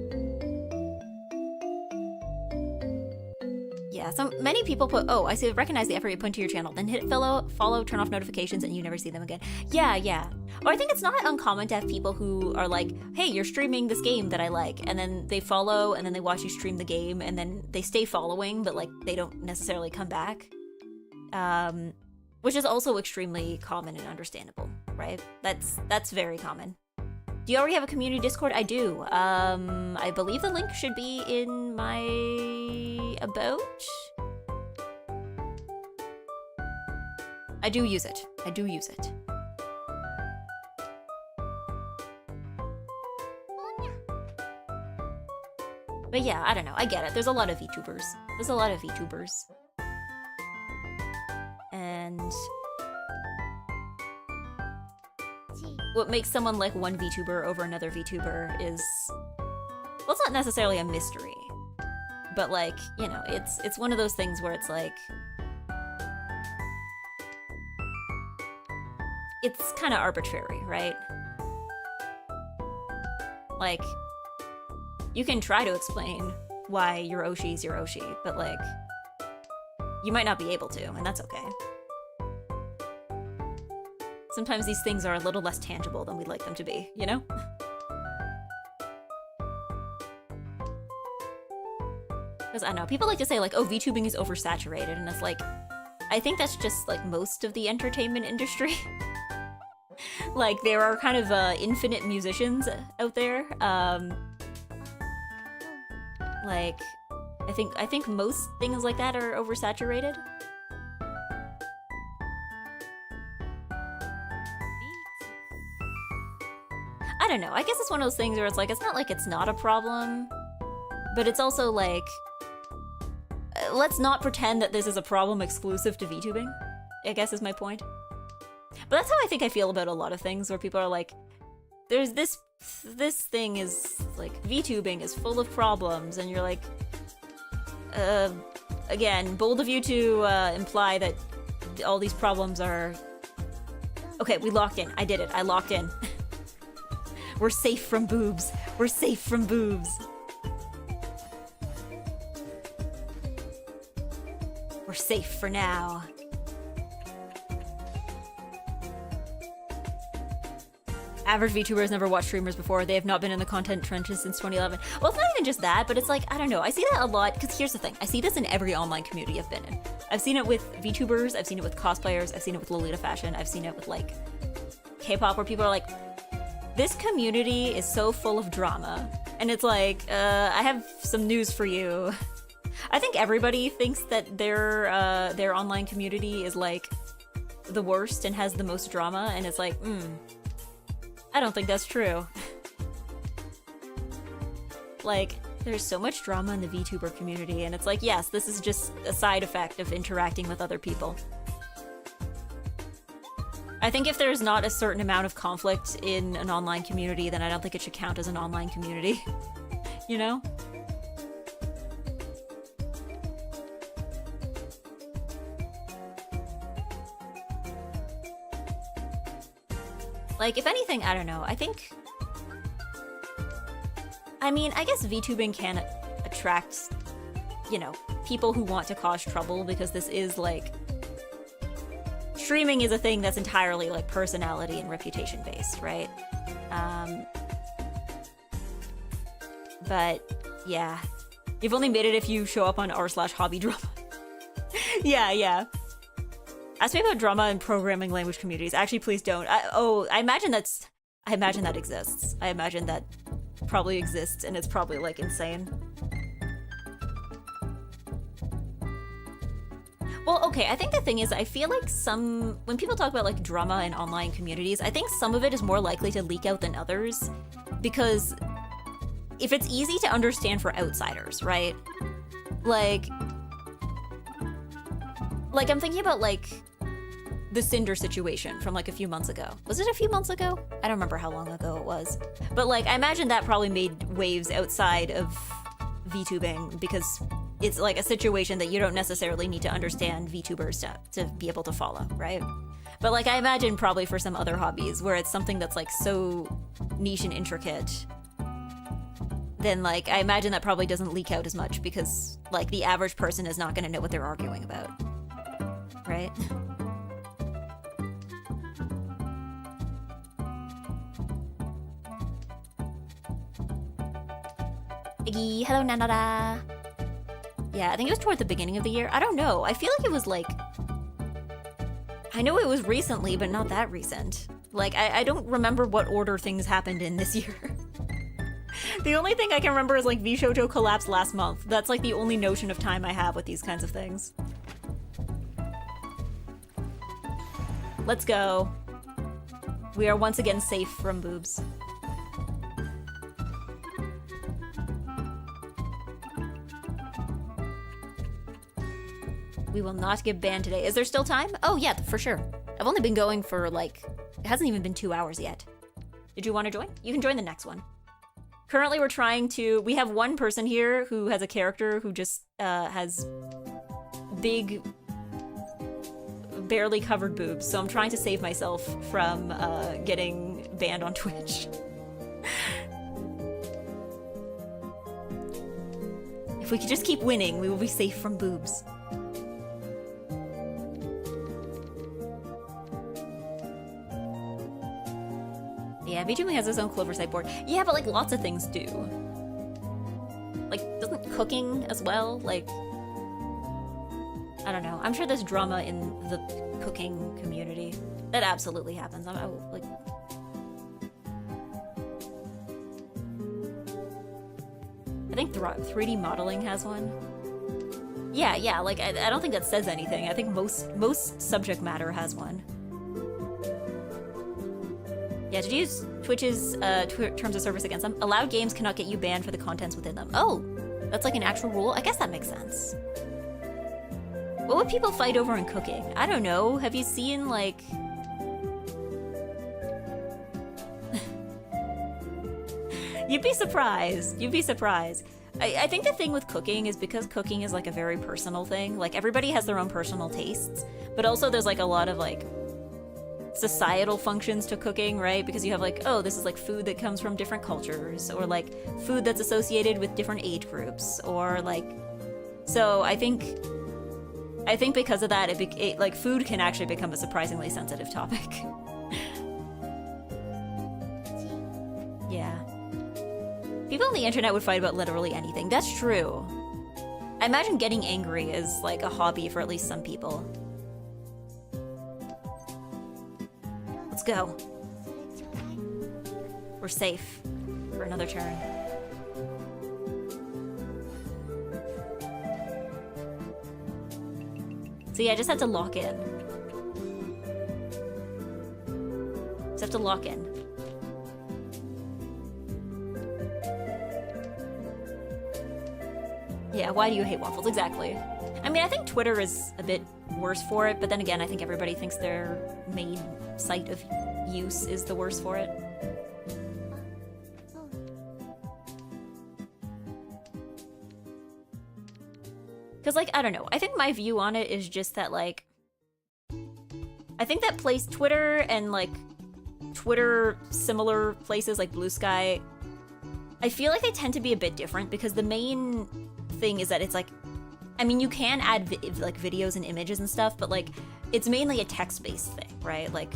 Yeah, so many people put, oh, I see, recognize the effort you put into your channel, then hit follow, turn off notifications, and you never see them again. Yeah, yeah. Or I think it's not uncommon to have people who are like, hey, you're streaming this game that I like, and then they follow, and then they watch you stream the game, and then they stay following, but like, they don't necessarily come back. Which is also extremely common and understandable, right? That's very common. Do you already have a community Discord? I do. I believe the link should be in my about. I do use it. I do use it. But yeah, I don't know. I get it. There's a lot of VTubers. There's a lot of VTubers. And what makes someone like one VTuber over another VTuber is, well, it's not necessarily a mystery, but like, you know, it's one of those things where it's like, it's kind of arbitrary, right? Like, you can try to explain why your Oshi is your Oshi, but like, you might not be able to, and that's okay. Sometimes these things are a little less tangible than we'd like them to be, you know? Because I don't know, people like to say like, oh, VTubing is oversaturated, and it's like, I think that's just like most of the entertainment industry. Like, there are kind of infinite musicians out there. Like, I think most things like that are oversaturated. I don't know, I guess it's one of those things where it's like, it's not like it's not a problem, but it's also like, let's not pretend that this is a problem exclusive to VTubing, I guess is my point. But that's how I think I feel about a lot of things, where people are like, there's this thing is, like, VTubing is full of problems, and you're like, again, bold of you to imply that all these problems are... Okay, we locked in. I did it. I locked in. We're safe from boobs. We're safe from boobs. We're safe for now. Average VTubers never watched streamers before. They have not been in the content trenches since 2011. Well, it's not even just that, but it's like, I don't know. I see that a lot, because here's the thing. I see this in every online community I've been in. I've seen it with VTubers, I've seen it with cosplayers, I've seen it with Lolita fashion, I've seen it with, like, K-pop, where people are like, this community is so full of drama. And it's like, I have some news for you. I think everybody thinks that their online community is, like, the worst and has the most drama, and it's like, I don't think that's true. Like, there's so much drama in the VTuber community, and it's like, yes, this is just a side effect of interacting with other people. I think if there's not a certain amount of conflict in an online community, then I don't think it should count as an online community. You know? Like, if anything, I don't know, I think... I mean, I guess VTubing can attract, you know, people who want to cause trouble, because this is, like... Streaming is a thing that's entirely, like, personality and reputation-based, right? But, yeah. You've only made it if you show up on r/hobby drama. Yeah. Ask me about drama in programming language communities. Actually, please don't. I imagine that exists. I imagine that probably exists, and it's probably, like, insane. Well, okay, I think the thing is, I feel like when people talk about, like, drama in online communities, I think some of it is more likely to leak out than others, because if it's easy to understand for outsiders, right? Like I'm thinking about, like, the Cinder situation from, like, a few months ago. Was it a few months ago? I don't remember how long ago it was. But, like, I imagine that probably made waves outside of VTubing, because it's, like, a situation that you don't necessarily need to understand VTubers to be able to follow, right? But, like, I imagine probably for some other hobbies where it's something that's, like, so niche and intricate, then, like, I imagine that probably doesn't leak out as much, because, like, the average person is not going to know what they're arguing about. Right? Eggy, hello Nanada. Yeah, I think it was toward the beginning of the year. I don't know. I feel like it was like... I know it was recently, but not that recent. Like, I don't remember what order things happened in this year. The only thing I can remember is, like, VShojo collapsed last month. That's, like, the only notion of time I have with these kinds of things. Let's go. We are once again safe from boobs. We will not get banned today. Is there still time? Oh yeah, for sure. I've only been going for, like, it hasn't even been 2 hours yet. Did you want to join? You can join the next one. Currently we're trying to, we have one person here who has a character who just has big, barely covered boobs, so I'm trying to save myself from getting banned on Twitch. If we could just keep winning, we will be safe from boobs. Yeah, VTubing has its own Clover sideboard. Yeah, but, like, lots of things do. Like, doesn't cooking as well? Like, I don't know. I'm sure there's drama in the cooking community. That absolutely happens. Like... I think 3D modeling has one. Yeah, like, I don't think that says anything. I think most subject matter has one. Yeah, to use Twitch's terms of service against them, allowed games cannot get you banned for the contents within them. Oh, that's like an actual rule? I guess that makes sense. What would people fight over in cooking? I don't know. Have you seen, like... You'd be surprised. You'd be surprised. I think the thing with cooking is because cooking is, like, a very personal thing. Like, everybody has their own personal tastes, but also there's, like, a lot of, like, societal functions to cooking, right? Because you have, like, oh, this is, like, food that comes from different cultures, or, like, food that's associated with different age groups, or, like... So I think because of that, like, food can actually become a surprisingly sensitive topic. People on the internet would fight about literally anything. That's true. I imagine getting angry is like a hobby for at least some people. Let's go. We're safe for another turn. So yeah, I just had to lock in. Just have to lock in. Yeah, why do you hate waffles? Exactly. I mean, I think Twitter is a bit worse for it, but then again, I think everybody thinks their main site of use is the worst for it. Because, like, I don't know. I think my view on it is just that, like, I think that place, Twitter and, like, Twitter similar places like Blue Sky, I feel like they tend to be a bit different because the main thing is that it's like, I mean, you can add like videos and images and stuff, but like it's mainly a text-based thing, right? Like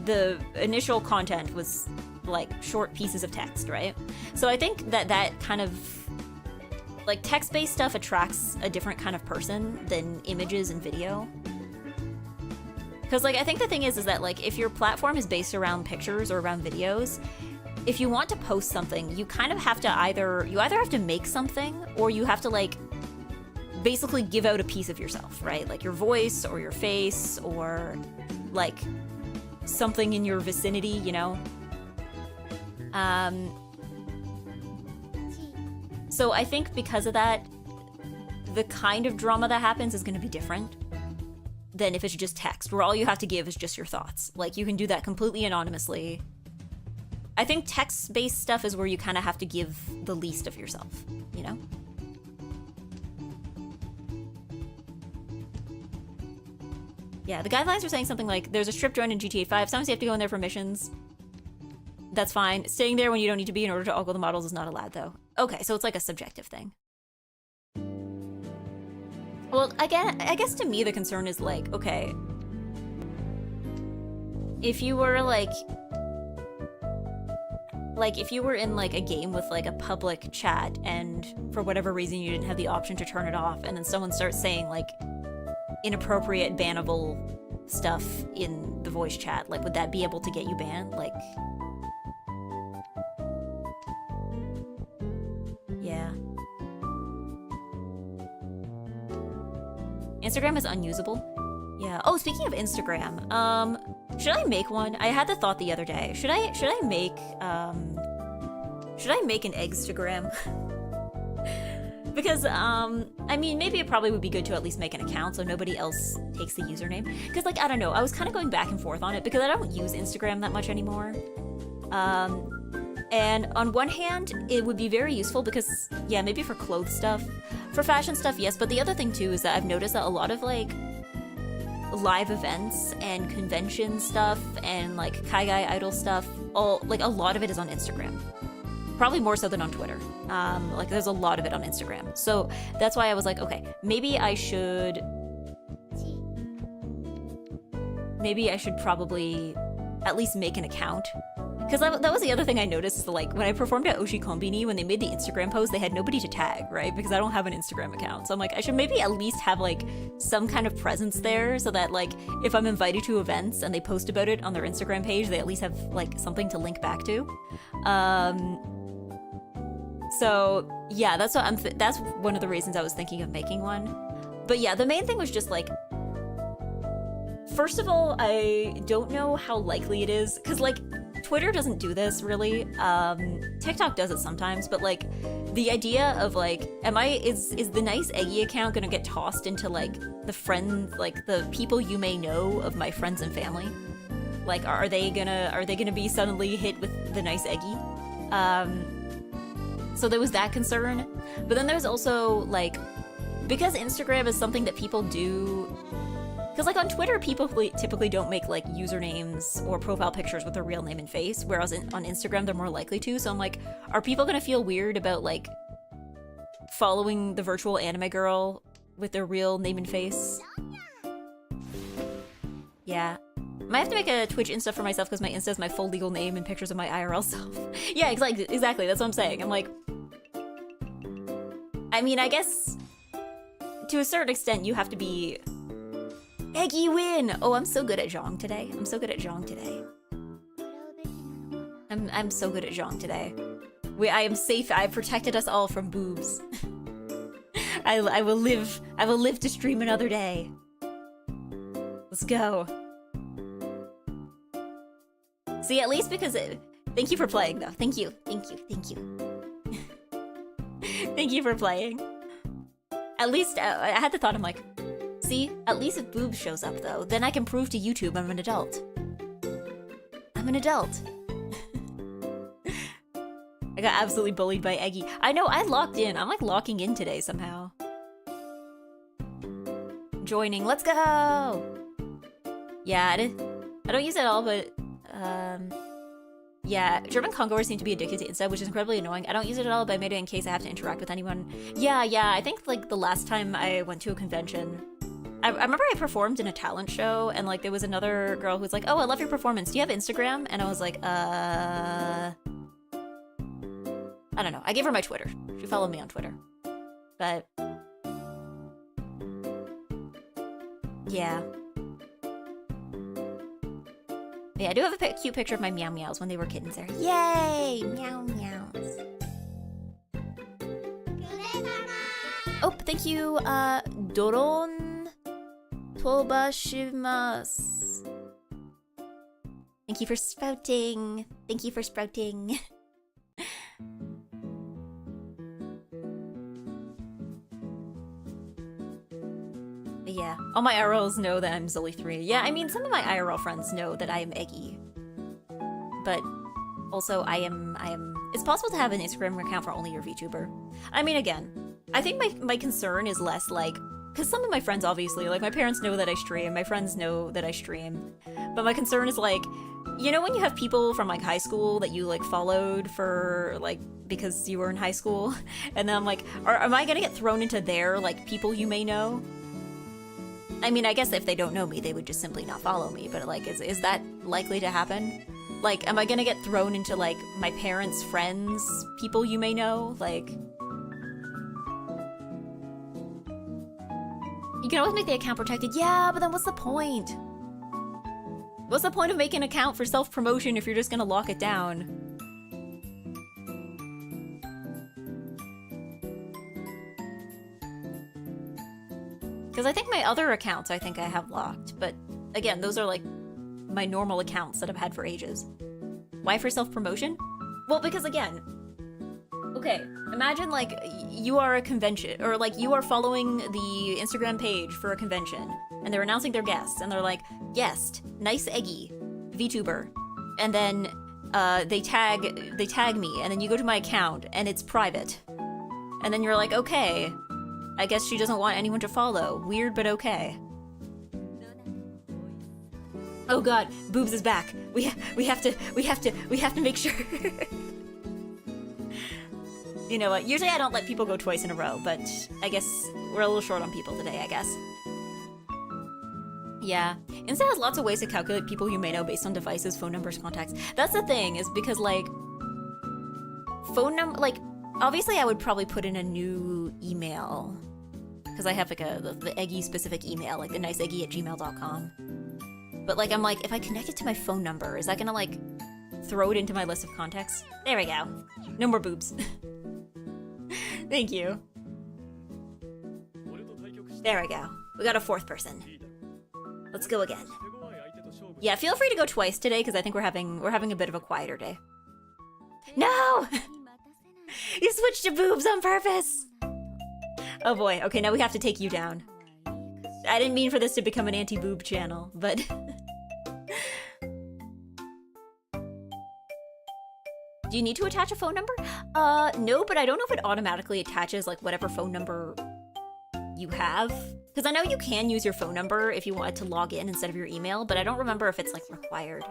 the initial content was like short pieces of text, right? So I think that that kind of like text-based stuff attracts a different kind of person than images and video. Because like I think the thing is that like if your platform is based around pictures or around videos, if you want to post something, you kind of have to either have to make something or you have to like basically give out a piece of yourself, right? Like your voice or your face or like something in your vicinity, you know? So I think because of that, the kind of drama that happens is going to be different than if it's just text, where all you have to give is just your thoughts. Like you can do that completely anonymously. I think text-based stuff is where you kind of have to give the least of yourself, you know? Yeah, the guidelines are saying something like, there's a strip joint in GTA 5, sometimes you have to go in there for missions. That's fine. Staying there when you don't need to be in order to ogle the models is not allowed, though. Okay, so it's like a subjective thing. Well, again, I guess to me the concern is like, okay, if you were like if you were in like a game with like a public chat and for whatever reason you didn't have the option to turn it off and then someone starts saying like inappropriate bannable stuff in the voice chat, like would that be able to get you banned? Like, yeah. Instagram is unusable. Yeah. Oh, speaking of Instagram, should I make one? I had the thought the other day. Should I make an Eggstagram? Because, I mean, maybe it probably would be good to at least make an account so nobody else takes the username. Because, like, I don't know, I was kind of going back and forth on it because I don't use Instagram that much anymore. And on one hand, it would be very useful because, yeah, maybe for clothes stuff. For fashion stuff, yes, but the other thing, too, is that I've noticed that a lot of, like, live events and convention stuff and, like, Kaigai Idol stuff, like, a lot of it is on Instagram. Probably more so than on Twitter. Like, there's a lot of it on Instagram. So that's why I was like, okay, maybe I should probably at least make an account. Because that was the other thing I noticed, like, when I performed at Oshi Konbini, when they made the Instagram post, they had nobody to tag, right? Because I don't have an Instagram account. So I'm like, I should maybe at least have, like, some kind of presence there so that, like, if I'm invited to events and they post about it on their Instagram page, they at least have, like, something to link back to. So, yeah, that's what that's one of the reasons I was thinking of making one. But yeah, the main thing was just, like, first of all, I don't know how likely it is, because, like, Twitter doesn't do this, really. TikTok does it sometimes, but, like, the idea of, like, is the NiceEggy account gonna get tossed into, like, the people you may know of my friends and family? Like, are they gonna be suddenly hit with the NiceEggy? So there was that concern. But then there's also, like, because Instagram is something that people do. Because, like, on Twitter, people typically don't make, like, usernames or profile pictures with their real name and face, whereas on Instagram, they're more likely to. So I'm like, are people gonna feel weird about, like, following the virtual anime girl with their real name and face? Yeah. Might have to make a Twitch Insta for myself because my Insta is my full legal name and pictures of my IRL self. Yeah, exactly. That's what I'm saying. I'm like, I mean, I guess to a certain extent you have to be. Eggy win! Oh, I'm so good at Zhong today. I'm so good at Zhong today. I'm so good at Zhong today. I am safe. I protected us all from boobs. I will live to stream another day. Let's go. See, at least because thank you for playing though. Thank you. Thank you for playing. At least I had the thought, I'm like, see, at least if boobs shows up though, then I can prove to YouTube I'm an adult. I'm an adult. I got absolutely bullied by Eggy. I know, I locked in. I'm like locking in today somehow. Joining, let's go! Yeah, I don't use it at all, but yeah, German Congoers seem to be addicted to Insta, which is incredibly annoying. I don't use it at all, but I made it in case I have to interact with anyone. Yeah, I think like the last time I went to a convention, I remember I performed in a talent show, and like there was another girl who was like, oh, I love your performance. Do you have Instagram? And I was like, I don't know. I gave her my Twitter. She followed me on Twitter. But yeah. Yeah, I do have a cute picture of my meow meows when they were kittens there. Yay! Meow meows. Oh, thank you, Doron Tobashimasu. Thank you for sprouting. Thank you for sprouting. Yeah, all my IRLs know that I'm Zully3. Yeah, I mean, some of my IRL friends know that I am Eggy. But also, I am... It's possible to have an Instagram account for only your VTuber. I mean, again, I think my concern is less like... Because some of my friends, obviously, like, my parents know that I stream, my friends know that I stream. But my concern is, like, you know when you have people from, like, high school that you, like, followed for, like, because you were in high school? And then I'm like, am I gonna get thrown into their, like, people you may know? I mean, I guess if they don't know me, they would just simply not follow me, but like, is that likely to happen? Like, am I gonna get thrown into, like, my parents' friends, people you may know? Like... You can always make the account protected. Yeah, but then what's the point? What's the point of making an account for self-promotion if you're just gonna lock it down? Because I think my other accounts I have locked, but again, those are like my normal accounts that I've had for ages. Why for self-promotion? Well, because again, okay, imagine like you are a convention, or like you are following the Instagram page for a convention, and they're announcing their guests, and they're like, guest, NiceEggy, VTuber, and then they tag me, and then you go to my account, and it's private, and then you're like, okay, I guess she doesn't want anyone to follow. Weird, but okay. Oh god, Boobs is back. We have to make sure. You know what? Usually I don't let people go twice in a row, but I guess we're a little short on people today, I guess. Yeah. Insta has lots of ways to calculate people you may know based on devices, phone numbers, contacts. That's the thing, is because like phone number, like obviously I would probably put in a new email because I have like the Eggy specific email, like the niceeggy@gmail.com. But like I'm like, if I connect it to my phone number, is that gonna like throw it into my list of contacts? There we go. No more boobs. Thank you. There we go. We got a fourth person. Let's go again. Yeah, feel free to go twice today because I think we're having a bit of a quieter day. No! You switched to boobs on purpose! Oh boy, okay, now we have to take you down. I didn't mean for this to become an anti-boob channel, but... Do you need to attach a phone number? No, but I don't know if it automatically attaches, like, whatever phone number you have. Because I know you can use your phone number if you wanted to log in instead of your email, but I don't remember if it's, like, required.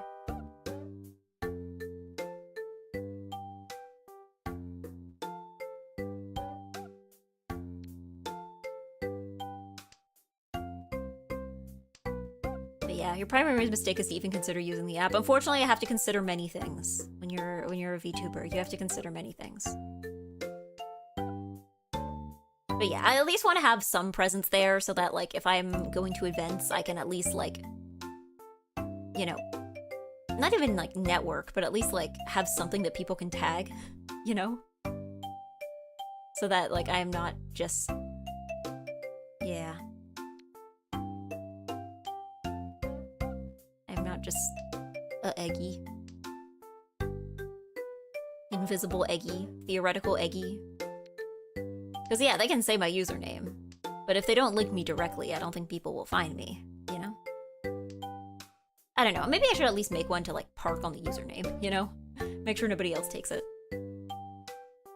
But yeah, you're primary mistake is to even consider using the app. Unfortunately, I have to consider many things when you're a VTuber. You have to consider many things. But yeah, I at least want to have some presence there so that, like, if I'm going to events, I can at least, like, you know, not even, like, network, but at least, like, have something that people can tag, you know? So that, like, I'm not just... Yeah. I'm not just a Eggy. Invisible Eggy. Theoretical Eggy. Because, yeah, they can say my username. But if they don't link me directly, I don't think people will find me, you know? I don't know. Maybe I should at least make one to, like, park on the username, you know? Make sure nobody else takes it.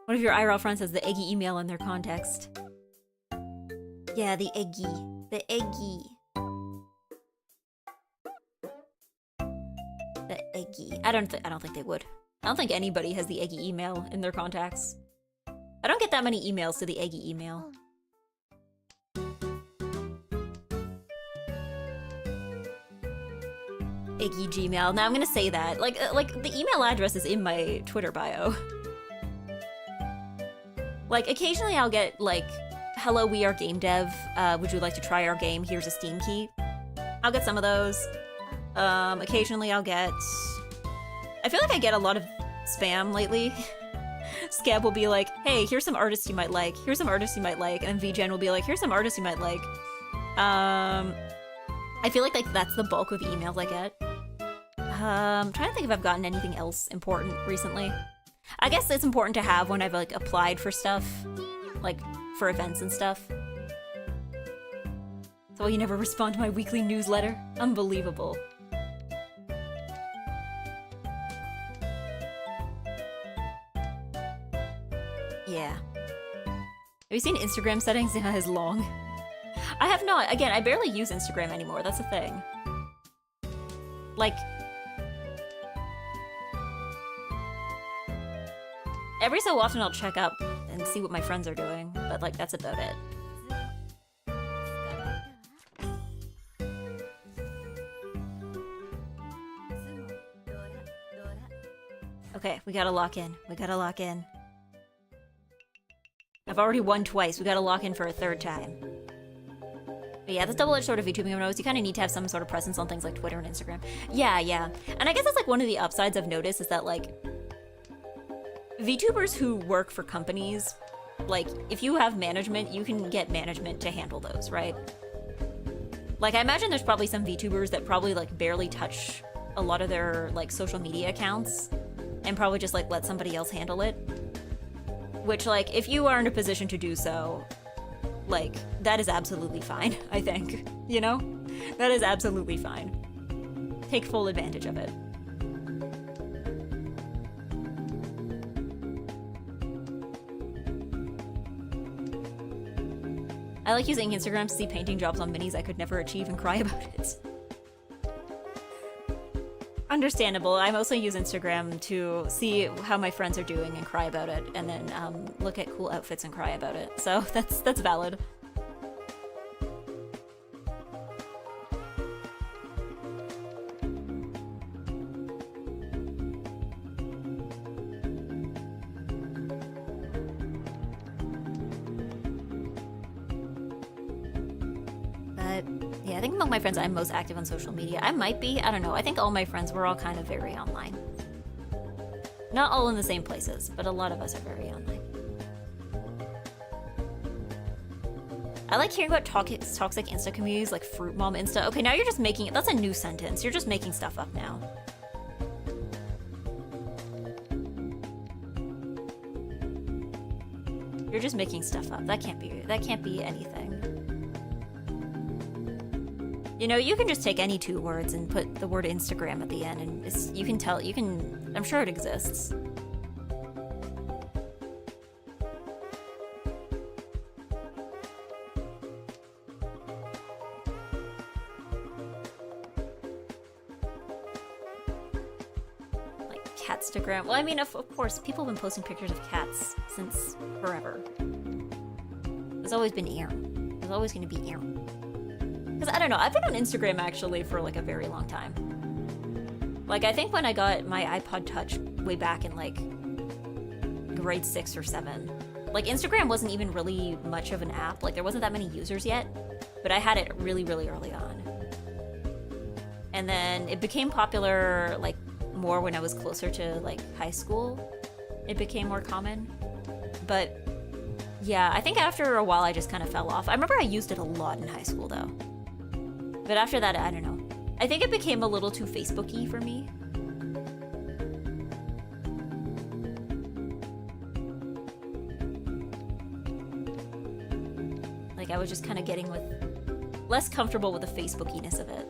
One of your IRL friends has the Eggy email in their context. Yeah, the Eggy. The Eggy. The Eggy. I don't think they would. I don't think anybody has the Eggy email in their contacts. I don't get that many emails to the Eggy email. Eggy Gmail. Now I'm gonna say that. Like the email address is in my Twitter bio. Like, occasionally I'll get, like, hello, we are game dev. Would you like to try our game? Here's a Steam key. I'll get some of those. Occasionally I'll get... I feel like I get a lot of spam lately. Scab will be like, hey, here's some artists you might like. Here's some artists you might like. And VGen will be like, here's some artists you might like. I feel like that's the bulk of the emails I get. I'm trying to think if I've gotten anything else important recently. I guess it's important to have when I've, like, applied for stuff. Like, for events and stuff. So you never respond to my weekly newsletter? Unbelievable. Yeah. Have you seen Instagram settings? Yeah, it's long. I have not. Again, I barely use Instagram anymore. That's the thing. Like... every so often I'll check up and see what my friends are doing, but, like, that's about it. Okay, we gotta lock in. We gotta lock in. I've already won twice. We gotta lock in for a third time. But yeah, this double-edged sword of VTubing I've noticed. You kind of need to have some sort of presence on things like Twitter and Instagram. Yeah, yeah. And I guess that's, like, one of the upsides I've noticed is that, like, VTubers who work for companies, like, if you have management, you can get management to handle those, right? Like, I imagine there's probably some VTubers that probably, like, barely touch a lot of their, like, social media accounts and probably just, like, let somebody else handle it. Which, like, if you are in a position to do so, like, that is absolutely fine, I think. You know? That is absolutely fine. Take full advantage of it. I like using Instagram to see painting jobs on minis I could never achieve and cry about it. Understandable. I mostly use Instagram to see how my friends are doing and cry about it, and then look at cool outfits and cry about it. So that's valid. Yeah, I think among my friends I'm most active on social media. I might be, I don't know. I think all my friends, we're all kind of very online. Not all in the same places, but a lot of us are very online. I like hearing about toxic Insta communities like Fruit Mom Insta. Okay, now you're just making it. That's a new sentence. You're just making stuff up now. You're just making stuff up. That can't be anything. You know, you can just take any two words and put the word Instagram at the end, and you can tell, I'm sure it exists. Like Catstagram. Well, I mean, of course, people have been posting pictures of cats since forever. There's always been air. There's always going to be air. Because I don't know, I've been on Instagram actually for like a very long time. Like I think when I got my iPod Touch way back in like grade 6 or 7, like Instagram wasn't even really much of an app. Like there wasn't that many users yet, but I had it really, really early on. And then it became popular like more when I was closer to like high school. It became more common. But yeah, I think after a while I just kind of fell off. I remember I used it a lot in high school though. But after that, I don't know. I think it became a little too Facebook-y for me. Like I was just kind of getting less comfortable with the Facebook-iness of it.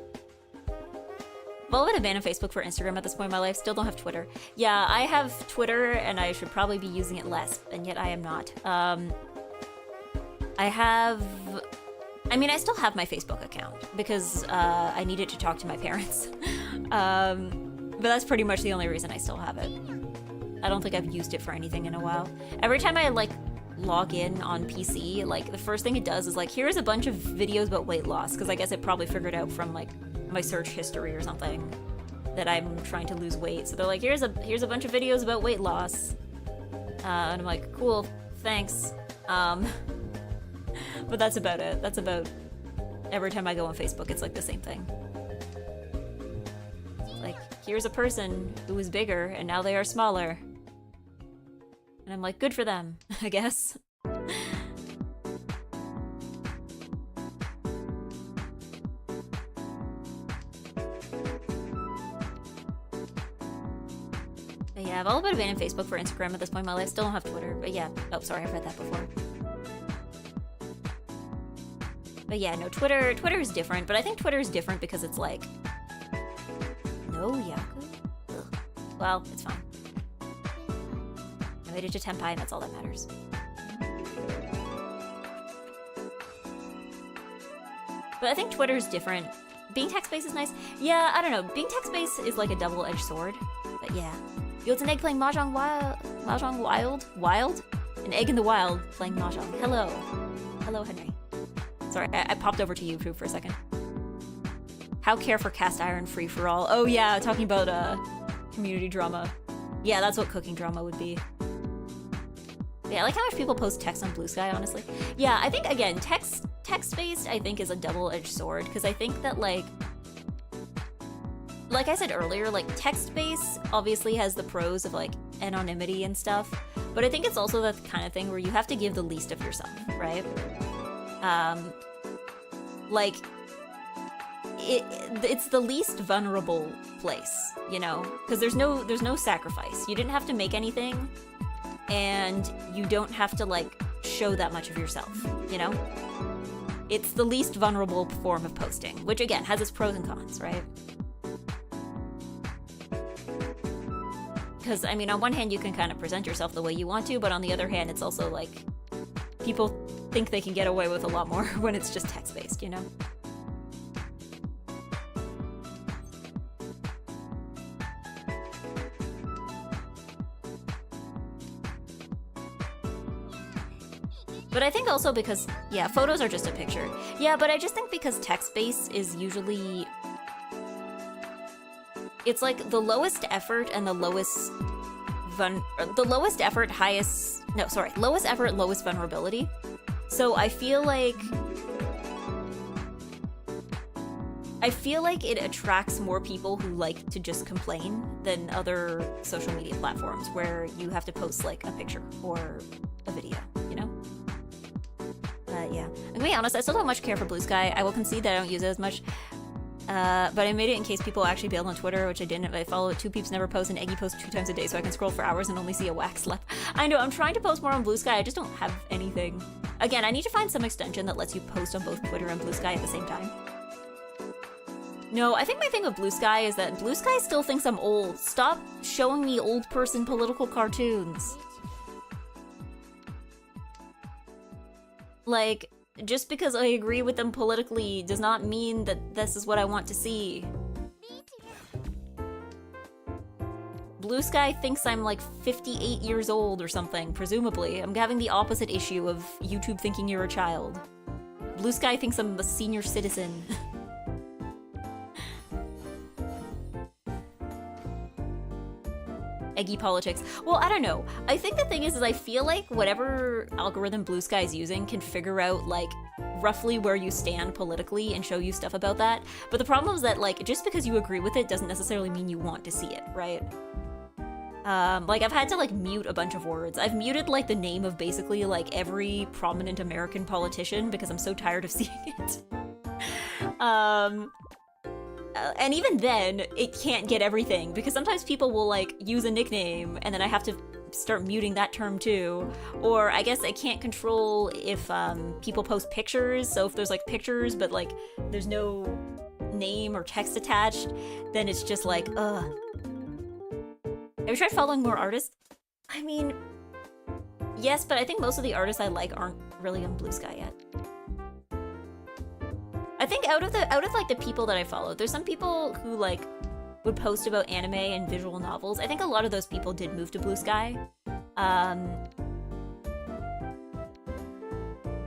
I've all been abandoned Facebook for Instagram at this point in my life. Still don't have Twitter. Yeah, I have Twitter and I should probably be using it less, and yet I am not. I mean, I still have my Facebook account because I needed to talk to my parents. But that's pretty much the only reason I still have it. I don't think I've used it for anything in a while. Every time I like log in on PC, like the first thing it does is like, here's a bunch of videos about weight loss, because I guess it probably figured out from like my search history or something that I'm trying to lose weight. So they're like, here's a bunch of videos about weight loss. And I'm like, cool, thanks. But that's about it. That's about every time I go on Facebook, it's like the same thing. Like, here's a person who was bigger and now they are smaller. And I'm like, good for them, I guess. But yeah, I've all but abandoned Facebook for Instagram at this point in my life. Still don't have Twitter, but yeah. Oh, sorry, I've read that before. But yeah, no, Twitter is different, but I think Twitter is different because it's like, no Yaku? Ugh. Well, it's fine. I made it to Tenpai and that's all that matters. But I think Twitter is different. Being text-based is nice. Yeah, I don't know. Being text-based is like a double-edged sword. But yeah. Yo, it's an egg playing Mahjong Wild? An egg in the wild playing Mahjong. Hello. Hello, Henry. Sorry, I popped over to YouTube for a second. How care for cast iron free for all? Oh yeah, talking about community drama. Yeah, that's what cooking drama would be. Yeah, I like how much people post text on Blue Sky, honestly. Yeah, I think again, text-based I think is a double-edged sword, because I think that like I said earlier, like text-based obviously has the pros of like anonymity and stuff, but I think it's also the kind of thing where you have to give the least of yourself, right? Like, it's the least vulnerable place, you know? Because there's no sacrifice. You didn't have to make anything, and you don't have to, like, show that much of yourself, you know? It's the least vulnerable form of posting, which, again, has its pros and cons, right? Because, I mean, on one hand, you can kind of present yourself the way you want to, but on the other hand, it's also, like, people think they can get away with a lot more when it's just text-based, you know? But I think also because, yeah, photos are just a picture. Yeah, but I just think because text-based is usually... It's like the lowest effort and the lowest... lowest effort, lowest effort, lowest vulnerability. So I feel like it attracts more people who like to just complain than other social media platforms where you have to post like a picture or a video, you know? Yeah. I'm gonna be honest, I still don't much care for Blue Sky. I will concede that I don't use it as much. But I made it in case people actually bailed on Twitter, which I didn't. I follow it. 2 Peeps never post, and Eggy posts 2 times a day, so I can scroll for hours and only see a wax left. I know, I'm trying to post more on Blue Sky, I just don't have anything. Again, I need to find some extension that lets you post on both Twitter and Blue Sky at the same time. No, I think my thing with Blue Sky is that Blue Sky still thinks I'm old. Stop showing me old person political cartoons. Like, just because I agree with them politically does not mean that this is what I want to see. Blue Sky thinks I'm like 58 years old or something, presumably. I'm having the opposite issue of YouTube thinking you're a child. Blue Sky thinks I'm a senior citizen. Eggy politics. Well, I don't know. I think the thing is I feel like whatever algorithm Blue Sky is using can figure out, like, roughly where you stand politically and show you stuff about that. But the problem is that, like, just because you agree with it doesn't necessarily mean you want to see it, right? Like, I've had to, like, mute a bunch of words. I've muted, like, the name of basically, like, every prominent American politician because I'm so tired of seeing it. And even then, it can't get everything, because sometimes people will, like, use a nickname, and then I have to start muting that term too. Or I guess I can't control if people post pictures, so if there's, like, pictures, but, like, there's no name or text attached, then it's just like, ugh. Have you tried following more artists? I mean, yes, but I think most of the artists I like aren't really on Blue Sky yet. I think out of like the people that I follow, there's some people who like would post about anime and visual novels. I think a lot of those people did move to Blue Sky.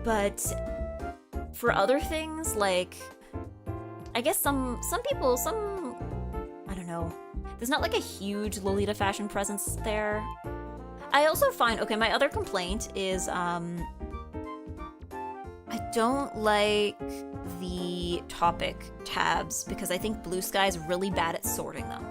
But for other things, like, I guess some people, I don't know. There's not like a huge Lolita fashion presence there. I also find, okay, my other complaint is, I don't like the topic tabs because I think Blue Sky is really bad at sorting them.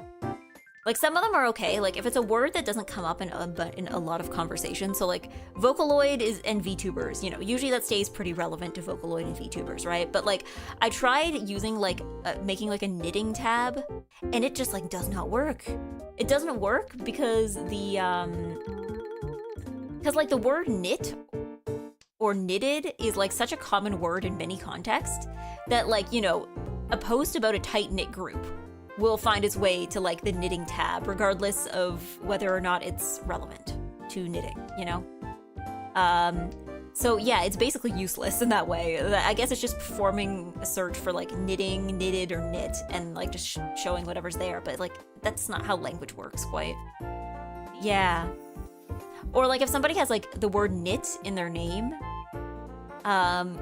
Like, some of them are okay, like if it's a word that doesn't come up in a lot of conversation, so like Vocaloid and VTubers, you know, usually that stays pretty relevant to Vocaloid and VTubers, right? But like, I tried using like, making like a knitting tab, and it just like does not work. It doesn't work because like the word knit or knitted is like such a common word in many contexts that, like, you know, a post about a tight-knit group will find its way to like the knitting tab regardless of whether or not it's relevant to knitting, you know? So yeah, it's basically useless in that way. I guess it's just performing a search for like knitting, knitted, or knit, and like just showing whatever's there, but like that's not how language works quite. Yeah. Or like if somebody has like the word knit in their name,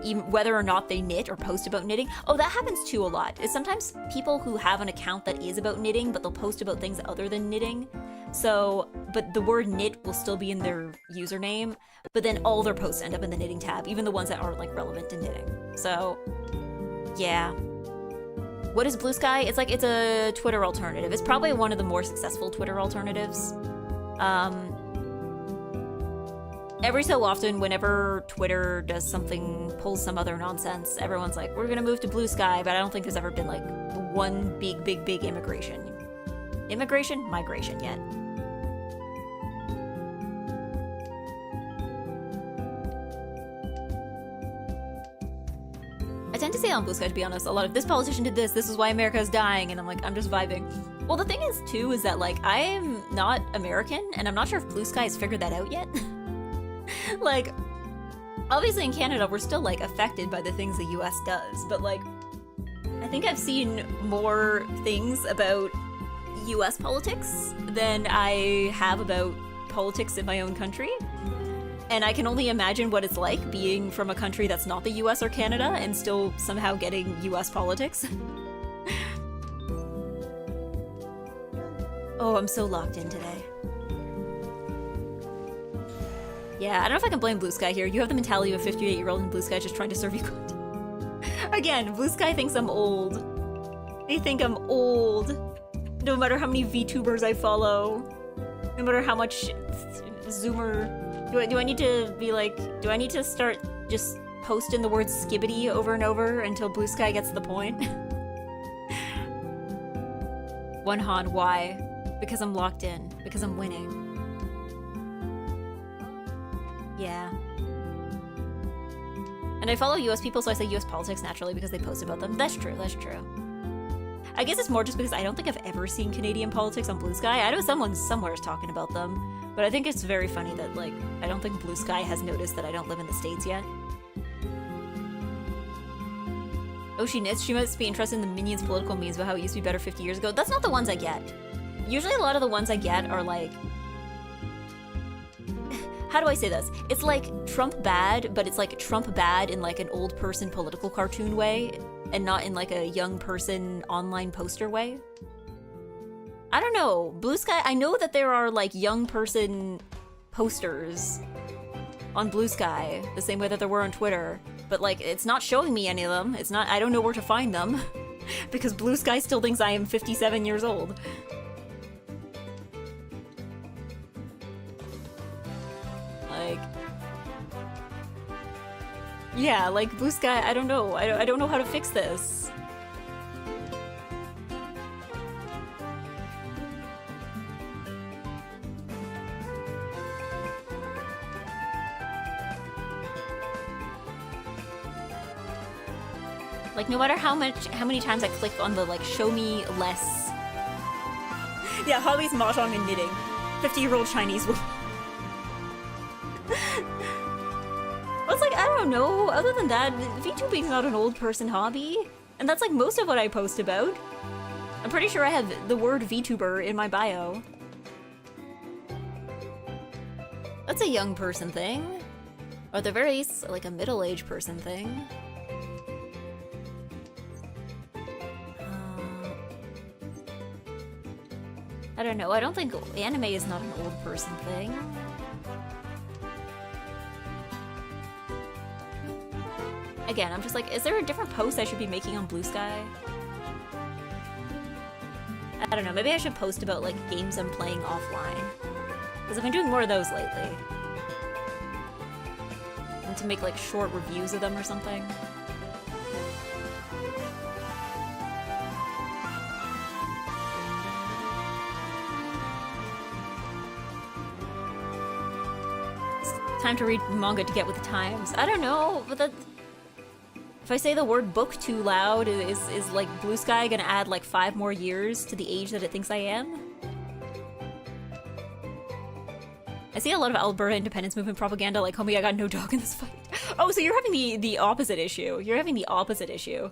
even whether or not they knit or post about knitting. Oh, that happens too a lot. It's sometimes people who have an account that is about knitting, but they'll post about things other than knitting. So, but the word knit will still be in their username, but then all their posts end up in the knitting tab, even the ones that aren't like relevant to knitting. So, yeah. What is Blue Sky? It's like, it's a Twitter alternative. It's probably one of the more successful Twitter alternatives. Every so often, whenever Twitter does something, pulls some other nonsense, everyone's like, we're gonna move to Blue Sky, but I don't think there's ever been like one big migration yet. I tend to say on Blue Sky, to be honest, a lot of this politician did this is why America is dying, and I'm like, I'm just vibing. Well, the thing is, too, is that like, I am not American, and I'm not sure if Blue Sky has figured that out yet. Like, obviously in Canada, we're still, like, affected by the things the US does, but, like, I think I've seen more things about US politics than I have about politics in my own country. And I can only imagine what it's like being from a country that's not the US or Canada and still somehow getting US politics. Oh, I'm so locked in today. Yeah, I don't know if I can blame Blue Sky here. You have the mentality of a 58-year-old and Blue Sky just trying to serve you content. Again, Blue Sky thinks I'm old. They think I'm old. No matter how many VTubers I follow. No matter how much Zoomer... Do I need to be like... Do I need to start just posting the word skibbity over and over until Blue Sky gets the point? One Han, why? Because I'm locked in. Because I'm winning. Yeah. And I follow US people, so I say US politics naturally because they post about them. That's true, that's true. I guess it's more just because I don't think I've ever seen Canadian politics on Blue Sky. I know someone somewhere is talking about them, but I think it's very funny that, like, I don't think Blue Sky has noticed that I don't live in the States yet. Oh, she knits? She must be interested in the Minions political memes about how it used to be better 50 years ago. That's not the ones I get. Usually a lot of the ones I get are, like... how do I say this? It's like Trump bad, but it's like Trump bad in like an old person political cartoon way, and not in like a young person online poster way. I don't know. Blue Sky, I know that there are like young person posters on Blue Sky, the same way that there were on Twitter, but like it's not showing me any of them. It's not, I don't know where to find them because Blue Sky still thinks I am 57 years old. Like, yeah, like Blue Sky, I don't know. I don't know how to fix this. Like, no matter how many times I click on the, like, show me less. Yeah, hobbies, mahjong, and knitting. 50-year-old Chinese woman. I was like, I don't know. Other than that, VTubing's not an old person hobby. And that's, like, most of what I post about. I'm pretty sure I have the word VTuber in my bio. That's a young person thing. Or at the very least, like, a middle-aged person thing. I don't know, I don't think anime is not an old person thing. Again, I'm just like, is there a different post I should be making on Blue Sky? I don't know, maybe I should post about like games I'm playing offline. Because I've been doing more of those lately. And to make like short reviews of them or something. Time to read manga to get with the times. I don't know, but that... If I say the word book too loud, is like Blue Sky gonna add like 5 more years to the age that it thinks I am? I see a lot of Alberta independence movement propaganda like, homie, I got no dog in this fight. Oh, so you're having the opposite issue. You're having the opposite issue.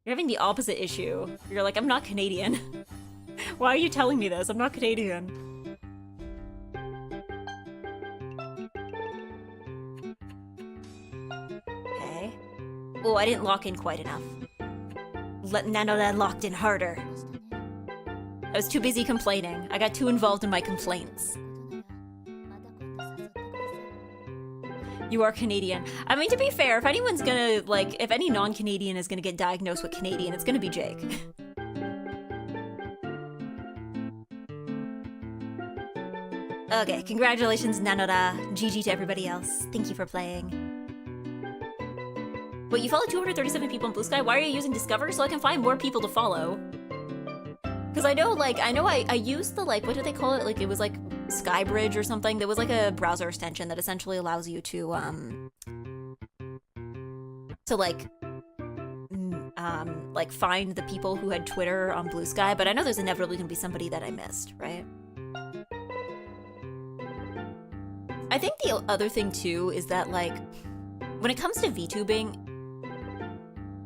You're having the opposite issue. You're like, I'm not Canadian. Why are you telling me this? I'm not Canadian. Okay. Oh, I didn't lock in quite enough. Let Nanoda locked in harder. I was too busy complaining. I got too involved in my complaints. You are Canadian. I mean, to be fair, if anyone's gonna, like, if any non-Canadian is gonna get diagnosed with Canadian, it's gonna be Jake. Okay, congratulations, Nanoda. GG to everybody else. Thank you for playing. Wait, you follow 237 people on Blue Sky? Why are you using Discover? So I can find more people to follow. Because I know, like, I used the, like, what do they call it? Like, it was, like, Skybridge or something. There was, like, a browser extension that essentially allows you to, like, find the people who had Twitter on Blue Sky. But I know there's inevitably gonna be somebody that I missed, right? I think the other thing, too, is that, like, when it comes to VTubing,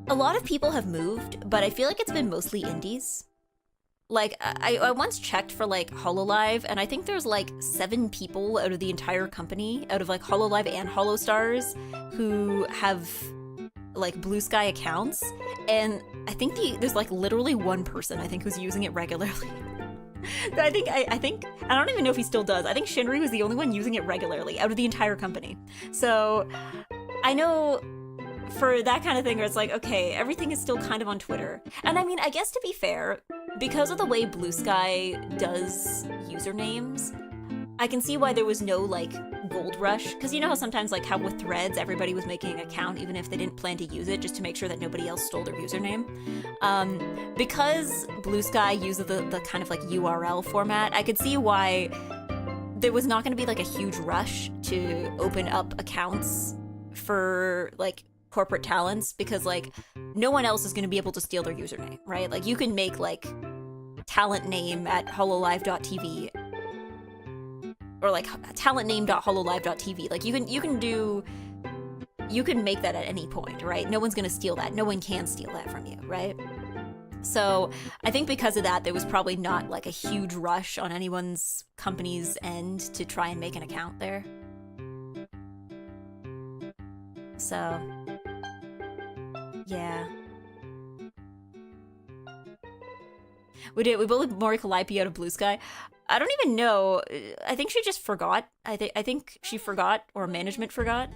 a lot of people have moved, but I feel like it's been mostly indies. Like, I once checked for, like, HoloLive, and I think there's, like, 7 people out of the entire company, out of, like, HoloLive and HoloStars, who have, like, Blue Sky accounts, and I think there's, like, literally 1 person, I think, who's using it regularly. I think, I don't even know if he still does. I think Shinri was the only one using it regularly out of the entire company. So, I know for that kind of thing where it's like, okay, everything is still kind of on Twitter. And I mean, I guess to be fair, because of the way Blue Sky does usernames, I can see why there was no, like, gold rush. Because you know how sometimes, like, how with Threads, everybody was making an account even if they didn't plan to use it, just to make sure that nobody else stole their username. Because Blue Sky uses the kind of, like, URL format, I could see why there was not going to be, like, a huge rush to open up accounts for, like, corporate talents, because, like, no one else is going to be able to steal their username, right? Like, you can make, like, talent name at hololive.tv, or, like, talentname.hololive.tv. Like, you can make that at any point, right? No one's going to steal that. No one can steal that from you, right? So I think because of that, there was probably not like a huge rush on anyone's company's end to try and make an account there. So, yeah. We bullied Morika Laipi out of Blue Sky. I don't even know. I think she just forgot. I think she forgot, or management forgot.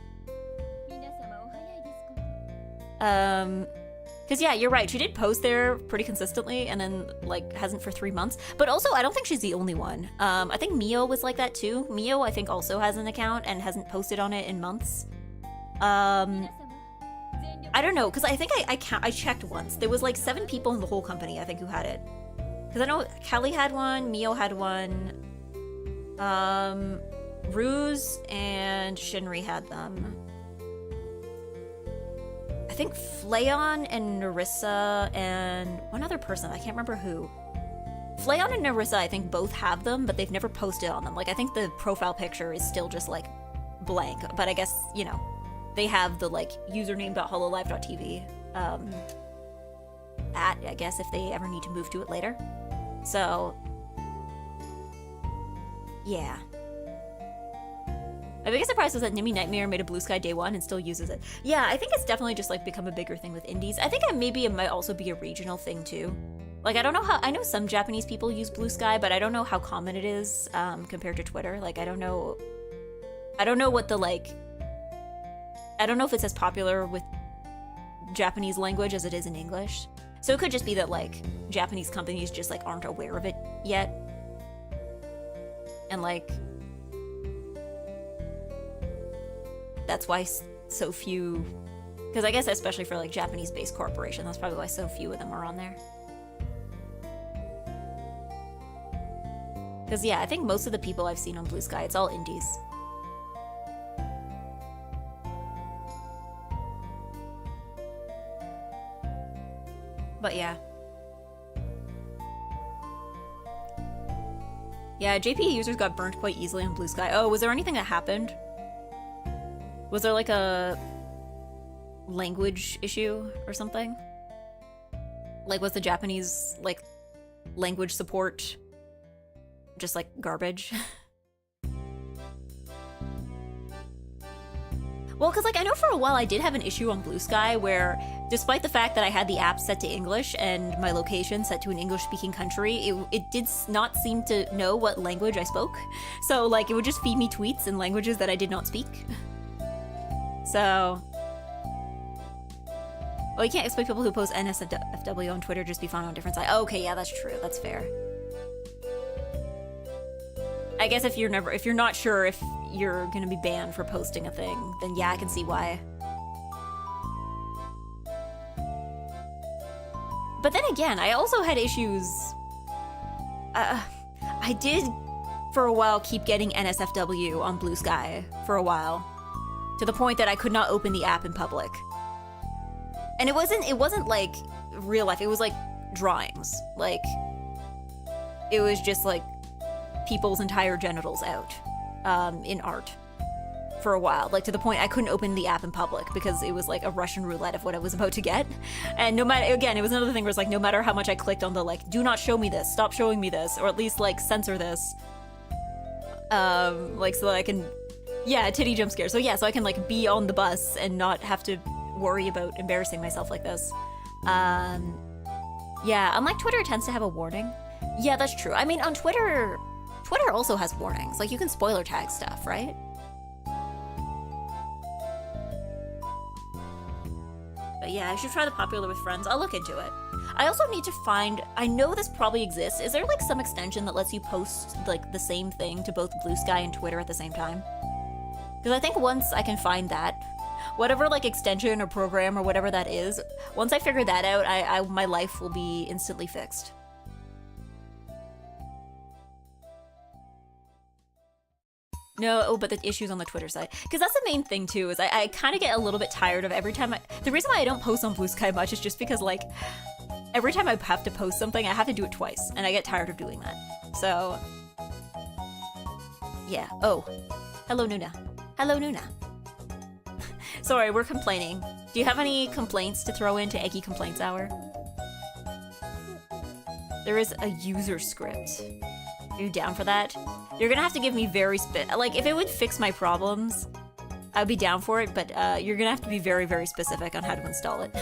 Because yeah, you're right. She did post there pretty consistently, and then like hasn't for 3 months. But also, I don't think she's the only one. I think Mio was like that too. Mio, I think, also has an account and hasn't posted on it in months. I don't know, because I think I checked once. There was like 7 people in the whole company, I think, who had it. Because I know Kelly had one, Mio had one, Ruse and Shinri had them. I think Flayon and Narissa and one other person, I can't remember who. Flayon and Narissa, I think, both have them, but they've never posted on them. Like, I think the profile picture is still just like blank, but I guess, you know, they have the like username.hololive.tv at, I guess, if they ever need to move to it later. So, yeah. My biggest surprise was that Nimi Nightmare made a Blue Sky day one and still uses it. Yeah, I think it's definitely just like become a bigger thing with indies. I think maybe it might also be a regional thing too. Like, I don't know how, I know some Japanese people use Blue Sky, but I don't know how common it is compared to Twitter. Like, I don't know what the like, I don't know if it's as popular with Japanese language as it is in English. So it could just be that like Japanese companies just like aren't aware of it yet. And like, that's why so few, because I guess especially for like Japanese-based corporation, that's probably why so few of them are on there. Because yeah, I think most of the people I've seen on Blue Sky, it's all indies. But yeah. Yeah, JP users got burnt quite easily on Blue Sky. Oh, was there anything that happened? Was there like a language issue or something? Like, was the Japanese like language support just like garbage? Well, because like I know for a while I did have an issue on Blue Sky where, despite the fact that I had the app set to English and my location set to an English-speaking country, it did not seem to know what language I spoke. So like it would just feed me tweets in languages that I did not speak. So, well, you can't expect people who post NSFW on Twitter just be found on different sides. Oh, okay, yeah, that's true. That's fair. I guess if you're not sure if you're gonna be banned for posting a thing, then yeah, I can see why. But then again, I also had issues. I did, for a while, keep getting NSFW on Blue Sky for a while, to the point that I could not open the app in public. And it wasn't like real life. It was like drawings. Like, it was just like people's entire genitals out in art for a while, like to the point I couldn't open the app in public because it was like a Russian roulette of what I was about to get. And no matter, again, it was another thing where it's like no matter how much I clicked on the like do not show me this, stop showing me this, or at least like censor this, like so that I can, yeah, titty jump scare. So yeah, so I can like be on the bus and not have to worry about embarrassing myself like this. Yeah, unlike Twitter, it tends to have a warning. Yeah, that's true. I mean, on Twitter also has warnings. Like, you can spoiler tag stuff, right? But yeah, I should try the popular with friends. I'll look into it. I also need to find, I know this probably exists. Is there like some extension that lets you post like the same thing to both Blue Sky and Twitter at the same time? Because I think once I can find that, whatever like extension or program or whatever that is, once I figure that out, my life will be instantly fixed. No, oh, but the issues on the Twitter side. Because that's the main thing, too, is I kind of get a little bit tired of every time the reason why I don't post on Blue Sky much is just because, like, every time I have to post something, I have to do it twice, and I get tired of doing that. So, yeah. Oh. Hello, Nuna. Hello, Nuna. Sorry, we're complaining. Do you have any complaints to throw into Eggy Complaints Hour? There is a user script. Are you down for that? You're gonna have to give me very like, if it would fix my problems, I'd be down for it, but you're gonna have to be very, very specific on how to install it.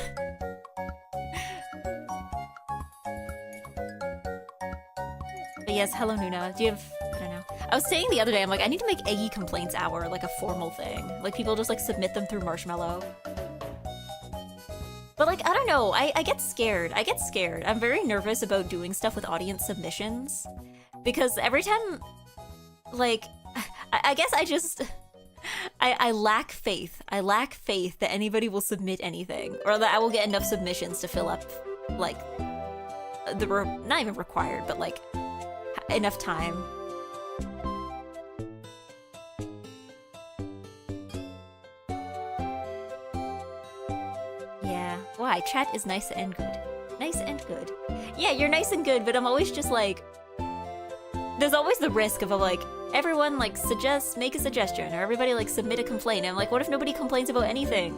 But yes, hello Nuna. Do you have, I don't know. I was saying the other day, I'm like, I need to make Eggy Complaints Hour like a formal thing. Like, people just like submit them through Marshmallow. But like, I don't know, I get scared. I get scared. I'm very nervous about doing stuff with audience submissions. Because every time, like, I guess I just, I lack faith. I lack faith that anybody will submit anything. Or that I will get enough submissions to fill up, like, not even required, but like, enough time. Yeah. Why? Chat is nice and good. Nice and good. Yeah, you're nice and good, but I'm always just like... There's always the risk of like, everyone like make a suggestion, or everybody like submit a complaint. And I'm like, what if nobody complains about anything?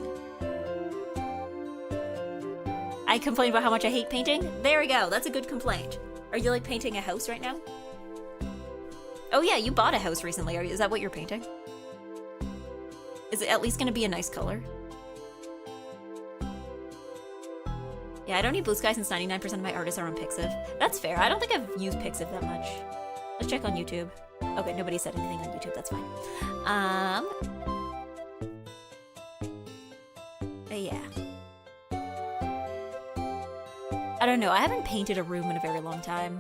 I complain about how much I hate painting? There we go, that's a good complaint. Are you like painting a house right now? Oh yeah, you bought a house recently. Is that what you're painting? Is it at least gonna be a nice color? Yeah, I don't need blue sky since 99% of my artists are on Pixiv. That's fair. I don't think I've used Pixiv that much. Let's check on YouTube. Okay, nobody said anything on YouTube. That's fine. But yeah. I don't know. I haven't painted a room in a very long time.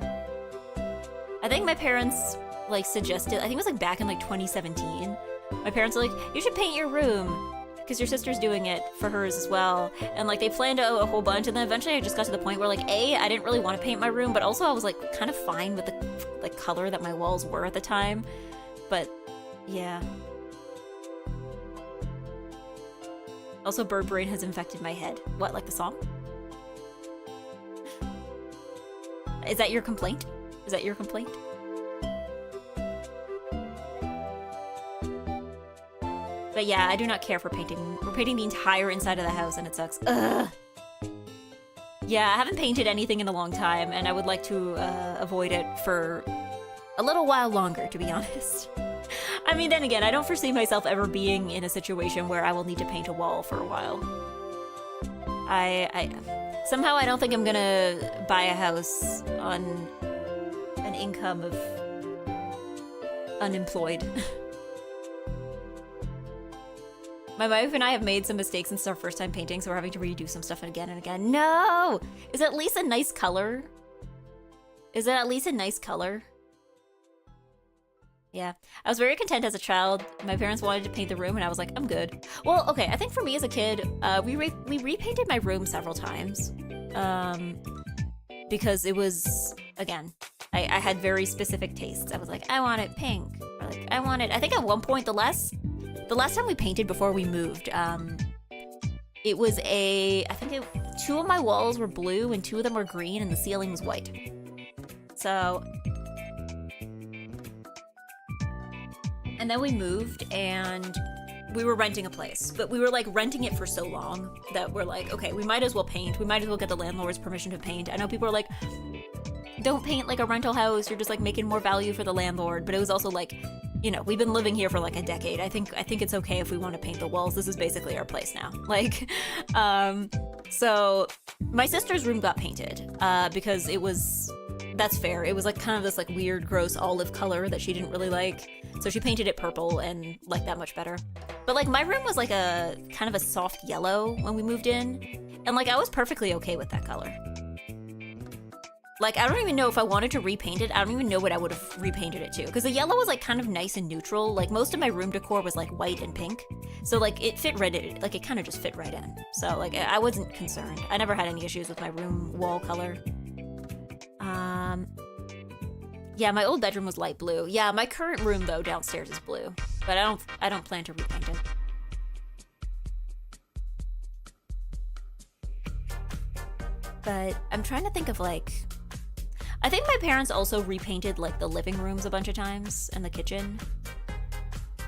I think my parents like suggested, I think it was like back in like 2017. My parents were like, you should paint your room because your sister's doing it for hers as well. And like they planned out a whole bunch, and then eventually I just got to the point where like, I didn't really want to paint my room, but also I was like kind of fine with the like color that my walls were at the time. But yeah. Also, Bird Brain has infected my head. What, like the song? Is that your complaint? Is that your complaint? But yeah, I do not care for painting. We're painting the entire inside of the house and it sucks. Ugh. Yeah, I haven't painted anything in a long time, and I would like to avoid it for a little while longer, to be honest. I mean, then again, I don't foresee myself ever being in a situation where I will need to paint a wall for a while. Somehow I don't think I'm gonna buy a house on an income of unemployed. My wife and I have made some mistakes since our first time painting, so we're having to redo some stuff again and again. No! Is it at least a nice color? Is it at least a nice color? Yeah. I was very content as a child. My parents wanted to paint the room, and I was like, I'm good. Well, okay, I think for me as a kid, we repainted my room several times. Because it was, again, I had very specific tastes. I was like, I want it pink. Or like, I think at one point, the last time we painted before we moved, it was two of my walls were blue and two of them were green and the ceiling was white. So, and then we moved and we were renting a place, but we were like renting it for so long that we're like, okay, we might as well paint. We might as well get the landlord's permission to paint. I know people are like, don't paint like a rental house. You're just like making more value for the landlord. But it was also like, you know, we've been living here for like a decade. I think it's okay if we want to paint the walls. This is basically our place now. Like, so my sister's room got painted because that's fair. It was like kind of this like weird, gross olive color that she didn't really like. So she painted it purple and liked that much better. But like my room was like a kind of a soft yellow when we moved in. And like I was perfectly okay with that color. Like, I don't even know if I wanted to repaint it. I don't even know what I would have repainted it to. Because the yellow was, like, kind of nice and neutral. Like, most of my room decor was, like, white and pink. So, like, it fit right in. Like, it kind of just fit right in. So, like, I wasn't concerned. I never had any issues with my room wall color. Yeah, my old bedroom was light blue. Yeah, my current room, though, downstairs is blue. But I don't plan to repaint it. But I'm trying to think of, like... I think my parents also repainted, like, the living rooms a bunch of times and the kitchen.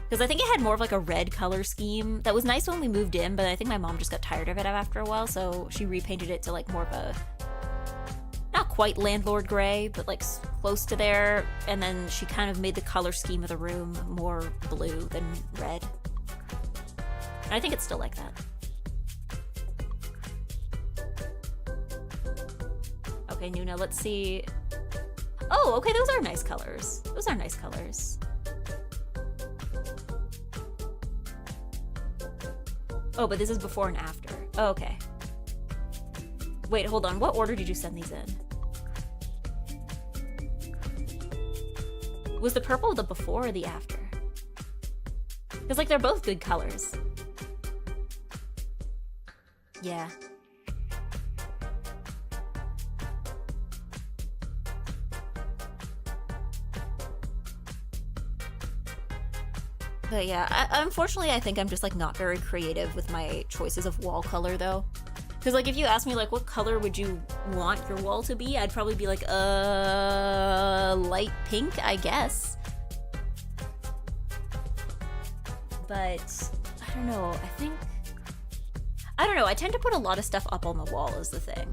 Because I think it had more of, like, a red color scheme. That was nice when we moved in, but I think my mom just got tired of it after a while, so she repainted it to, like, more of a... not not quite landlord gray, but like close to there. And then she kind of made the color scheme of the room more blue than red. And I think it's still like that. Okay, Nuna, let's see. Oh, okay, those are nice colors. Those are nice colors. Oh, but this is before and after. Oh, okay. Wait, hold on. What order did you send these in? Was the purple the before or the after? Because, like, they're both good colors. Yeah. But yeah, unfortunately, I think I'm just like not very creative with my choices of wall color though. Because like if you ask me like what color would you want your wall to be, I'd probably be like, light pink, I guess. But I don't know, I don't know, I tend to put a lot of stuff up on the wall is the thing.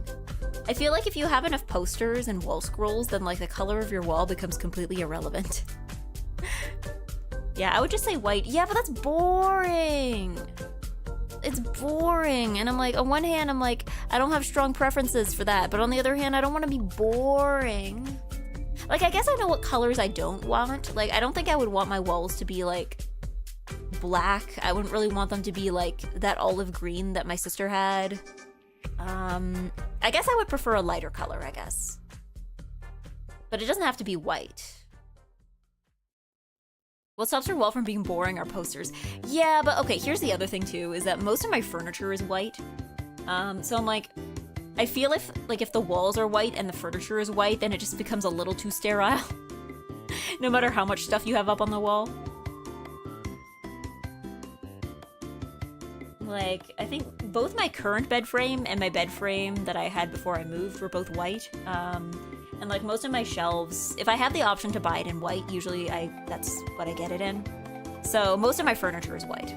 I feel like if you have enough posters and wall scrolls, then like the color of your wall becomes completely irrelevant. Yeah, I would just say white. Yeah, but that's boring. It's boring. And I'm like, on one hand, I'm like, I don't have strong preferences for that. But on the other hand, I don't want to be boring. Like, I guess I know what colors I don't want. Like, I don't think I would want my walls to be, like, black. I wouldn't really want them to be, like, that olive green that my sister had. I guess I would prefer a lighter color, I guess. But it doesn't have to be white. What stops your wall from being boring are posters. Yeah, but okay, here's the other thing too, is that most of my furniture is white. So I'm like, I feel if the walls are white and the furniture is white, then it just becomes a little too sterile. No matter how much stuff you have up on the wall. Like, I think both my current bed frame and my bed frame that I had before I moved were both white. And like most of my shelves, if I have the option to buy it in white, usually that's what I get it in. So most of my furniture is white.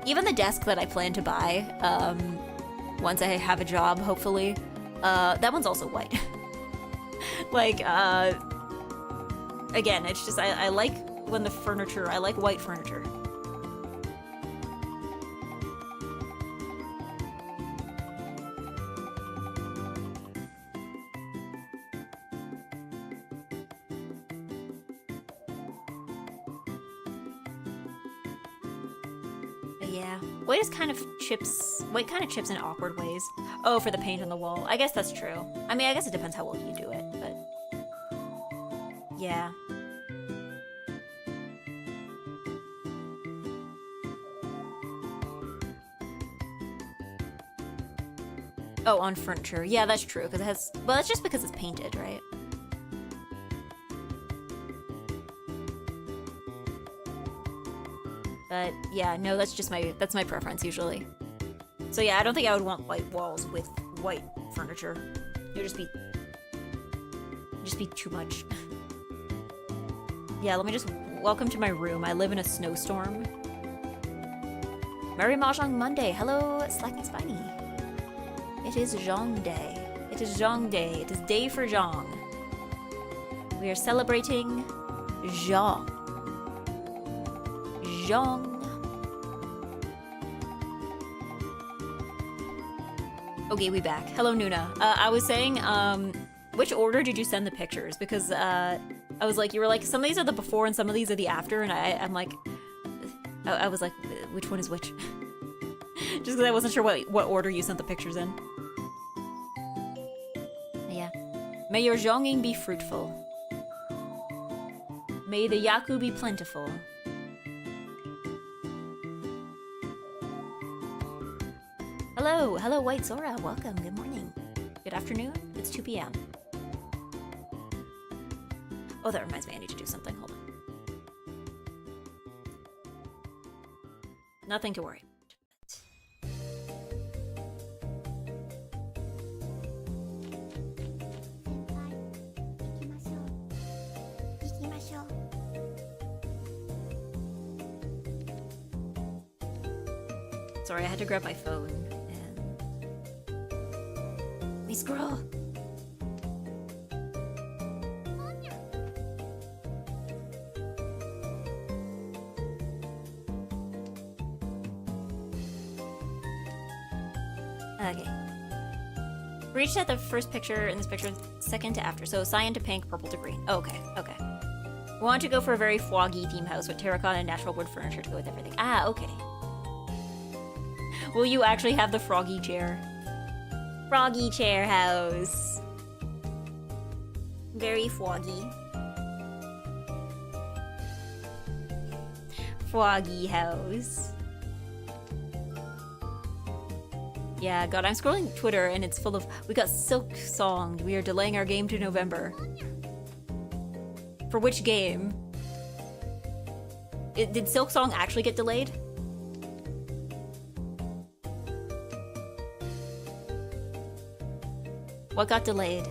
Even the desk that I plan to buy, once I have a job, hopefully, that one's also white. Like, again, it's just, I like when the furniture, I like white furniture. Yeah, white kind of chips in awkward ways. Oh, for the paint on the wall. I guess that's true. I mean, I guess it depends how well you do it, but yeah. Oh, on furniture. Yeah, that's true, because it has, well, that's just because it's painted, right? But yeah, no, that's my preference usually. So yeah, I don't think I would want white walls with white furniture. It would just be too much. Yeah, let me just welcome to my room. I live in a snowstorm. Merry Mahjong Monday. Hello, Slacking Spiny. It is Zhong Day. It is Zhong Day. It is day for Zhong. We are celebrating Zhong. Zhong. Okay, we back. Hello, Nuna. I was saying, which order did you send the pictures? Because I was like, you were like, some of these are the before and some of these are the after, and I'm like, I was like, which one is which? Just because I wasn't sure what order you sent the pictures in. Yeah. May your zhonging be fruitful. May the yaku be plentiful. Hello, White Zora. Welcome. Good morning. Good afternoon. It's 2 p.m. Oh, that reminds me. I need to do something. Hold on. Nothing to worry about. Sorry, I had to grab my phone. And... me scroll. Okay. For each set, the first picture in this picture, second to after. So cyan to pink, purple to green. Oh, okay, okay. We want to go for a very foggy theme house with terracotta and natural wood furniture to go with everything. Ah, okay. Will you actually have the froggy chair? Froggy chair house. Very foggy. Froggy house. Yeah, God, I'm scrolling Twitter and it's full of... We got Silk Song. We are delaying our game to November. For which game? Did Silk Song actually get delayed? What got delayed?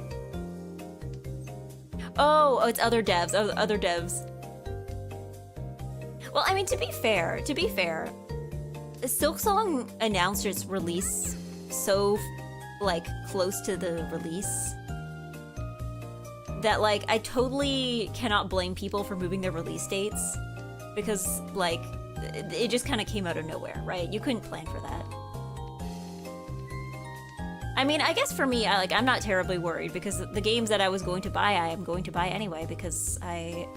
Oh, it's other devs. Other devs. Well, I mean, to be fair, Silk Song announced its release so, like, close to the release that, like, I totally cannot blame people for moving their release dates because, like, it just kind of came out of nowhere, right? You couldn't plan for that. I mean, I guess for me, I'm not terribly worried because the games that I was going to buy, I am going to buy anyway because I...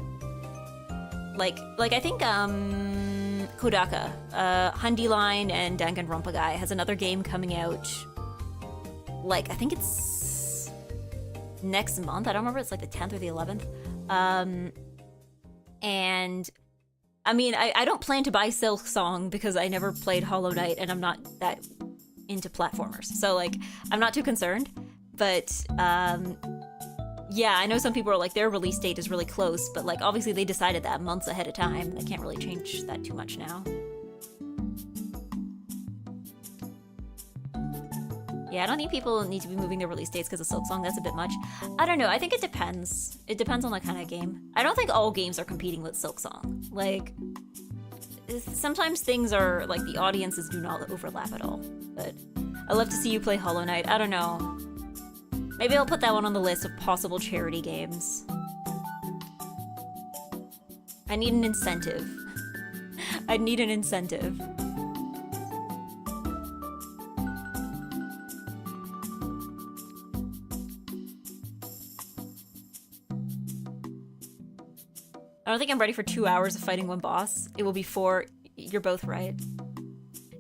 Like I think, Kodaka, Hundyline and Danganronpa Guy has another game coming out, like, I think it's next month. I don't remember, it's like the 10th or the 11th. And, I mean, I don't plan to buy Silk Song because I never played Hollow Knight and I'm not that into platformers. So, like, I'm not too concerned, but, yeah, I know some people are like, their release date is really close, but, like, obviously they decided that months ahead of time. They can't really change that too much now. Yeah, I don't think people need to be moving their release dates because of Silk Song. That's a bit much. I don't know. I think it depends. It depends on the kind of game. I don't think all games are competing with Silk Song. Like, sometimes things are, like, the audiences do not overlap at all. But I'd love to see you play Hollow Knight. I don't know. Maybe I'll put that one on the list of possible charity games. I need an incentive. I need an incentive. I don't think I'm ready for 2 hours of fighting one boss. It will be 4. You're both right.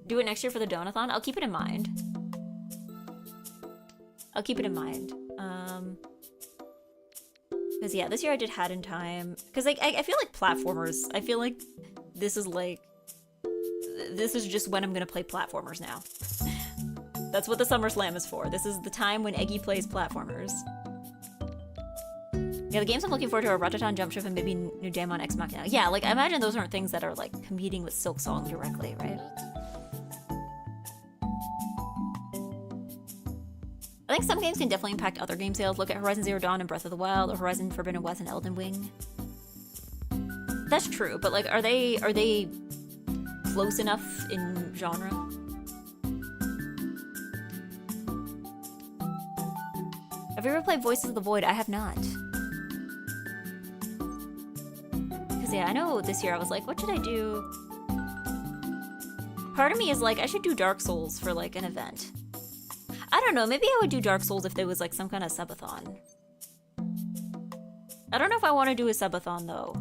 Do it next year for the Donathon? I'll keep it in mind. I'll keep it in mind. Because, yeah, this year I did Hat in Time. Because, like, I feel like platformers, I feel like this is, like... This is just when I'm gonna play platformers now. That's what the SummerSlam is for. This is the time when Eggy plays platformers. Yeah, the games I'm looking forward to are Rataton, Jump Ship, and maybe New Damon X Machina. Yeah, like, I imagine those aren't things that are, like, competing with Silk Song directly, right? I think some games can definitely impact other game sales. Look at Horizon Zero Dawn and Breath of the Wild, or Horizon Forbidden West and Elden Ring. That's true, but, like, are they close enough in genre? Have you ever played Voices of the Void? I have not. Because, yeah, I know this year I was like, what should I do? Part of me is like, I should do Dark Souls for, like, an event. I don't know, maybe I would do Dark Souls if there was, like, some kind of subathon. I don't know if I want to do a subathon, though.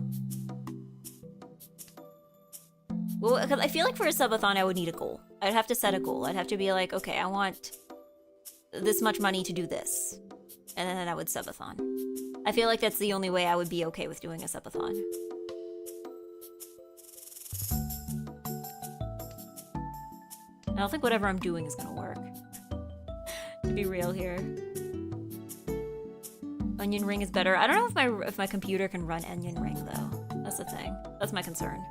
Well, because I feel like for a subathon, I would need a goal. I'd have to set a goal. I'd have to be like, okay, I want this much money to do this. And then I would subathon. I feel like that's the only way I would be okay with doing a subathon. I don't think whatever I'm doing is gonna work. To be real here. Onion Ring is better. I don't know if my computer can run Onion Ring though. That's the thing. That's my concern.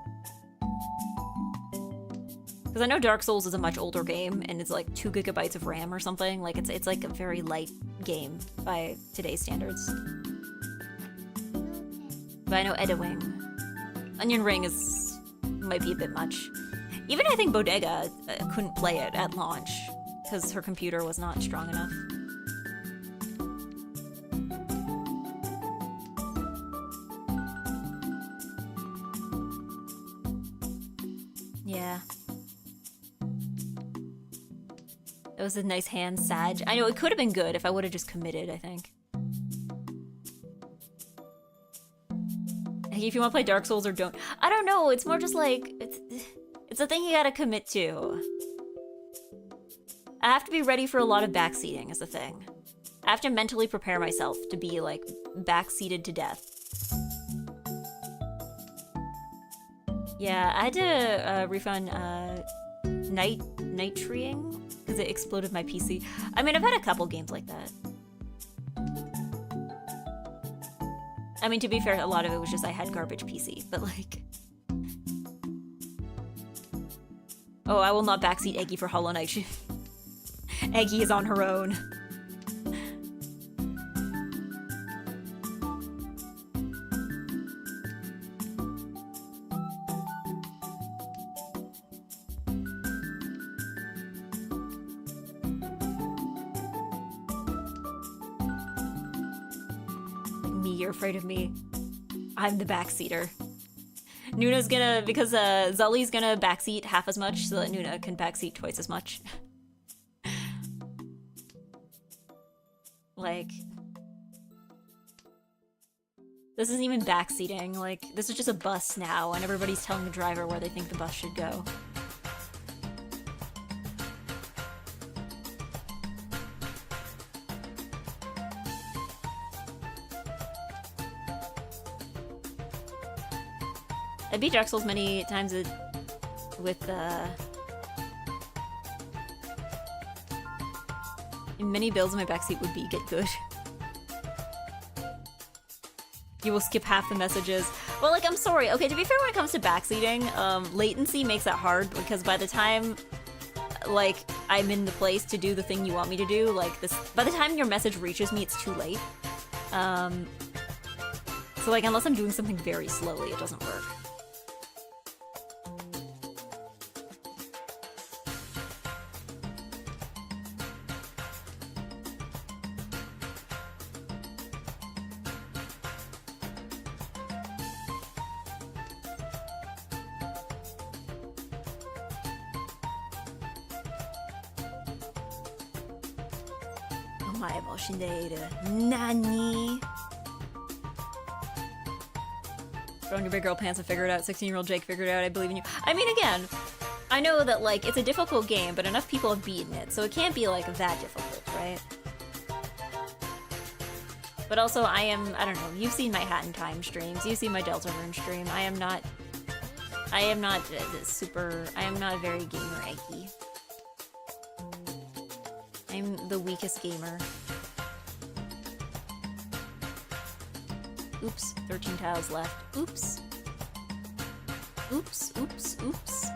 Because I know Dark Souls is a much older game and it's like 2 gigabytes of RAM or something. Like it's like a very light game by today's standards. But I know Edawing. Onion Ring might be a bit much. Even I think Bodega couldn't play it at launch because her computer was not strong enough. Yeah. was a nice hand, Sag. I know it could have been good if I would have just committed, I think. Hey, if you want to play Dark Souls or don't. I don't know, it's more just like, it's a thing you gotta commit to. I have to be ready for a lot of backseating is the thing. I have to mentally prepare myself to be, like, backseated to death. Yeah, I had to refund night treeing because it exploded my PC. I mean, I've had a couple games like that. I mean, to be fair, a lot of it was just I had garbage PC, but like... Oh, I will not backseat Eggy for Hollow Knight. Eggy is on her own. You're afraid of me. I'm the backseater. Nuna's gonna, because Zully's gonna backseat half as much so that Nuna can backseat twice as much. Like, this isn't even backseating, like, this is just a bus now and everybody's telling the driver where they think the bus should go. I beat Dark Souls many times with many builds in my backseat would be get good. You will skip half the messages. Well, like, I'm sorry. Okay, to be fair, when it comes to backseating, latency makes that hard because by the time, like, I'm in the place to do the thing you want me to do, like, this, by the time your message reaches me, it's too late. So, like, unless I'm doing something very slowly, it doesn't work. Nani? Throw on your big girl pants and figure it out. 16-year-old Jake figured it out. I believe in you. I mean, again, I know that, like, it's a difficult game, but enough people have beaten it, so it can't be, like, that difficult, right? But also, I don't know, you've seen my Hat in Time streams, you've seen my Deltarune stream. I am not a very gamer-eggy. I'm the weakest gamer. Oops, 13 tiles left. Oops. Oops, oops, oops.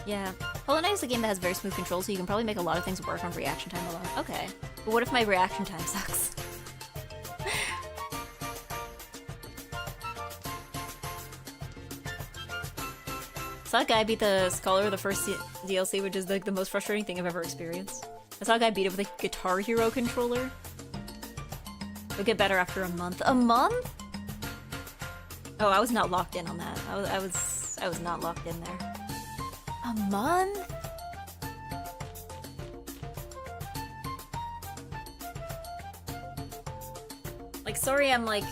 Yeah. Hollow Knight is a game that has very smooth controls, so you can probably make a lot of things work on reaction time alone. Okay. But what if my reaction time sucks? I saw a guy beat the Scholar the first DLC, which is like the most frustrating thing I've ever experienced. I saw a guy beat it with a Guitar Hero controller. It'll get better after a month. A month? Oh, I was not locked in on that. I was not locked in there. A month? Like, sorry, I'm like...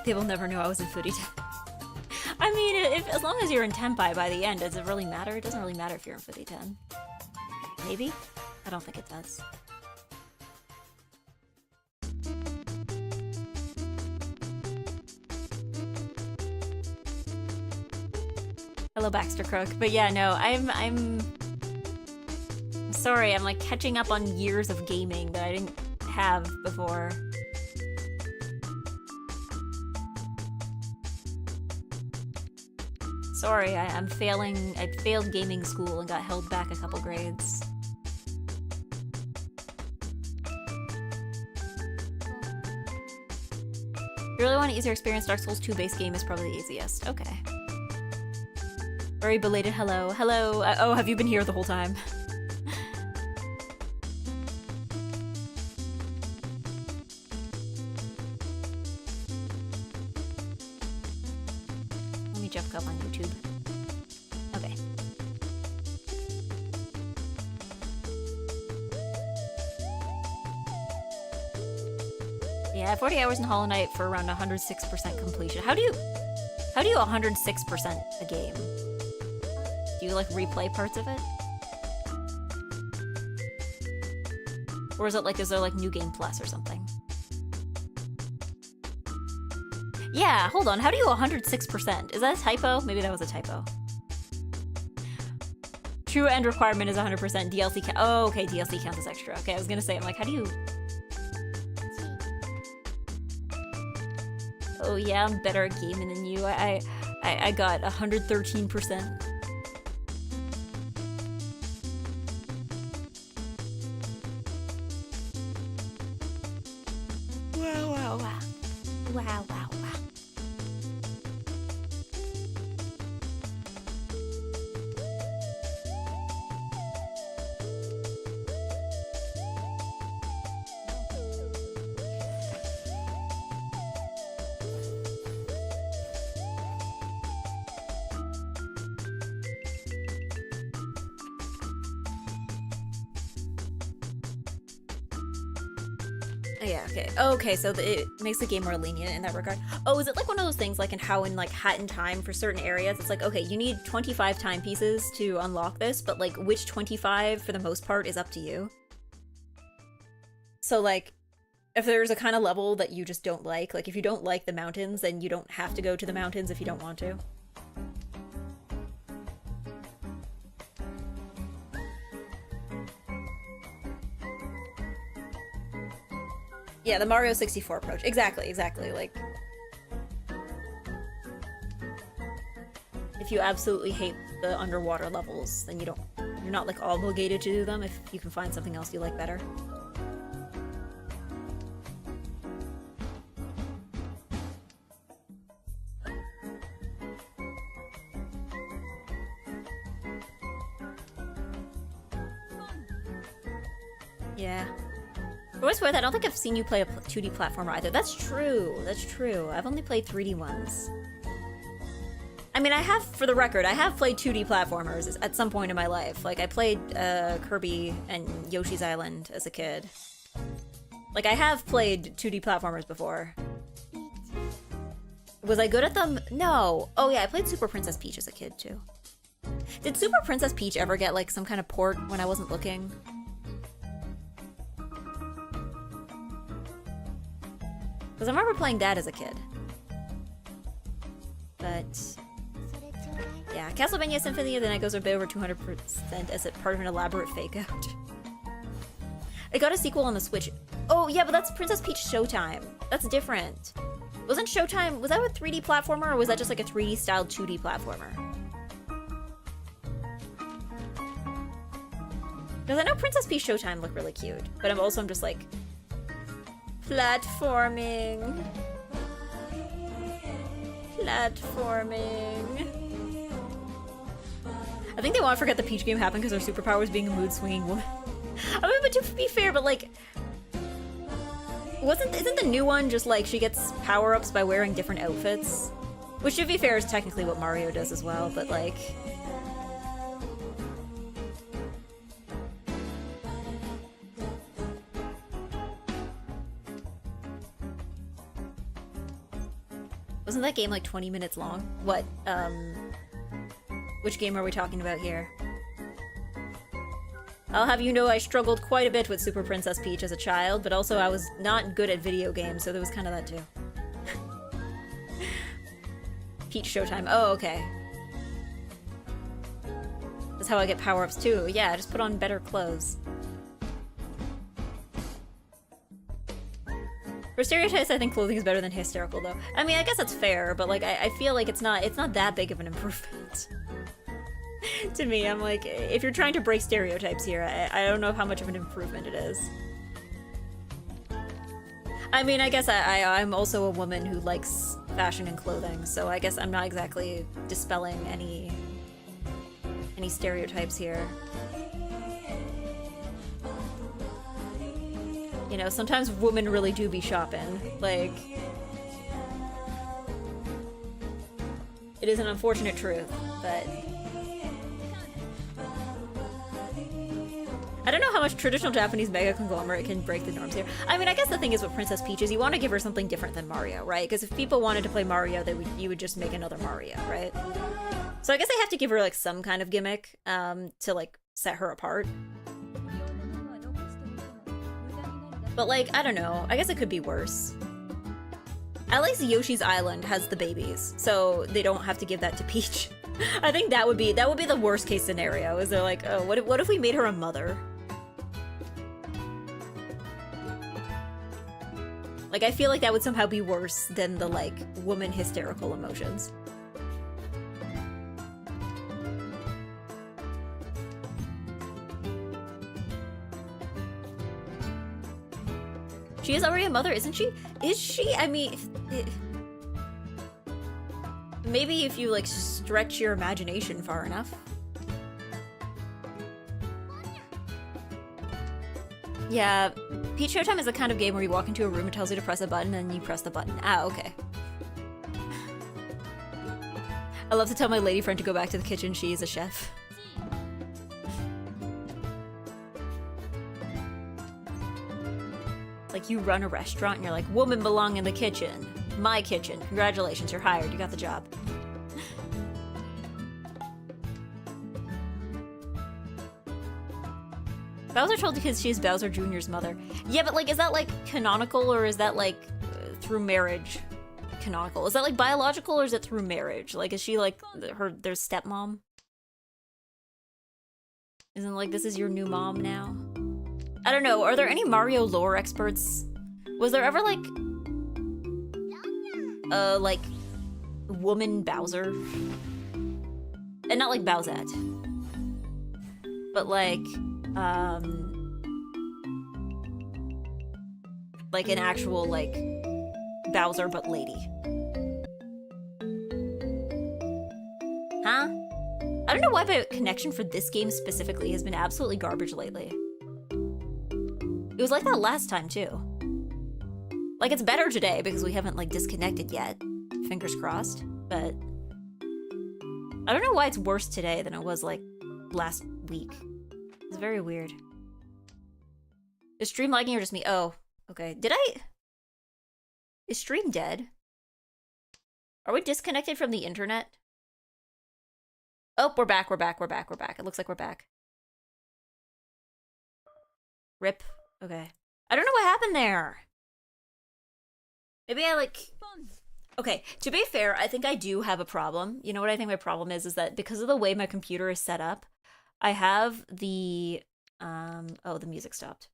They will never know I was in Foodie 10. I mean, as long as you're in Tenpai by the end, does it really matter? It doesn't really matter if you're in Foodie 10. Maybe? I don't think it does. Hello, Baxter Crook. But yeah, no, I'm sorry, I'm like catching up on years of gaming that I didn't have before. Sorry, I'm failing. I failed gaming school and got held back a couple grades. If you really want an easier experience, Dark Souls 2 base game is probably the easiest. Okay. Very belated hello. Hello. Oh, have you been here the whole time? Let me Jeff Cup on YouTube. Okay. Yeah, 40 hours in Hollow Knight for around 106% completion. How do you 106% a game? Do you like replay parts of it? Or is it like, is there like New Game Plus or something? Yeah, hold on, how do you 106%? Is that a typo? Maybe that was a typo. True end requirement is 100%, DLC count. Oh, okay, DLC counts as extra. Okay, I was gonna say, I'm like, how do you... Oh yeah, I'm better at gaming than you. I got 113%. Wow, wow, wow. Wow, wow, wow. Yeah, okay. Oh, okay, so it makes the game more lenient in that regard. Oh, is it like one of those things like in how in like Hat in Time for certain areas, it's like, okay, you need 25 timepieces to unlock this, but like which 25 for the most part is up to you. So like, if there's a kind of level that you just don't like if you don't like the mountains, then you don't have to go to the mountains if you don't want to. Yeah, the Mario 64 approach. Exactly, exactly. Like, if you absolutely hate the underwater levels, then you're not like obligated to do them if you can find something else you like better. Yeah. For what's worth, I don't think I've seen you play a 2D platformer either. That's true. That's true. I've only played 3D ones. I mean, I have, for the record, I have played 2D platformers at some point in my life. Like, I played Kirby and Yoshi's Island as a kid. Like, I have played 2D platformers before. Was I good at them? No. Oh yeah, I played Super Princess Peach as a kid, too. Did Super Princess Peach ever get, like, some kind of port when I wasn't looking? Because I remember playing that as a kid. But... yeah, Castlevania Symphony of the Night goes a bit over 200% as part of an elaborate fake-out. It got a sequel on the Switch. Oh, yeah, but that's Princess Peach Showtime. That's different. Wasn't Showtime... was that a 3D platformer, or was that just like a 3D-styled 2D platformer? Because I know Princess Peach Showtime looked really cute, but I'm just like... platforming. Platforming. I think they want to forget the Peach game happened because her superpower was being a mood-swinging woman. I mean, but to be fair, but like... isn't the new one just like she gets power-ups by wearing different outfits? Which, to be fair, is technically what Mario does as well, but like... wasn't that game like 20 minutes long? What, which game are we talking about here? I'll have you know I struggled quite a bit with Super Princess Peach as a child, but also I was not good at video games, so there was kind of that too. Peach Showtime. Oh, okay. That's how I get power-ups too. Yeah, I just put on better clothes. For stereotypes, I think clothing is better than hysterical, though. I mean, I guess that's fair, but like, I feel like it's not that big of an improvement. To me, I'm like, if you're trying to break stereotypes here, I don't know how much of an improvement it is. I mean, I guess I'm also a woman who likes fashion and clothing, so I guess I'm not exactly dispelling any any stereotypes here. You know, sometimes women really do be shopping. Like, it is an unfortunate truth, but I don't know how much traditional Japanese mega conglomerate can break the norms here. I mean, I guess the thing is with Princess Peach is you want to give her something different than Mario, right? Because if people wanted to play Mario, you would just make another Mario, right? So I guess I have to give her like some kind of gimmick to like set her apart. But like, I don't know. I guess it could be worse. At least Yoshi's Island has the babies, so they don't have to give that to Peach. I think that would be the worst case scenario. Is they're like, oh, what if we made her a mother? Like, I feel like that would somehow be worse than the like woman hysterical emotions. She is already a mother, isn't she? Is she? I mean, maybe if you like stretch your imagination far enough. Yeah, Peach Showtime is the kind of game where you walk into a room, it tells you to press a button, and you press the button. Ah, okay. I love to tell my lady friend to go back to the kitchen. She is a chef. Like, you run a restaurant and you're like, women belong in the kitchen. My kitchen. Congratulations, you're hired. You got the job. Bowser told the kids she is Bowser Jr.'s mother. Yeah, but like, is that like canonical or is that like through marriage canonical? Is that like biological or is it through marriage? Like, is she like their stepmom? Isn't like, this is your new mom now? I don't know. Are there any Mario lore experts? Was there ever like woman Bowser? And not like Bowsette. But like an actual like Bowser but lady. Huh? I don't know why my connection for this game specifically has been absolutely garbage lately. It was like that last time, too. Like, it's better today because we haven't, like, disconnected yet. Fingers crossed. But I don't know why it's worse today than it was, like, last week. It's very weird. Is stream lagging or just me? Oh, okay. Is stream dead? Are we disconnected from the internet? Oh, we're back. It looks like we're back. Rip. Okay. I don't know what happened there. Maybe I like... Okay, to be fair, I think I do have a problem. You know what I think my problem is that because of the way my computer is set up, I have the... oh, the music stopped.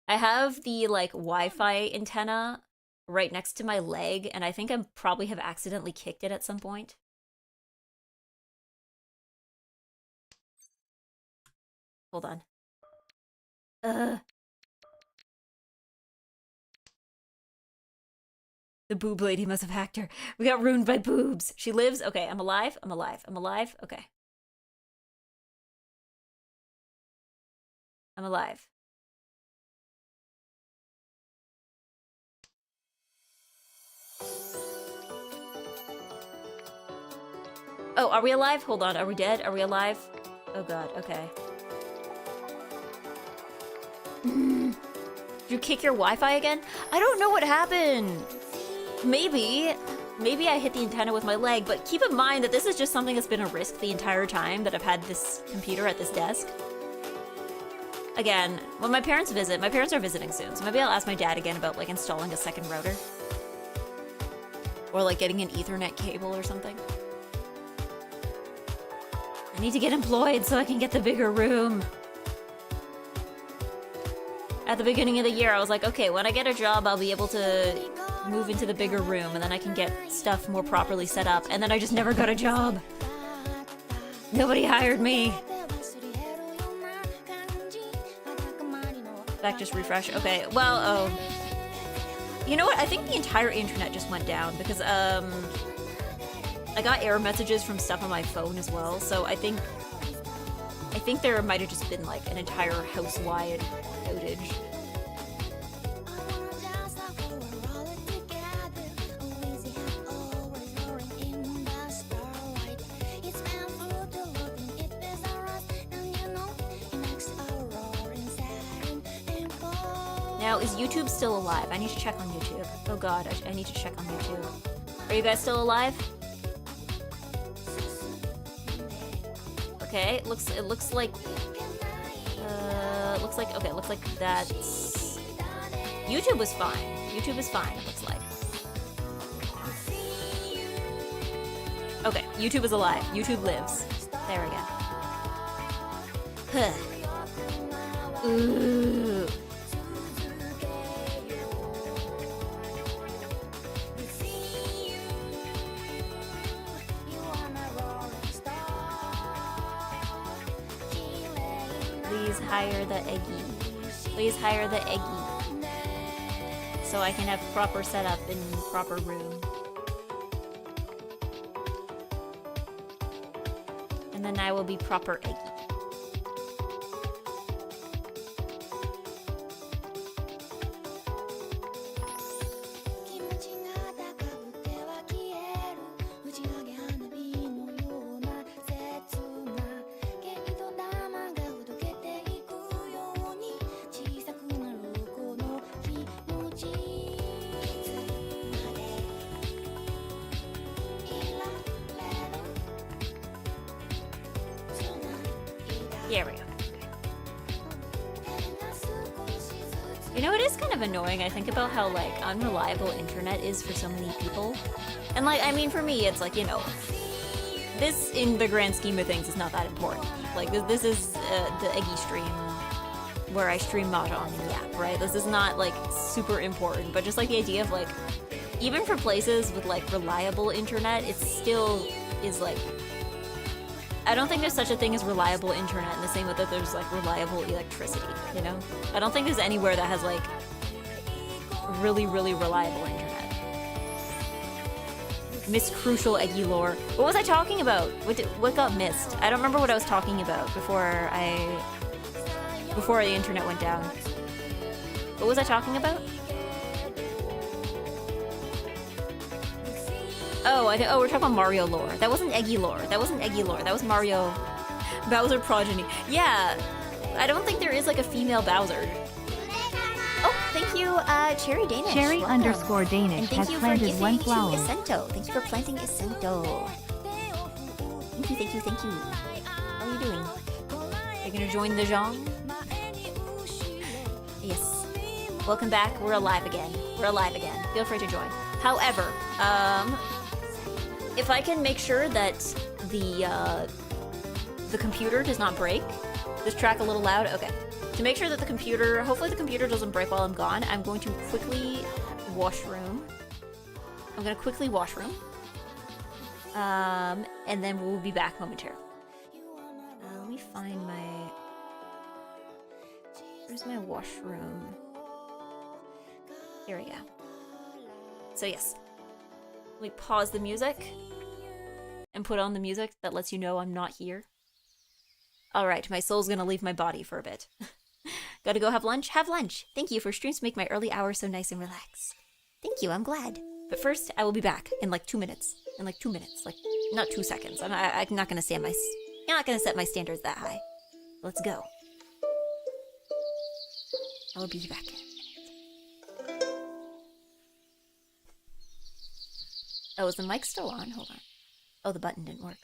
I have the, like, Wi-Fi antenna right next to my leg, and I think I probably have accidentally kicked it at some point. Hold on. The boob lady must have hacked her. We got ruined by boobs. She lives? Okay, I'm alive. Okay. I'm alive. Oh, are we alive? Hold on. Are we dead? Are we alive? Oh god, okay. Did you kick your Wi-Fi again? I don't know what happened. Maybe I hit the antenna with my leg, but keep in mind that this is just something that's been a risk the entire time that I've had this computer at this desk. Again, when my parents visit, my parents are visiting soon, so maybe I'll ask my dad again about like installing a second router. Or like getting an Ethernet cable or something. I need to get employed so I can get the bigger room. At the beginning of the year, I was like, okay, when I get a job, I'll be able to move into the bigger room, and then I can get stuff more properly set up, and then I just never got a job. Nobody hired me. Back, just refresh. Okay, well, oh. You know what? I think the entire internet just went down, because, I got error messages from stuff on my phone as well, so I think there might have just been like an entire house-wide outage. Now, is YouTube still alive? I need to check on YouTube. Oh god, I need to check on YouTube. Are you guys still alive? Okay, it looks like okay, it looks like that's YouTube was fine. YouTube is fine, it looks like. Okay, YouTube is alive. YouTube lives. There we go. Ooh. Please hire the Eggy. Please hire the Eggy. So I can have proper setup in proper room. And then I will be proper Eggy. There we go. You know, it is kind of annoying. I think about how, like, unreliable internet is for so many people. And, like, I mean, for me, it's like, you know, this, in the grand scheme of things, is not that important. Like, this is the Eggy stream where I stream Mahjong in the app, right? This is not, like, super important, but just, like, the idea of, like, even for places with, like, reliable internet, it still is, like, I don't think there's such a thing as reliable internet in the same way that there's, like, reliable electricity, you know? I don't think there's anywhere that has, like, really, really reliable internet. Miss Crucial Eggy lore. What was I talking about? What got missed? I don't remember what I was talking about before the internet went down. What was I talking about? Oh, we're talking about Mario lore. That wasn't Eggy lore. That wasn't Eggy lore. That was Mario Bowser progeny. Yeah, I don't think there is like a female Bowser. Oh, thank you, Cherry Danish. Cherry Welcome. _Danish And thank has you for planted giving one to flower. Isento. Thank you for planting Isento. Thank you. How are you doing? Are you gonna join the Zhang? Yes. Welcome back. We're alive again. Feel free to join. However, if I can make sure that the computer does not break, this track a little loud. Okay. To make sure that hopefully the computer doesn't break while I'm gone, I'm going to quickly washroom. And then we'll be back momentarily. Let me find where's my washroom? Here we go. So yes. Let me pause the music and put on the music that lets you know I'm not here. Alright, my soul's gonna leave my body for a bit. Gotta go have lunch? Have lunch! Thank you for streams to make my early hours so nice and relaxed. Thank you, I'm glad. But first, I will be back in like 2 minutes. Like, not 2 seconds. I'm not gonna set my standards that high. Let's go. I will be back in a minute. Oh, is the mic still on? Hold on. Oh, the button didn't work.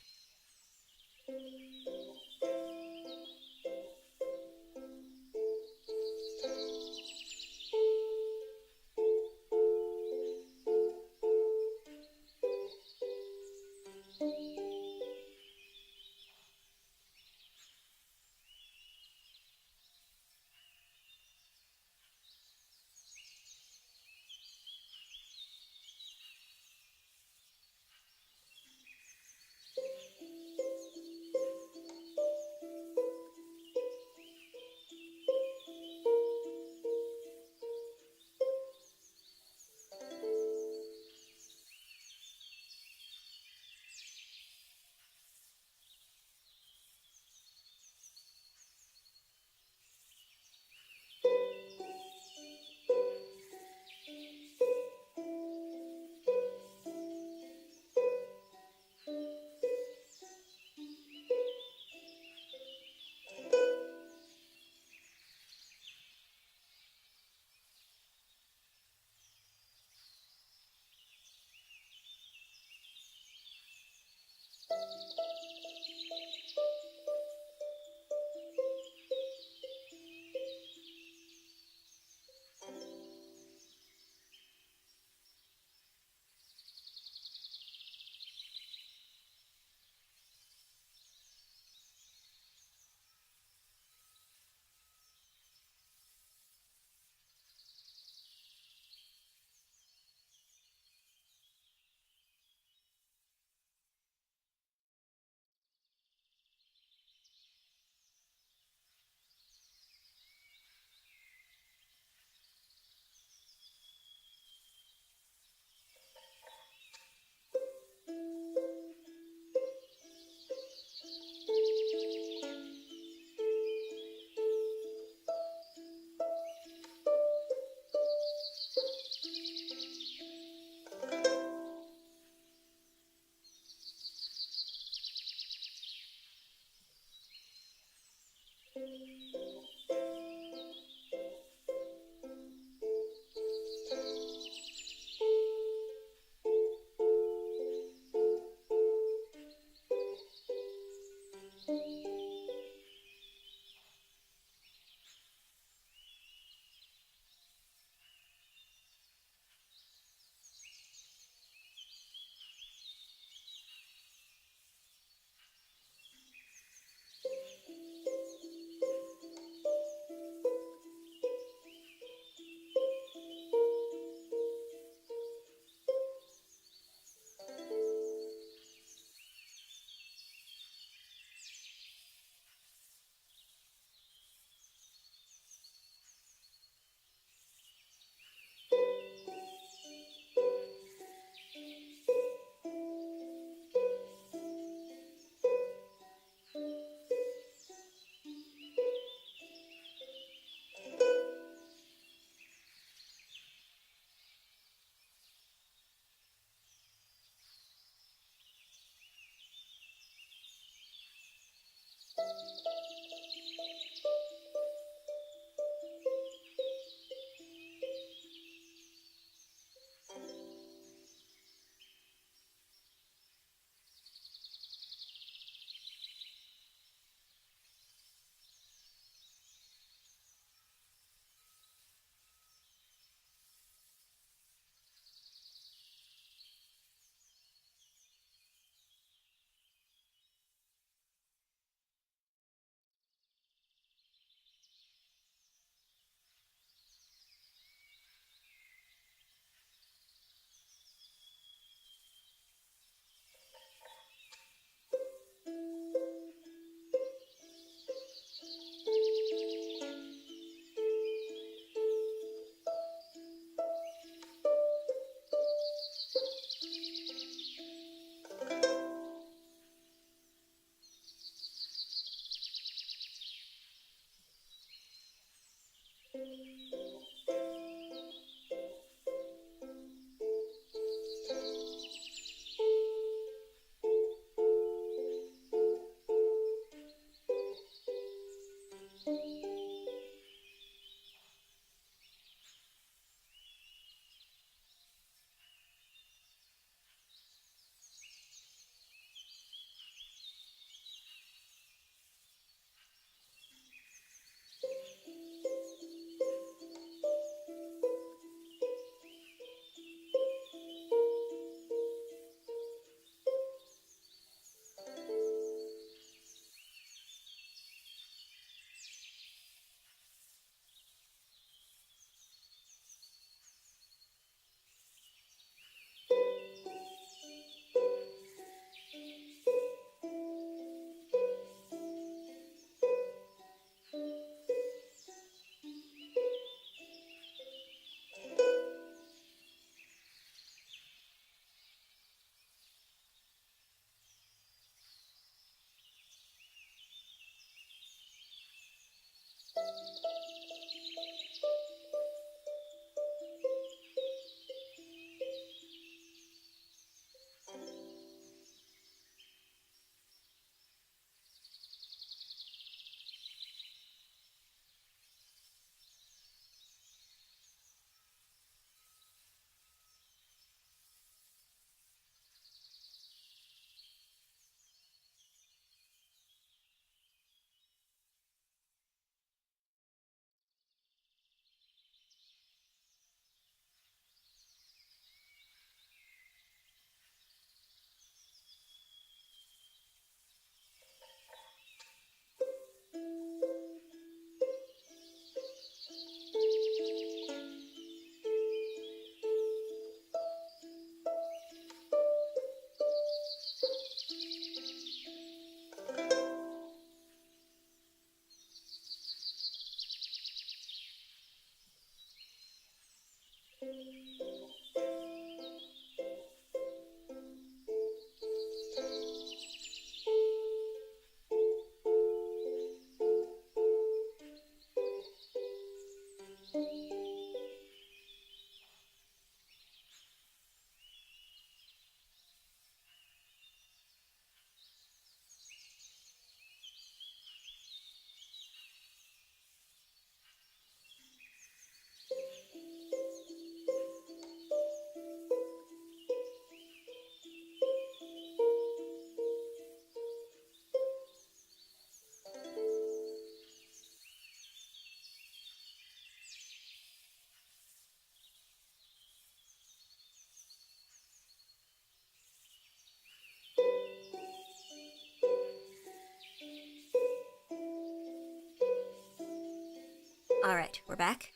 Alright, we're back.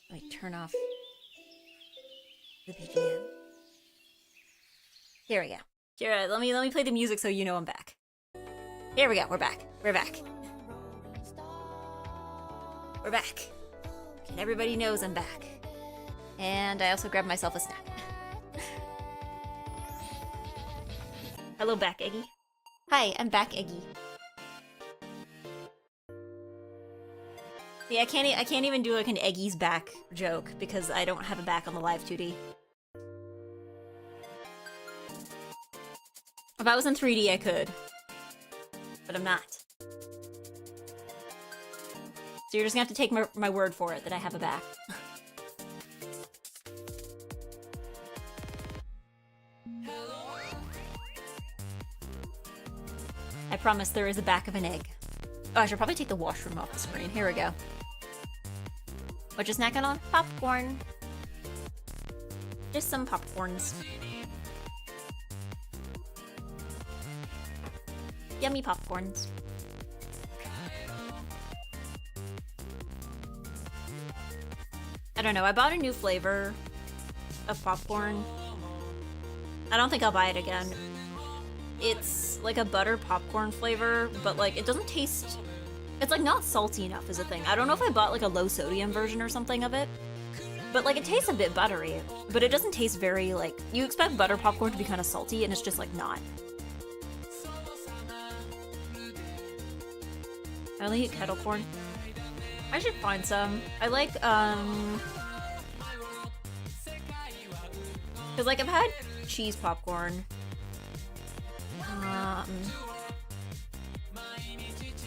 Let me turn off the BGM. Here we go. Here, let me play the music so you know I'm back. Here we go, we're back. We're back. We're back. And everybody knows I'm back. And I also grabbed myself a snack. Hello back, Eggy. Hi, I'm back, Eggy. See, I can't even do like an Eggy's back joke because I don't have a back on the live 2D. If I was in 3D, I could. But I'm not. So you're just gonna have to take my word for it that I have a back. I promise there is a back of an egg. Oh, I should probably take the washroom off the screen. Here we go. What you snacking on? Popcorn. Just some popcorns. Yummy popcorns. I don't know, I bought a new flavor of popcorn. I don't think I'll buy it again. It's like a butter popcorn flavor, but like it doesn't taste... It's like not salty enough is a thing. I don't know if I bought like a low sodium version or something of it, but like it tastes a bit buttery, but it doesn't taste very like... You expect butter popcorn to be kind of salty and it's just like not. I only eat kettle corn. I should find some. I like, cause like I've had cheese popcorn.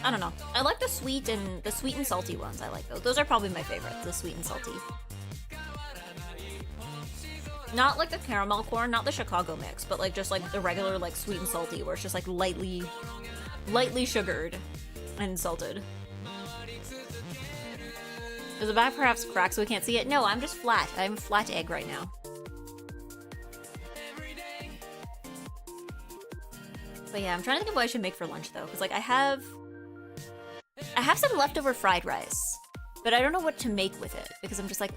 I don't know. I like the sweet and salty ones. I like those. Those are probably my favorite. The sweet and salty. Not like the caramel corn, not the Chicago mix, but like just like the regular like sweet and salty, where it's just like lightly sugared and salted. Is the back perhaps cracked so we can't see it? No, I'm just flat. I'm a flat egg right now. But yeah, I'm trying to think of what I should make for lunch though, because like I have some leftover fried rice, but I don't know what to make with it because I'm just like,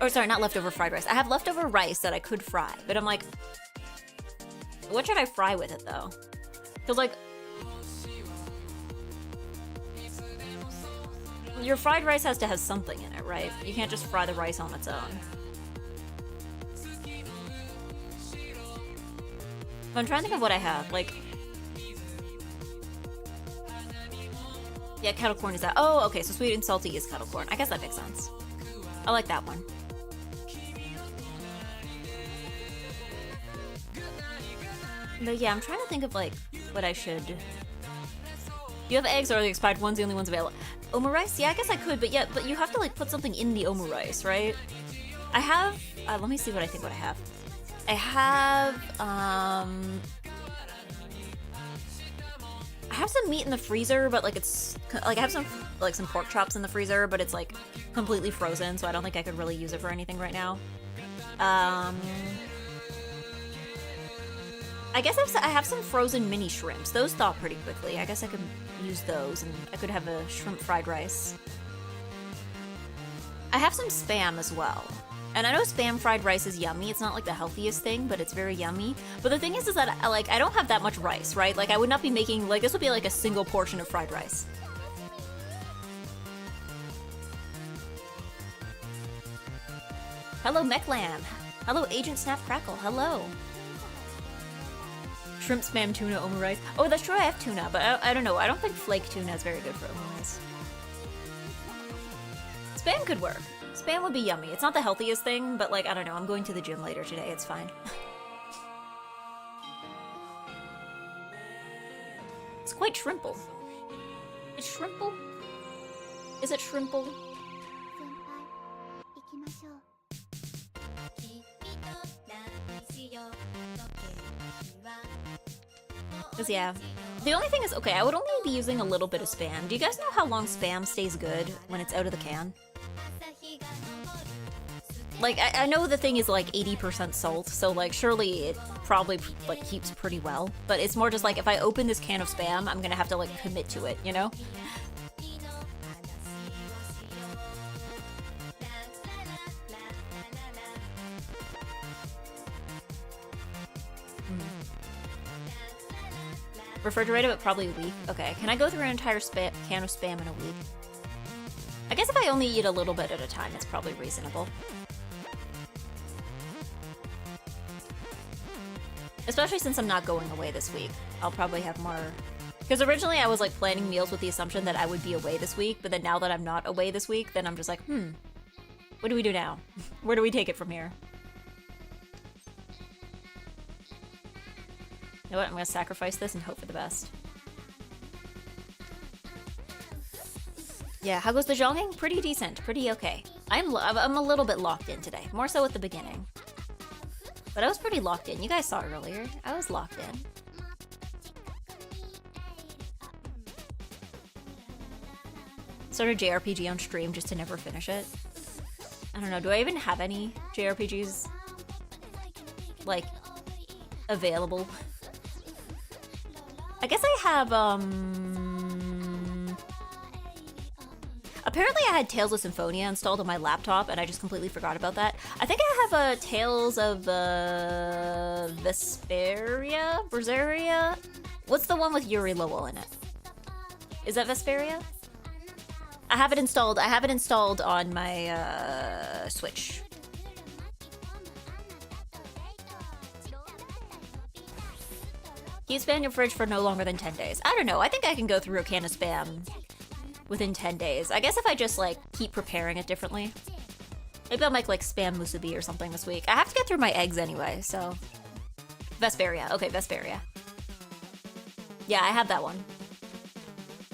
Or sorry, not leftover fried rice. I have leftover rice that I could fry, but I'm like, what should I fry with it though? Because like, your fried rice has to have something in it, right? You can't just fry the rice on its own. But I'm trying to think of what I have, like... Yeah, kettle corn is that. Oh, okay, so sweet and salty is kettle corn. I guess that makes sense. I like that one. But yeah, I'm trying to think of, like, what I should... You have eggs or are the expired ones the only ones available? Omurice? Yeah, I guess I could, but yeah, but you have to, like, put something in the omurice, right? I have... let me see what I think what I have. I have some meat in the freezer, but like it's like I have some pork chops in the freezer, but it's like completely frozen, so I don't think I could really use it for anything right now. I guess I have some frozen mini shrimps. Those thaw pretty quickly. I guess I could use those, and I could have a shrimp fried rice. I have some Spam as well. And I know Spam fried rice is yummy. It's not like the healthiest thing, but it's very yummy. But the thing is that I don't have that much rice, right? Like I would not be making, like this would be like a single portion of fried rice. Hello Mechlam. Hello Agent Snap Crackle. Hello. Shrimp Spam tuna omurice. Oh, that's true, I have tuna, but I don't know. I don't think flake tuna is very good for omurice. Spam could work. Spam would be yummy. It's not the healthiest thing, but like, I don't know, I'm going to the gym later today, it's fine. It's quite shrimple. It's shrimple? Is it shrimple? Cause yeah, the only thing is, okay, I would only be using a little bit of Spam. Do you guys know how long Spam stays good when it's out of the can? Like, I know the thing is like 80% salt, so like surely it probably like keeps pretty well, but it's more just like if I open this can of spam, I'm gonna have to like commit to it, you know? Refrigerated, but probably a week. Okay, can I go through an entire can of spam in a week? I guess if I only eat a little bit at a time, it's probably reasonable. Especially since I'm not going away this week. I'll probably have more... Because originally I was like planning meals with the assumption that I would be away this week, but then now that I'm not away this week, then I'm just like, what do we do now? Where do we take it from here? You know what? I'm gonna sacrifice this and hope for the best. Yeah, how goes the zhonging? Pretty decent, pretty okay. I'm a little bit locked in today, more so at the beginning. But I was pretty locked in. You guys saw earlier. I was locked in. Started JRPG on stream just to never finish it. I don't know, do I even have any JRPGs, like, available? I guess I have, apparently I had Tales of Symphonia installed on my laptop, and I just completely forgot about that. I think I have Tales of Vesperia? Berseria? What's the one with Yuri Lowell in it? Is that Vesperia? I have it installed. I have it installed on my Switch. Keep spam your fridge for no longer than 10 days. I don't know. I think I can go through a can of spam within 10 days. I guess if I just, like, keep preparing it differently. Maybe I'll make, like, spam musubi or something this week. I have to get through my eggs anyway, so... Vesperia. Okay, Vesperia. Yeah, I have that one.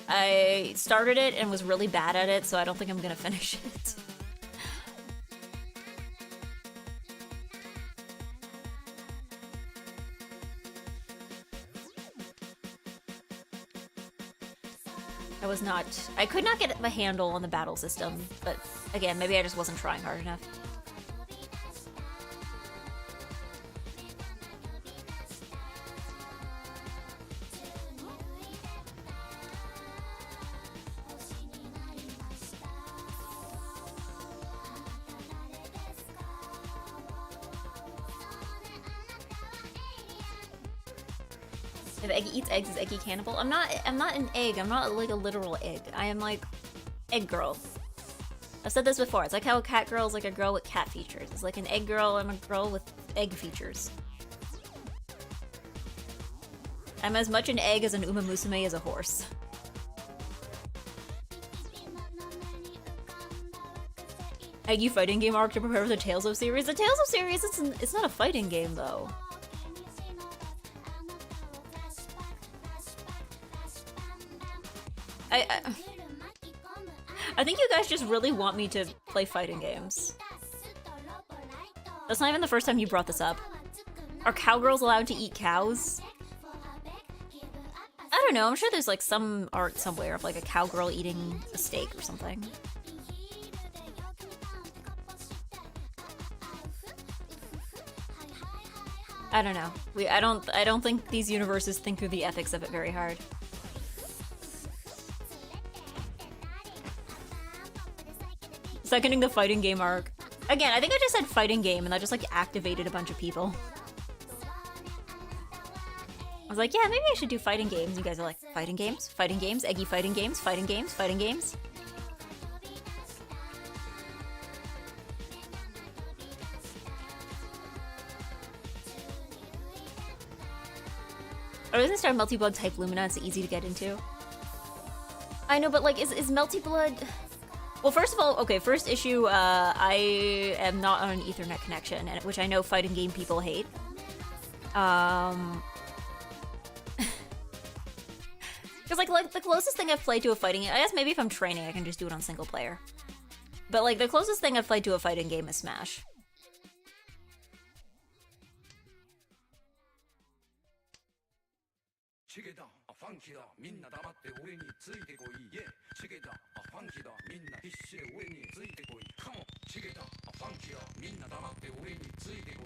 I started it and was really bad at it, so I don't think I'm gonna finish it. I could not get a handle on the battle system, but again, maybe I just wasn't trying hard enough. If Eggy eats eggs, is Eggy cannibal? I'm not an egg. I'm not like a literal egg. I am like egg girl. I've said this before. It's like how a cat girl is like a girl with cat features. It's like an egg girl and a girl with egg features. I'm as much an egg as an Uma Musume is a horse. Eggy fighting game arc to prepare for the Tales of series. The Tales of series, it's not a fighting game though. I think you guys just really want me to play fighting games. That's not even the first time you brought this up. Are cowgirls allowed to eat cows? I don't know, I'm sure there's like some art somewhere of like a cowgirl eating a steak or something. I don't know. I don't think these universes think through the ethics of it very hard. Seconding the fighting game arc. Again, I think I just said fighting game and that just like activated a bunch of people. I was like, yeah, maybe I should do fighting games. You guys are like, fighting games? Fighting games? Eggy fighting games? Fighting games? Fighting games? I was gonna start Multi-Blood type Lumina. It's easy to get into. I know, but like, is Multi-Blood... Well, first of all, okay, first issue, I am not on an Ethernet connection, which I know fighting game people hate. Because, like, the closest thing I've played to a fighting game, I guess maybe if I'm training, I can just do it on single player. But, like, the closest thing I've played to a fighting game is Smash.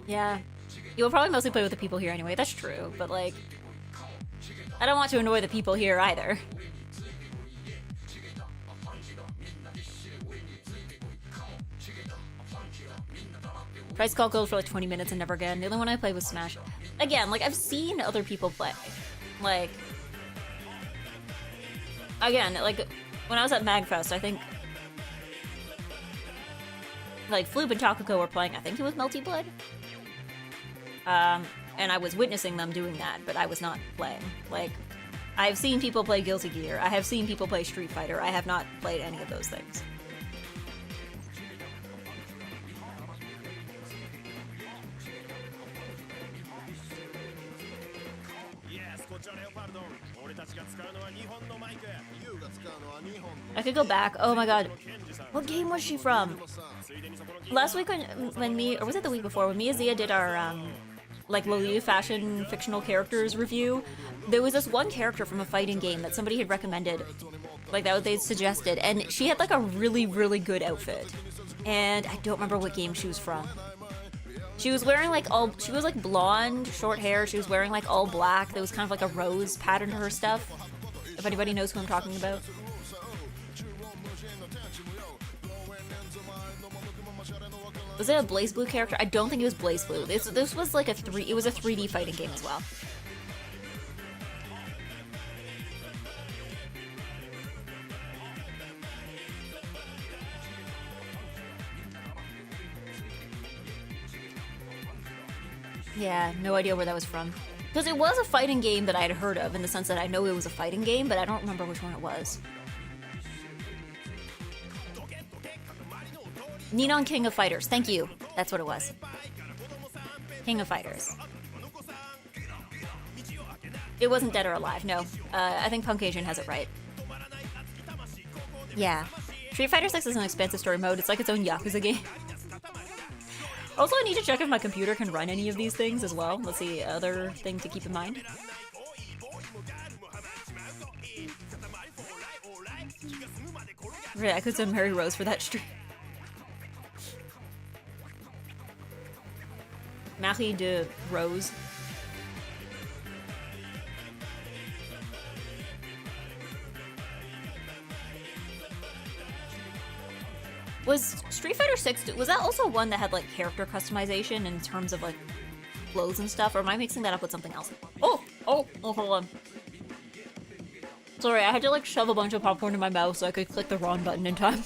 Yeah. You'll probably mostly play with the people here anyway. That's true, but like, I don't want to annoy the people here either. Price call goes for like 20 minutes and never again. The only one I played was Smash. Again, like I've seen other people play. Like, again, like when I was at MagFest, I think like Floob and Takako were playing, I think it was Melty Blood. And I was witnessing them doing that, but I was not playing. Like, I've seen people play Guilty Gear, I have seen people play Street Fighter, I have not played any of those things. I could go back. Oh my god. What game was she from? Last week when me, or was it the week before, when me and Zia did our, like, Lolita fashion fictional characters review, there was this one character from a fighting game that somebody had recommended, like, that they suggested, and she had, like, a really, really good outfit. And I don't remember what game she was from. She was wearing, like, she was, like, blonde, short hair, she was wearing, like, all black. There was kind of, like, a rose pattern to her stuff. If anybody knows who I'm talking about. Was it a Blaze Blue character? I don't think it was Blaze Blue. This was like it was a 3D fighting game as well. Yeah, no idea where that was from. Because it was a fighting game that I had heard of, in the sense that I know it was a fighting game, but I don't remember which one it was. Ninon King of Fighters. Thank you. That's what it was. King of Fighters. It wasn't Dead or Alive, no. I think Punk Asian has it right. Yeah. Street Fighter 6 is an expansive story mode. It's like its own Yakuza game. Also, I need to check if my computer can run any of these things as well. That's the other thing to keep in mind. Yeah, I could send Mary Rose for that stream. Marie de Rose. Was Street Fighter 6, was that also one that had like character customization in terms of like clothes and stuff, or am I mixing that up with something else? Oh, hold on. Sorry, I had to like shove a bunch of popcorn in my mouth so I could click the wrong button in time.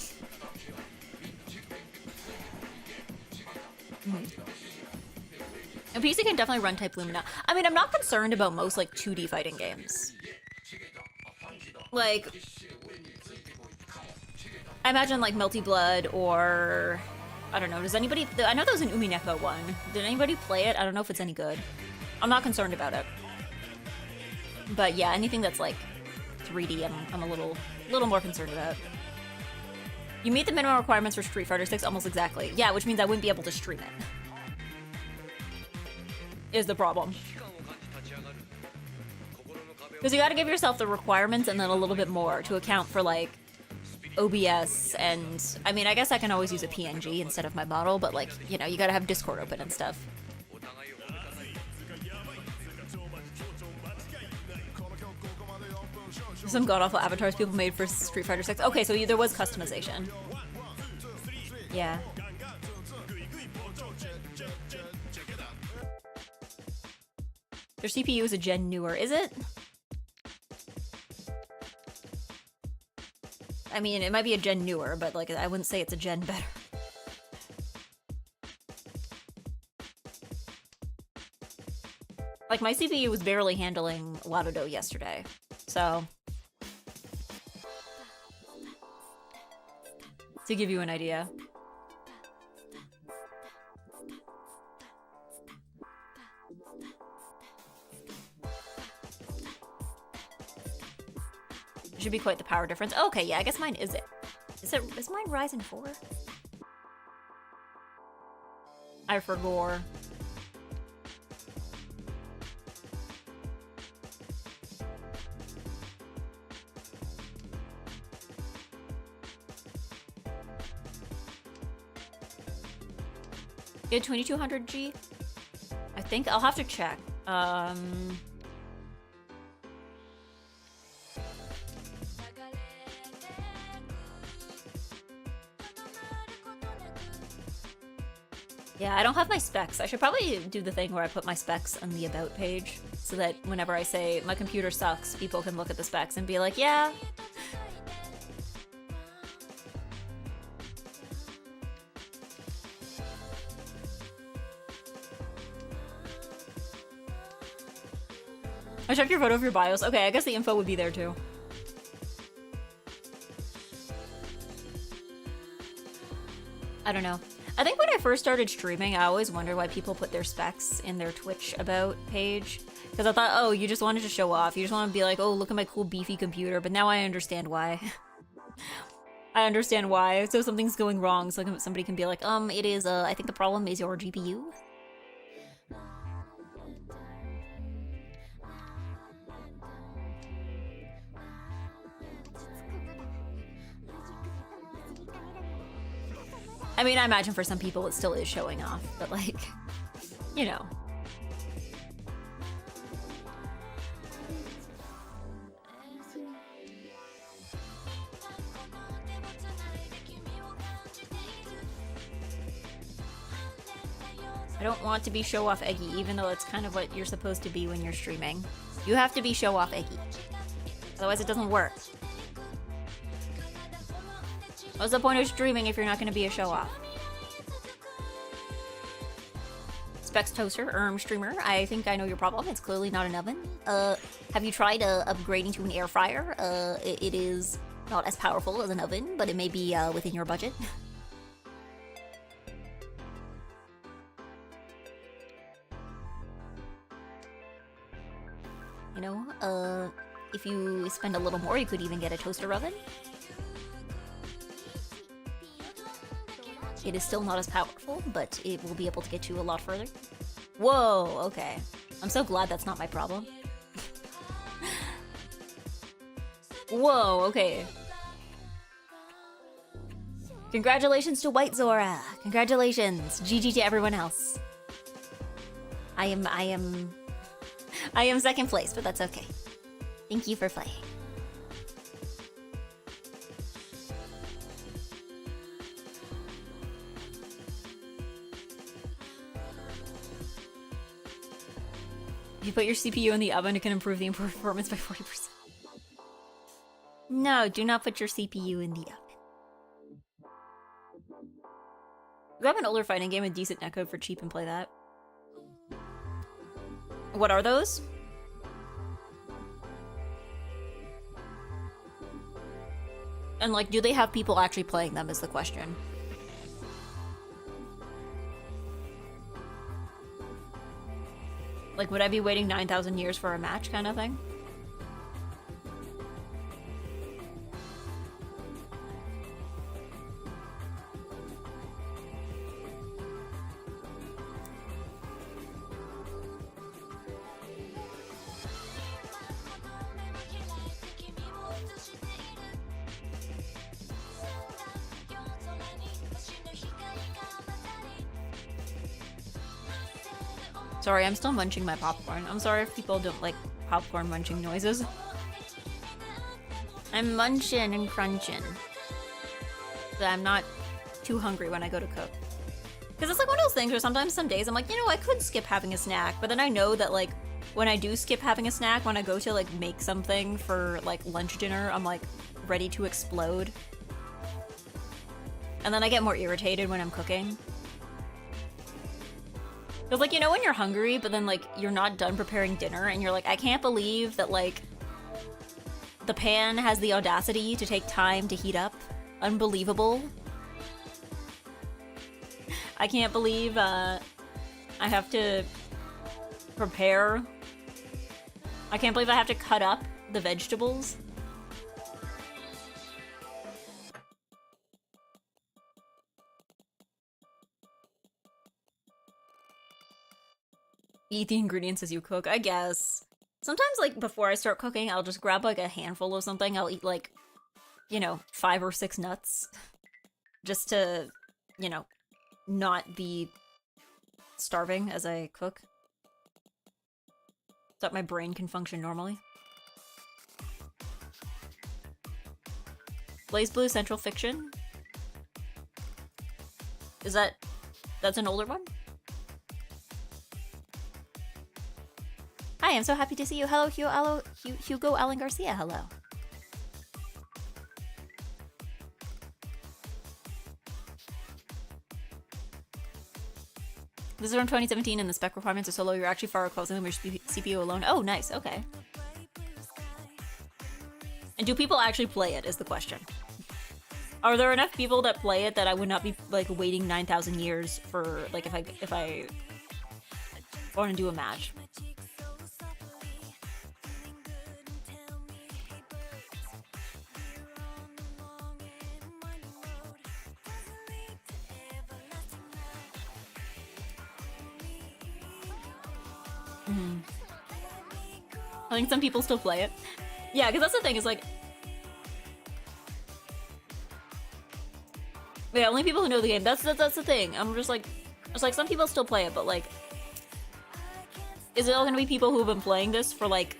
And PC can definitely run type Lumina. I mean, I'm not concerned about most, like, 2D fighting games. Like, I imagine, like, Melty Blood or... I don't know, does anybody... I know there was an Umineko one. Did anybody play it? I don't know if it's any good. I'm not concerned about it. But yeah, anything that's, like, 3D, I'm a little more concerned about. You meet the minimum requirements for Street Fighter 6 almost exactly. Yeah, which means I wouldn't be able to stream it. Is the problem. Because you gotta give yourself the requirements and then a little bit more to account for, like, OBS and... I mean, I guess I can always use a PNG instead of my model, but, like, you know, you gotta have Discord open and stuff. Some god-awful avatars people made for Street Fighter 6. Okay, so there was customization. Yeah. Their CPU is a gen newer, is it? I mean, it might be a gen newer, but like I wouldn't say it's a gen better. Like my CPU was barely handling Lotto yesterday, so to give you an idea. Should be quite the power difference. Okay, yeah, I guess mine is it. Is mine Ryzen 4? I forgot. You had 2200G? I think I'll have to check. Yeah, I don't have my specs. I should probably do the thing where I put my specs on the about page so that whenever I say my computer sucks, people can look at the specs and be like, yeah. I checked your photo of your BIOS. Okay, I guess the info would be there too. I don't know. I think when I first started streaming, I always wondered why people put their specs in their Twitch about page. Because I thought, oh, you just wanted to show off. You just want to be like, oh, look at my cool beefy computer. But now I understand why. I understand why. So something's going wrong. So somebody can be like, it is, I think the problem is your GPU. I mean, I imagine for some people it still is showing off, but like, you know. I don't want to be show-off Eggy, even though it's kind of what you're supposed to be when you're streaming. You have to be show-off Eggy. Otherwise it doesn't work. What's the point of streaming if you're not going to be a show-off? Specs toaster, streamer, I think I know your problem. It's clearly not an oven. Have you tried upgrading to an air fryer? It is not as powerful as an oven, but it may be within your budget. You know, if you spend a little more, you could even get a toaster oven. It is still not as powerful, but it will be able to get you a lot further. Whoa, okay. I'm so glad that's not my problem. Whoa, okay. Congratulations to White Zora. Congratulations. GG to everyone else. I am second place, but that's okay. Thank you for playing. If you put your CPU in the oven, it can improve the performance by 40%. No, do not put your CPU in the oven. Grab an older fighting game with decent netcode for cheap and play that. What are those? And like, do they have people actually playing them is the question. Like, would I be waiting 9,000 years for a match kind of thing? Sorry, I'm still munching my popcorn. I'm sorry if people don't like popcorn munching noises. I'm munching and crunching. So I'm not too hungry when I go to cook. Because it's like one of those things where sometimes some days I'm like, you know, I could skip having a snack, but then I know that like when I do skip having a snack, when I go to like make something for like lunch dinner, I'm like ready to explode. And then I get more irritated when I'm cooking. Because, like, you know when you're hungry, but then, like, you're not done preparing dinner, and you're like, I can't believe that, like, the pan has the audacity to take time to heat up. Unbelievable. I can't believe, I have to prepare. I can't believe I have to cut up the vegetables. Eat the ingredients as you cook, I guess. Sometimes, like, before I start cooking, I'll just grab, like, a handful of something. I'll eat, like, you know, 5 or 6 nuts. Just to, you know, not be starving as I cook. that my brain can function normally. Blaze Blue Central Fiction? Is that's an older one? Hi, I'm so happy to see you. Hello, Hugo Allen Garcia, hello. This is from 2017 and the spec requirements are so low you're actually far closer than your CPU alone. Oh, nice, okay. And do people actually play it is the question. Are there enough people that play it that I would not be like waiting 9,000 years for like if I want to do a match? I think some people still play it. Yeah, because that's the thing, is like... Yeah, only people who know the game. That's the thing. I'm just like... It's like, some people still play it, but like... Is it all gonna be people who've been playing this for like...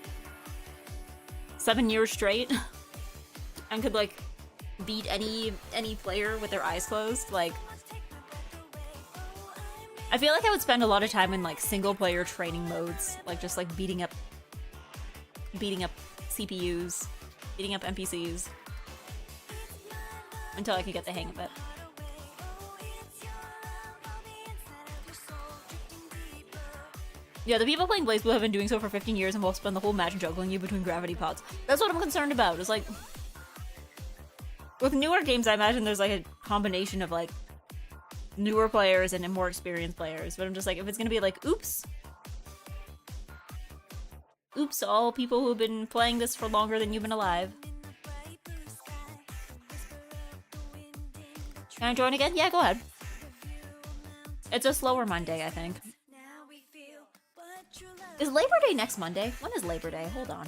7 years straight? And could like... beat any player with their eyes closed? Like... I feel like I would spend a lot of time in like single player training modes. Like just like beating up CPUs, beating up NPCs, until I could get the hang of it. Yeah, the people playing Blaze Blue have been doing so for 15 years and will spend the whole match juggling you between gravity pods. That's what I'm concerned about, is like... With newer games, I imagine there's like a combination of like newer players and more experienced players, but I'm just like, if it's gonna be like, oops, all people who've been playing this for longer than you've been alive. Can I join again? Yeah, go ahead. It's a slower Monday, I think. Is Labor Day next Monday? When is Labor Day? Hold on.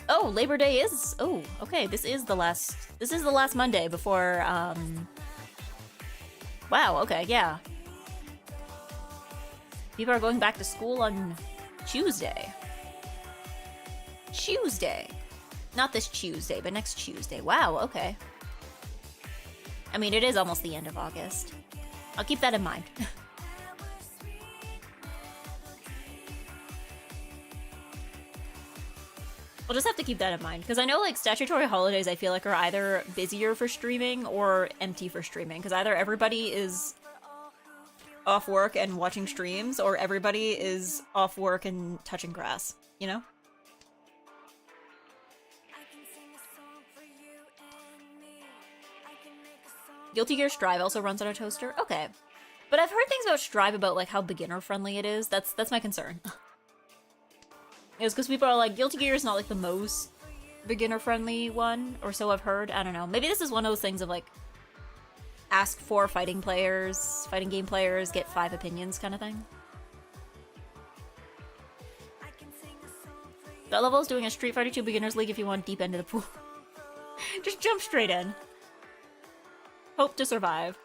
Oh, Labor Day is... Oh, okay, this is the last Monday before, Wow, okay, yeah. People are going back to school on Tuesday. Not this Tuesday, but next Tuesday. Wow, okay. I mean, it is almost the end of August. I'll keep that in mind. I'll just have to keep that in mind, because I know, like, statutory holidays I feel like are either busier for streaming or empty for streaming, because either everybody is off work and watching streams, or everybody is off work and touching grass, you know? Guilty Gear Strive also runs on a toaster? Okay. But I've heard things about Strive about, like, how beginner-friendly it is. That's my concern. It's because people are like, Guilty Gear is not, like, the most beginner-friendly one, or so I've heard. I don't know. Maybe this is one of those things of, like, ask 4 fighting game players, get 5 opinions kind of thing. That level is doing a Street Fighter 2 Beginners League if you want deep end of the pool. Just jump straight in. Hope to survive.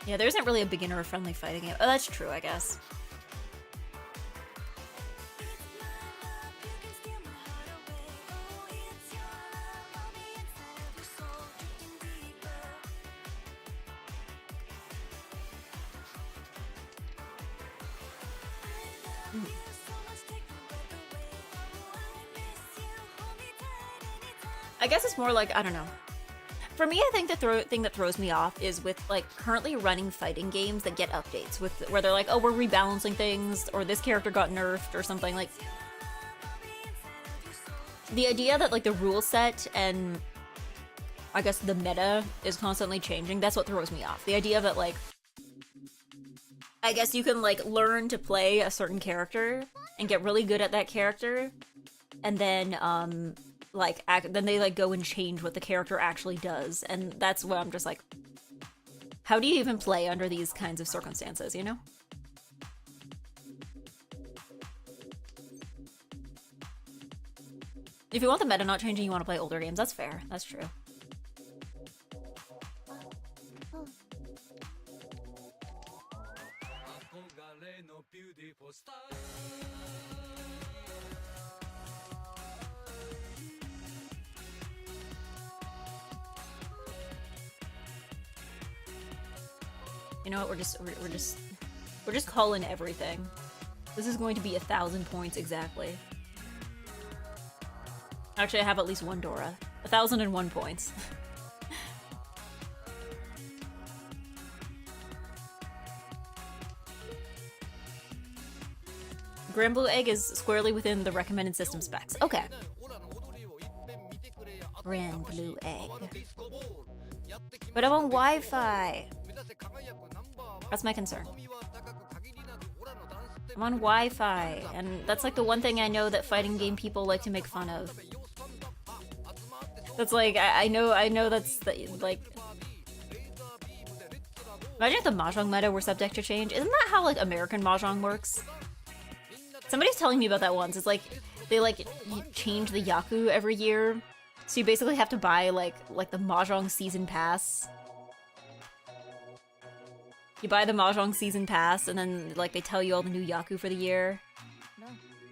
Yeah, there isn't really a beginner-friendly fighting game. Oh, that's true, I guess. I guess it's more like, I don't know. For me, I think the thing that throws me off is with, like, currently running fighting games that get updates, with where they're like, oh, we're rebalancing things, or this character got nerfed, or something, like... The idea that, like, the rule set and, I guess, the meta is constantly changing, that's what throws me off. The idea that, like... I guess you can, like, learn to play a certain character and get really good at that character, and then, then they, like, go and change what the character actually does, and that's where I'm just like, how do you even play under these kinds of circumstances, you know? If you want the meta not changing, you want to play older games, that's fair. That's true. You know what? We're just calling everything. This is going to be 1,000 points exactly. Actually, I have at least one Dora. 1,001 points. Grand Blue Egg is squarely within the recommended system specs. Okay. Grand Blue Egg. But I'm on Wi-Fi. That's my concern. I'm on Wi-Fi, and that's like the one thing I know that fighting game people like to make fun of. That's like, I know that's like... Imagine if the Mahjong meta were subject to change. Isn't that how like American Mahjong works? Somebody's telling me about that once. It's like, they like change the Yaku every year. So you basically have to buy like the Mahjong season pass. You buy the Mahjong season pass, and then like they tell you all the new Yaku for the year. No!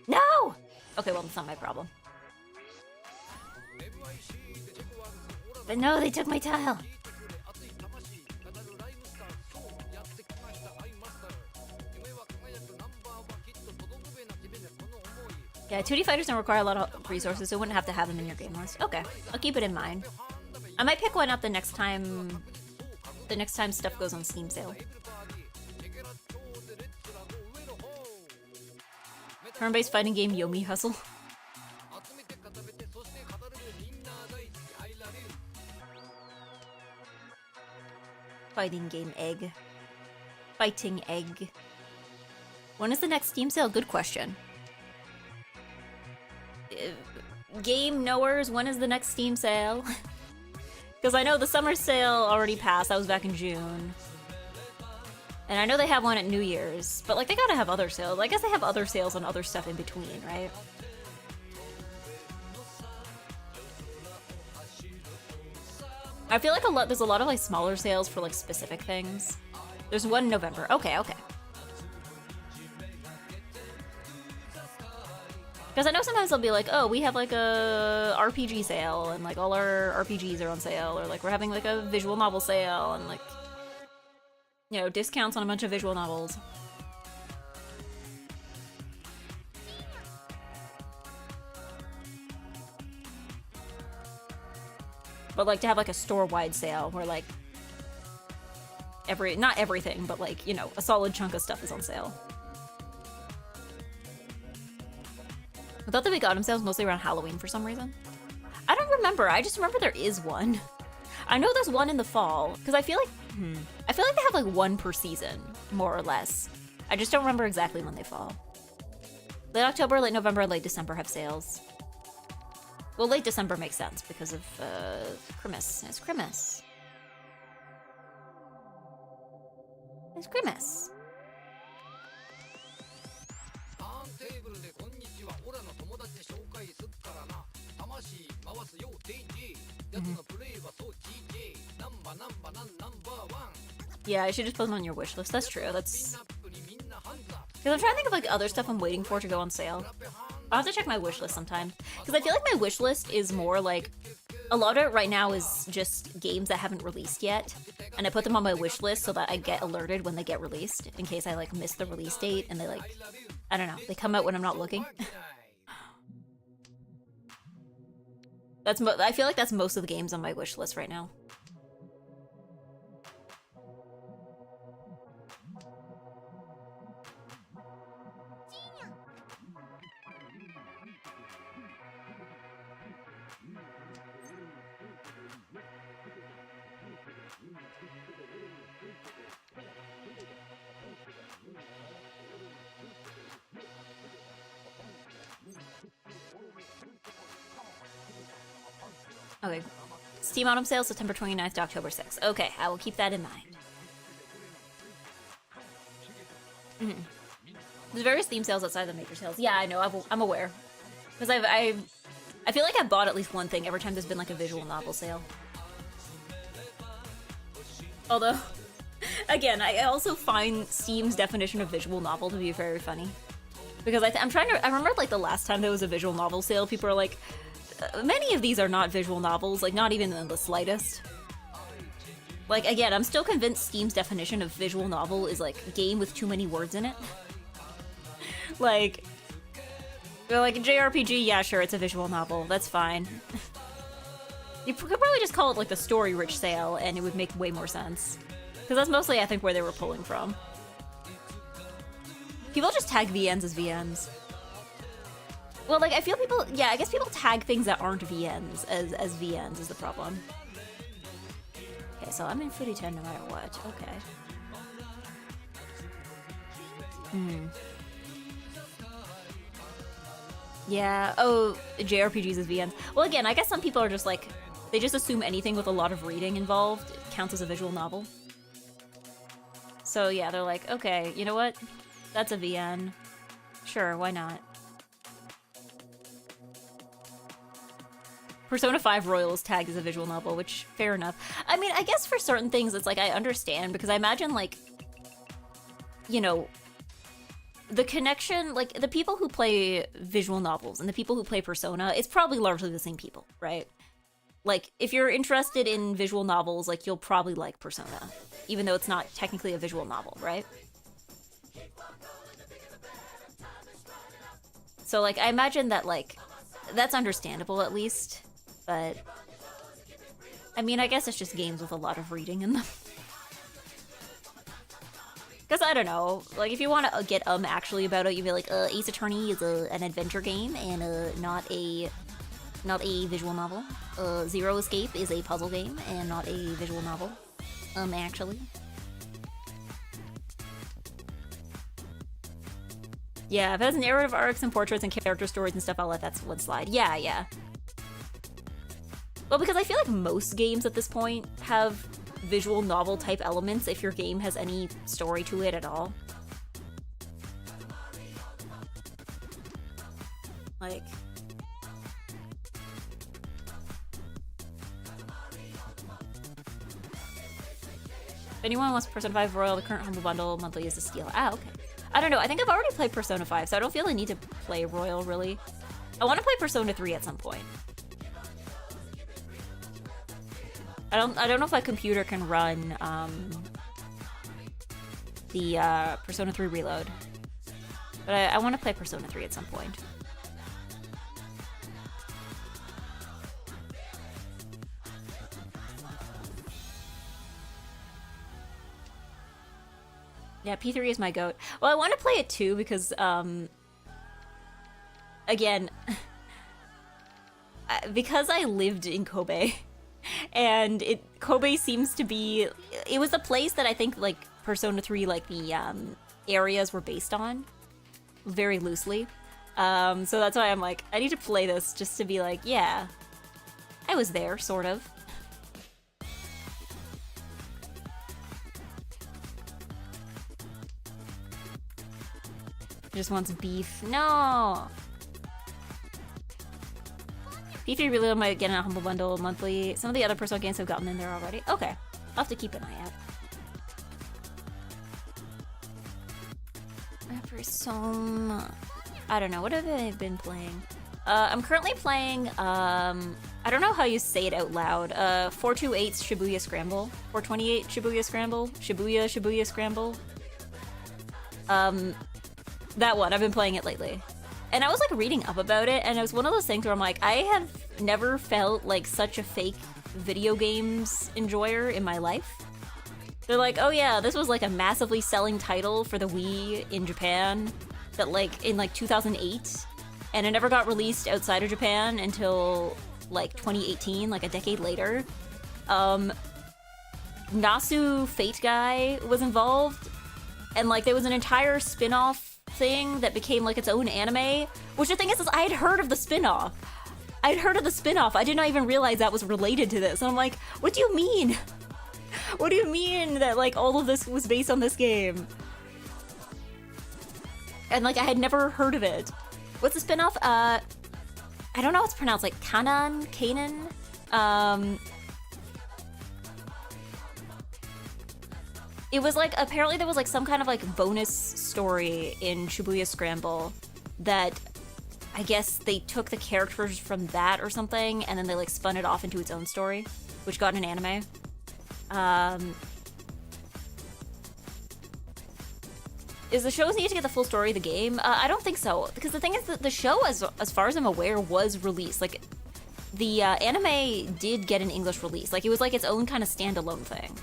No! Okay, well, that's not my problem. But no, they took my tile! Yeah, 2D fighters don't require a lot of resources, so you wouldn't have to have them in your game list. Okay, I'll keep it in mind. I might pick one up the next time stuff goes on Steam sale. Turn-based fighting game Yomi Hustle. Fighting game egg. Fighting egg. When is the next Steam sale? Good question. Game knowers, when is the next Steam sale? Because I know the summer sale already passed. That was back in June. And I know they have one at New Year's. But like, they gotta have other sales. I guess they have other sales on other stuff in between, right? I feel like there's a lot of like smaller sales for like specific things. There's one in November. Okay, okay. Because I know sometimes they'll be like, oh, we have like a RPG sale, and like all our RPGs are on sale, or like we're having like a visual novel sale, and like, you know, discounts on a bunch of visual novels. But like to have like a store-wide sale where like not everything, but like, you know, a solid chunk of stuff is on sale. I thought the Big Autumn sale was mostly around Halloween for some reason. I don't remember. I just remember there is one. I know there's one in the fall, because I feel like they have like one per season, more or less. I just don't remember exactly when they fall. Late October, late November, late December have sales. Well, late December makes sense because of Christmas. It's Christmas. It's Christmas. Yeah, I should just put them on your wish list. That's true. That's... Because I'm trying to think of like other stuff I'm waiting for to go on sale. I'll have to check my wish list sometime. Because I feel like my wish list is more like... A lot of it right now is just games that haven't released yet. And I put them on my wish list so that I get alerted when they get released. In case I like miss the release date and they like... I don't know. They come out when I'm not looking. I feel like that's most of the games on my wish list right now. Okay. Steam Autumn Sale, September 29th to October 6th. Okay, I will keep that in mind. There's various theme sales outside the major sales. Yeah, I know. I'm aware. Because I feel like I bought at least one thing every time there's been like a visual novel sale. Although, again, I also find Steam's definition of visual novel to be very funny. Because I remember like the last time there was a visual novel sale, people are like, many of these are not visual novels, like not even in the slightest. Like, again, I'm still convinced Steam's definition of visual novel is like game with too many words in it. Like, they're like, JRPG, yeah, sure, it's a visual novel, that's fine. You could probably just call it like the story-rich sale, and it would make way more sense. Because that's mostly, I think, where they were pulling from. People just tag VNs as VNs. Well, like, I feel people, yeah, I guess people tag things that aren't VNs as VNs is the problem. Okay, so I'm in Footy 10 no matter what, okay. Yeah, oh, JRPGs as VNs. Well, again, I guess some people are just like, they just assume anything with a lot of reading involved counts as a visual novel. So yeah, they're like, okay, you know what? That's a VN. Sure, why not? Persona 5 Royal is tagged as a visual novel, which, fair enough. I mean, I guess for certain things, it's like, I understand, because I imagine, like, you know, the connection, like, the people who play visual novels and the people who play Persona, it's probably largely the same people, right? Like, if you're interested in visual novels, like, you'll probably like Persona, even though it's not technically a visual novel, right? So, like, I imagine that, like, that's understandable at least, but I mean, I guess it's just games with a lot of reading in them. Because I don't know, like, if you want to get actually about it, you'd be like, Ace Attorney is an adventure game and not a visual novel. Zero Escape is a puzzle game and not a visual novel. Actually. Yeah, if it has narrative arcs and portraits and character stories and stuff, I'll let that one slide. Yeah, yeah. Well, because I feel like most games at this point have visual novel type elements if your game has any story to it at all. Like... If anyone wants Persona 5 Royal, the current Humble Bundle monthly is a steal. Ah, okay. I don't know, I think I've already played Persona 5, so I don't feel I need to play Royal, really. I want to play Persona 3 at some point. I don't know if my computer can run, the, Persona 3 Reload. But I want to play Persona 3 at some point. Yeah, P3 is my goat. Well, I want to play it too because, again, because I lived in Kobe, and Kobe seems to be, it was a place that I think, like, Persona 3, like, the, areas were based on, very loosely. So that's why I'm like, I need to play this just to be like, yeah, I was there, sort of. Just wants beef. No! P3 really might get a Humble Bundle monthly. Some of the other Persona games have gotten in there already. Okay. I'll have to keep an eye out. Persona... I don't know. What have I been playing? I'm currently playing, I don't know how you say it out loud. 428's Shibuya Scramble. 428 Shibuya Scramble. Shibuya Scramble. That one, I've been playing it lately. And I was like reading up about it, and it was one of those things where I'm like, I have never felt like such a fake video games enjoyer in my life. They're like, oh yeah, this was like a massively selling title for the Wii in Japan that like in like 2008, and it never got released outside of Japan until like 2018, like a decade later. Nasu Fate Guy was involved, and like there was an entire spin-off thing that became like its own anime, which the thing is I had heard of the spin-off. I did not even realize that was related to this. And I'm like, what do you mean? What do you mean that like all of this was based on this game? And like I had never heard of it. What's the spin-off? I I don't know how it's pronounced, like Kanan? It was like, apparently there was like some kind of like bonus story in Shibuya Scramble that I guess they took the characters from that or something and then they like spun it off into its own story, which got an anime. Is the shows need to get the full story of the game? I don't think so, because the thing is that the show, as far as I'm aware, was released. Like, the anime did get an English release. Like, it was like its own kind of standalone thing.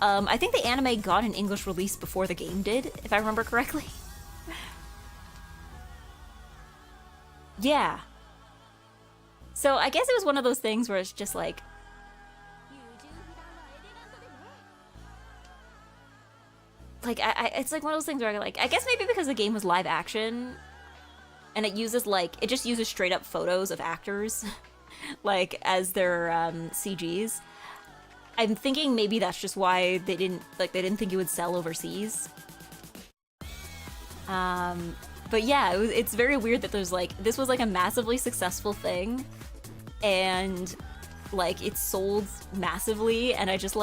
I think the anime got an English release before the game did, if I remember correctly. Yeah. So I guess it was one of those things where it's just like, it's like one of those things where I guess maybe because the game was live action and it uses it just uses straight up photos of actors like as their CGs. I'm thinking maybe that's just why they didn't think it would sell overseas. But yeah, it's very weird that there's this was like a massively successful thing and like it sold massively and I just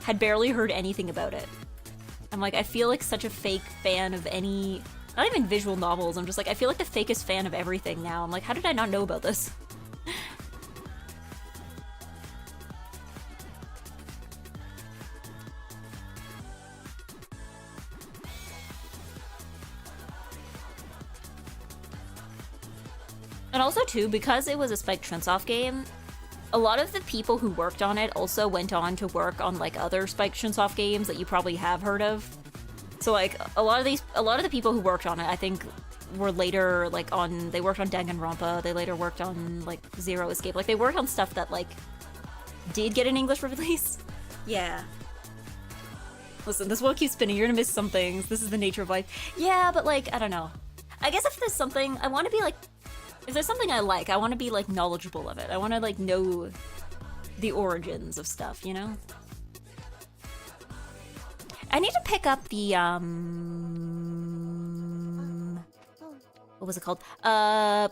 had barely heard anything about it. I'm like, I feel like such a fake fan of any, not even visual novels, I'm just like, I feel like the fakest fan of everything now. I'm like, how did I not know about this? And also too, because it was a Spike Chunsoft game, a lot of the people who worked on it also went on to work on other Spike Chunsoft games that you probably have heard of. So a lot of the people who worked on it, I think, were later they worked on Danganronpa. They later worked on Zero Escape. They worked on stuff that did get an English release. Yeah. Listen, this world keeps spinning. You're gonna miss some things. This is the nature of life. Yeah, but I don't know. I guess if there's something I want to be if there's something I want to be knowledgeable of it. I want to know the origins of stuff, you know? I need to pick up the what was it called? The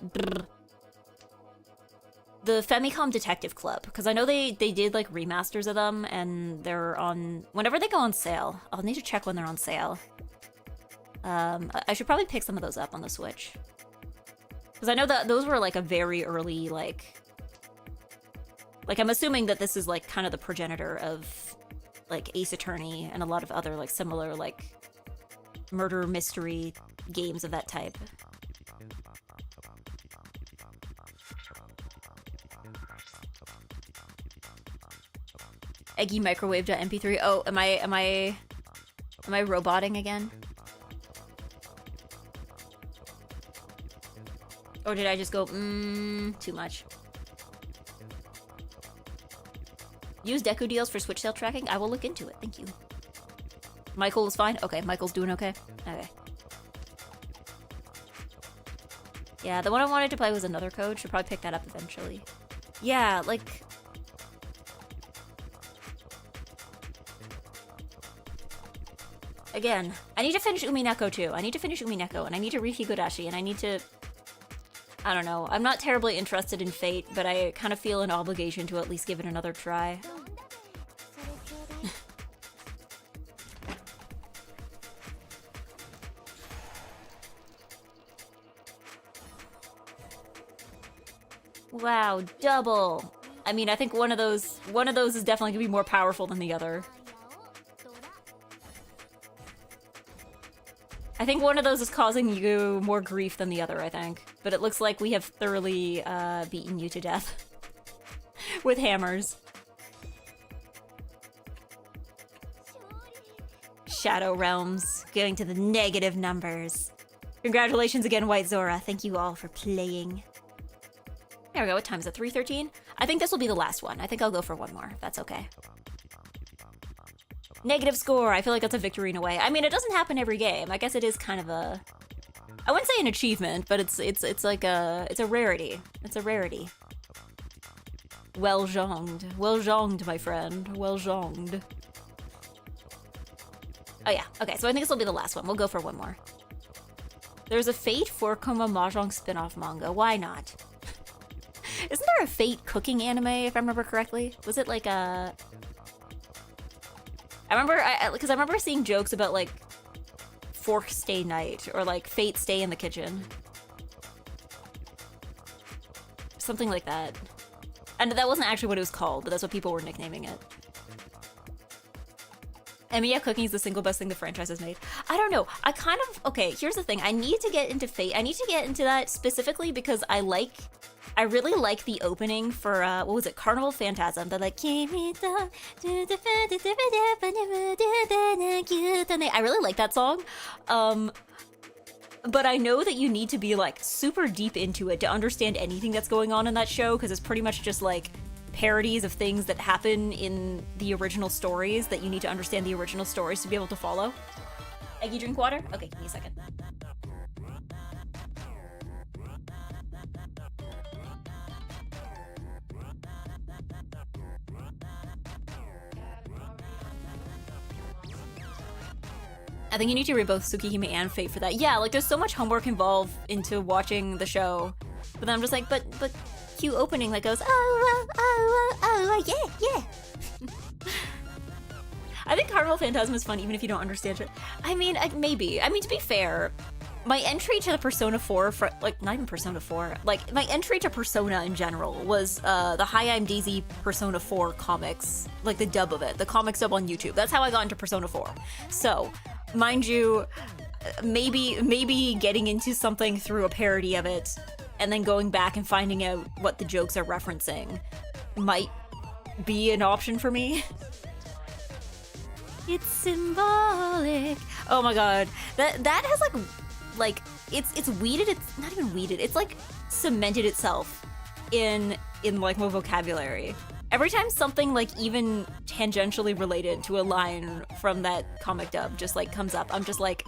Famicom Detective Club, because I know they did remasters of them and they're on whenever they go on sale. I'll need to check when they're on sale. I should probably pick some of those up on the Switch. Because I know that those were a very early I'm assuming that this is kind of the progenitor of Ace Attorney and a lot of other similar murder mystery games of that type. Eggy microwave.mp3. Oh, am I roboting again? Or did I just go, too much? Use Deku deals for Switch sale tracking? I will look into it, thank you. Michael was fine? Okay, Michael's doing okay? Okay. Yeah, the one I wanted to play was Another Code. Should probably pick that up eventually. Yeah, again, I need to finish Umineko too. I need to finish Umineko, and I need to read Higurashi, and I need to... I don't know. I'm not terribly interested in Fate, but I kind of feel an obligation to at least give it another try. Wow, double! I mean, I think one of those is definitely gonna be more powerful than the other. I think one of those is causing you more grief than the other, I think. But it looks like we have thoroughly beaten you to death. With hammers. Shadow Realms, going to the negative numbers. Congratulations again, White Zora. Thank you all for playing. There we go, what time is it? 3:13? I think this will be the last one. I think I'll go for one more, if that's okay. Negative score. I feel like that's a victory in a way. I mean, it doesn't happen every game. I guess it is kind of a... I wouldn't say an achievement, but it's a rarity. It's a rarity. Well zhonged. Well zhonged, my friend. Well zhonged. Oh yeah, okay, so I think this will be the last one. We'll go for one more. There's a Fate 4 Mahjong spin-off manga. Why not? Isn't there a Fate cooking anime, if I remember correctly? Was it like a... because I remember seeing jokes about like Fork Stay Night or like Fate Stay in the Kitchen. Something like that. And that wasn't actually what it was called, but that's what people were nicknaming it. And yeah, cooking is the single best thing the franchise has made. I don't know. I kind of... Okay, here's the thing. I need to get into Fate. I need to get into that specifically because I really like the opening for, what was it? Carnival Phantasm. They're like... I really like that song. But I know that you need to be, like, super deep into it to understand anything that's going on in that show, because it's pretty much just, like, parodies of things that happen in the original stories that you need to understand the original stories to be able to follow. Eggy, drink water? Okay, give me a second. I think you need to read both Tsukihime and Fate for that. Yeah, like there's so much homework involved into watching the show. But then I'm just like, but cue opening like goes, yeah. I think Carnival Phantasm is fun even if you don't understand it. I mean, maybe. I mean, to be fair, my entry to the Persona 4, like, not even Persona 4, like, my entry to Persona in general was the Hi, I'm Daisy Persona 4 comics, like the dub of it, the comics dub on YouTube. That's how I got into Persona 4. So, mind you, maybe getting into something through a parody of it, and then going back and finding out what the jokes are referencing might be an option for me. It's symbolic. Oh my god. That has like it's weeded, it's not even weeded, it's like cemented itself in like my vocabulary. Every time something like even tangentially related to a line from that comic dub just like comes up, I'm just like,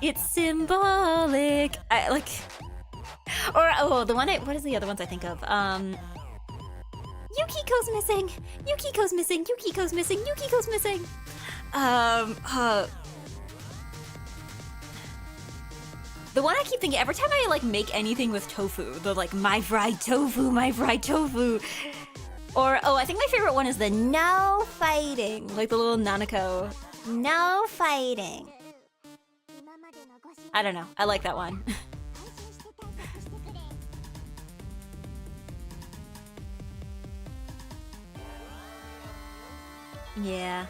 it's symbolic. I like, or the one what is the other ones I think of? Yukiko's missing. Yukiko's missing. Yukiko's missing. Yukiko's missing. The one I keep thinking every time I like make anything with tofu, the like my fried tofu, my fried tofu. Or I think my favorite one is the no fighting, like the little Nanako. No fighting. I don't know. I like that one. Yeah.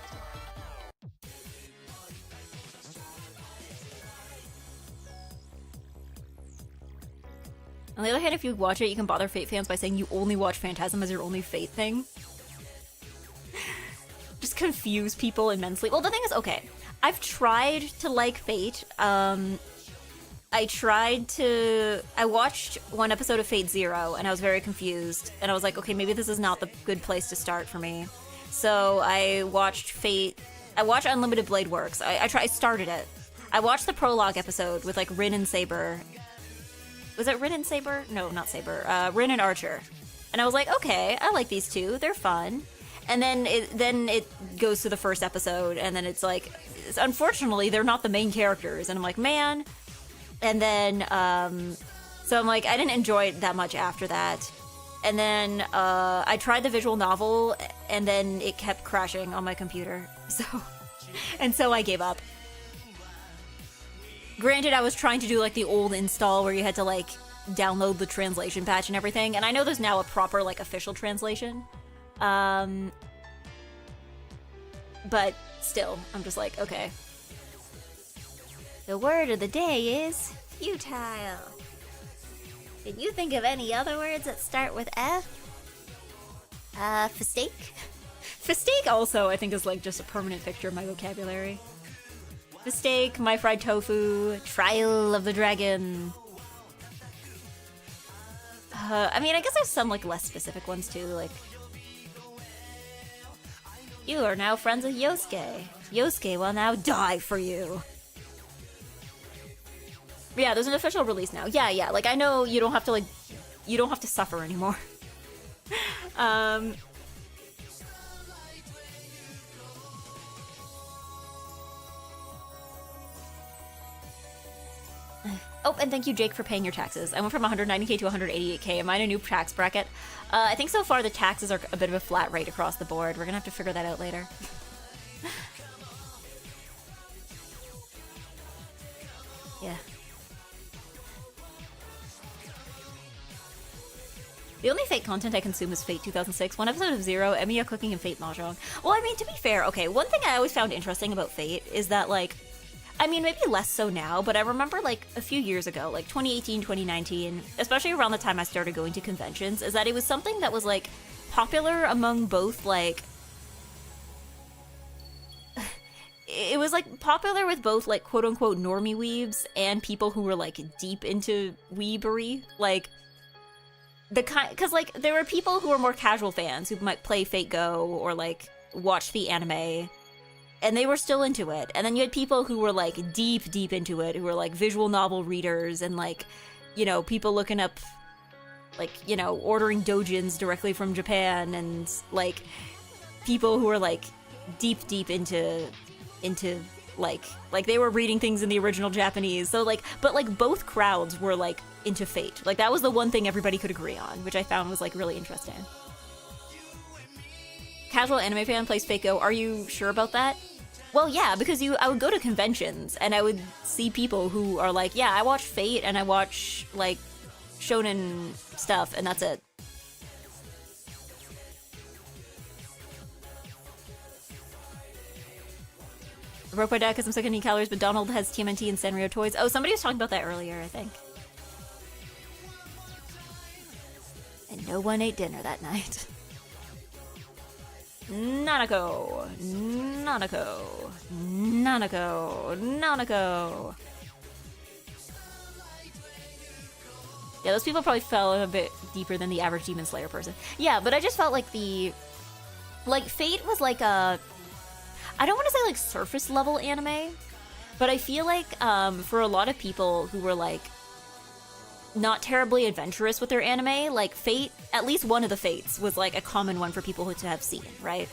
On the other hand, if you watch it, you can bother Fate fans by saying you only watch Phantasm as your only Fate thing. Just confuse people immensely. Well, the thing is, okay, I've tried to like Fate. I watched one episode of Fate Zero, and I was very confused. And I was like, okay, maybe this is not the good place to start for me. So I watched Unlimited Blade Works. I started it. I watched the prologue episode with like Rin and Saber. Was it Rin and Saber? No, not Saber. Rin and Archer. And I was like, okay, I like these two. They're fun. And then it goes to the first episode, and then it's like, unfortunately, they're not the main characters. And I'm like, man. And then, so I'm like, I didn't enjoy it that much after that. And then I tried the visual novel, and then it kept crashing on my computer. So I gave up. Granted, I was trying to do like the old install where you had to like download the translation patch and everything, and I know there's now a proper like official translation. But still, I'm just like, okay. The word of the day is futile. Can you think of any other words that start with F? Fistake? Fistake also, I think, is like just a permanent fixture of my vocabulary. Fistake, my fried tofu, Trial of the Dragon. I mean, I guess there's some like less specific ones too, like... You are now friends with Yosuke. Yosuke will now die for you. But yeah, there's an official release now. Yeah, like I know you don't have to suffer anymore. Oh, and thank you, Jake, for paying your taxes. I went from 190k to 188k. Am I in a new tax bracket? I think so far the taxes are a bit of a flat rate across the board. We're gonna have to figure that out later. Yeah. The only Fate content I consume is Fate 2006, one episode of Zero, Emiya cooking, and Fate Mahjong. Well, I mean, to be fair, okay, one thing I always found interesting about Fate is that, like, I mean, maybe less so now, but I remember, like, a few years ago, like 2018, 2019, especially around the time I started going to conventions, is that it was something that was, like, popular among both, like... It was, like, popular with both, like, quote-unquote normie weebs and people who were, like, deep into weebery. Like, the kind... Because, like, there were people who were more casual fans who might play Fate Go or, like, watch the anime... And they were still into it. And then you had people who were, like, deep into it, who were, like, visual novel readers and, like, you know, people looking up, like, you know, ordering doujins directly from Japan and, like, people who were, like, deep into, like, they were reading things in the original Japanese. So, like, but, like, both crowds were, like, into Fate. Like, that was the one thing everybody could agree on, which I found was, like, really interesting. Casual anime fan plays Fate Go. Are you sure about that? Well, yeah, because I would go to conventions and I would see people who are like, yeah, I watch Fate and I watch, like, shonen stuff, and that's it. Broke my dad because I'm sick of eating calories, but Donald has TMNT and Sanrio toys. Oh, somebody was talking about that earlier, I think. And no one ate dinner that night. Nanako, Nanako, Nanako, Nanako. Yeah, those people probably fell a bit deeper than the average Demon Slayer person. Yeah, but I just felt like Fate was like a, I don't want to say like surface level anime, but I feel like for a lot of people who were like not terribly adventurous with their anime, like Fate, at least one of the Fates was like a common one for people to have seen, right?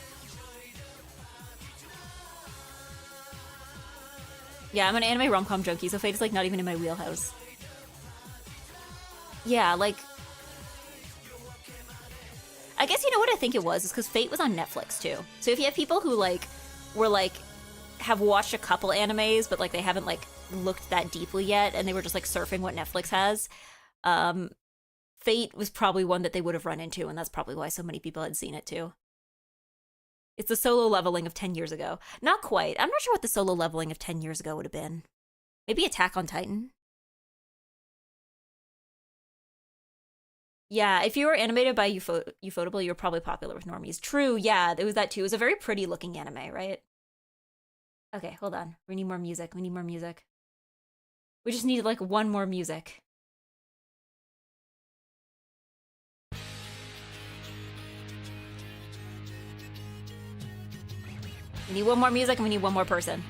Yeah, I'm an anime rom-com junkie, so Fate is like not even in my wheelhouse. Yeah, like, I guess you know what I think it was? Is because Fate was on Netflix too. So if you have people who like were like have watched a couple animes, but like they haven't like looked that deeply yet, and they were just like surfing what Netflix has, Fate was probably one that they would have run into, and that's probably why so many people had seen it too. It's the solo leveling of 10 years ago. Not quite. I'm not sure what the solo leveling of 10 years ago would have been. Maybe Attack on Titan? Yeah, if you were animated by Ufotable, you were probably popular with normies. True, yeah, it was that too. It was a very pretty looking anime, right? Okay, hold on. We need more music. We need more music. We just need like one more music. We need one more music and we need one more person.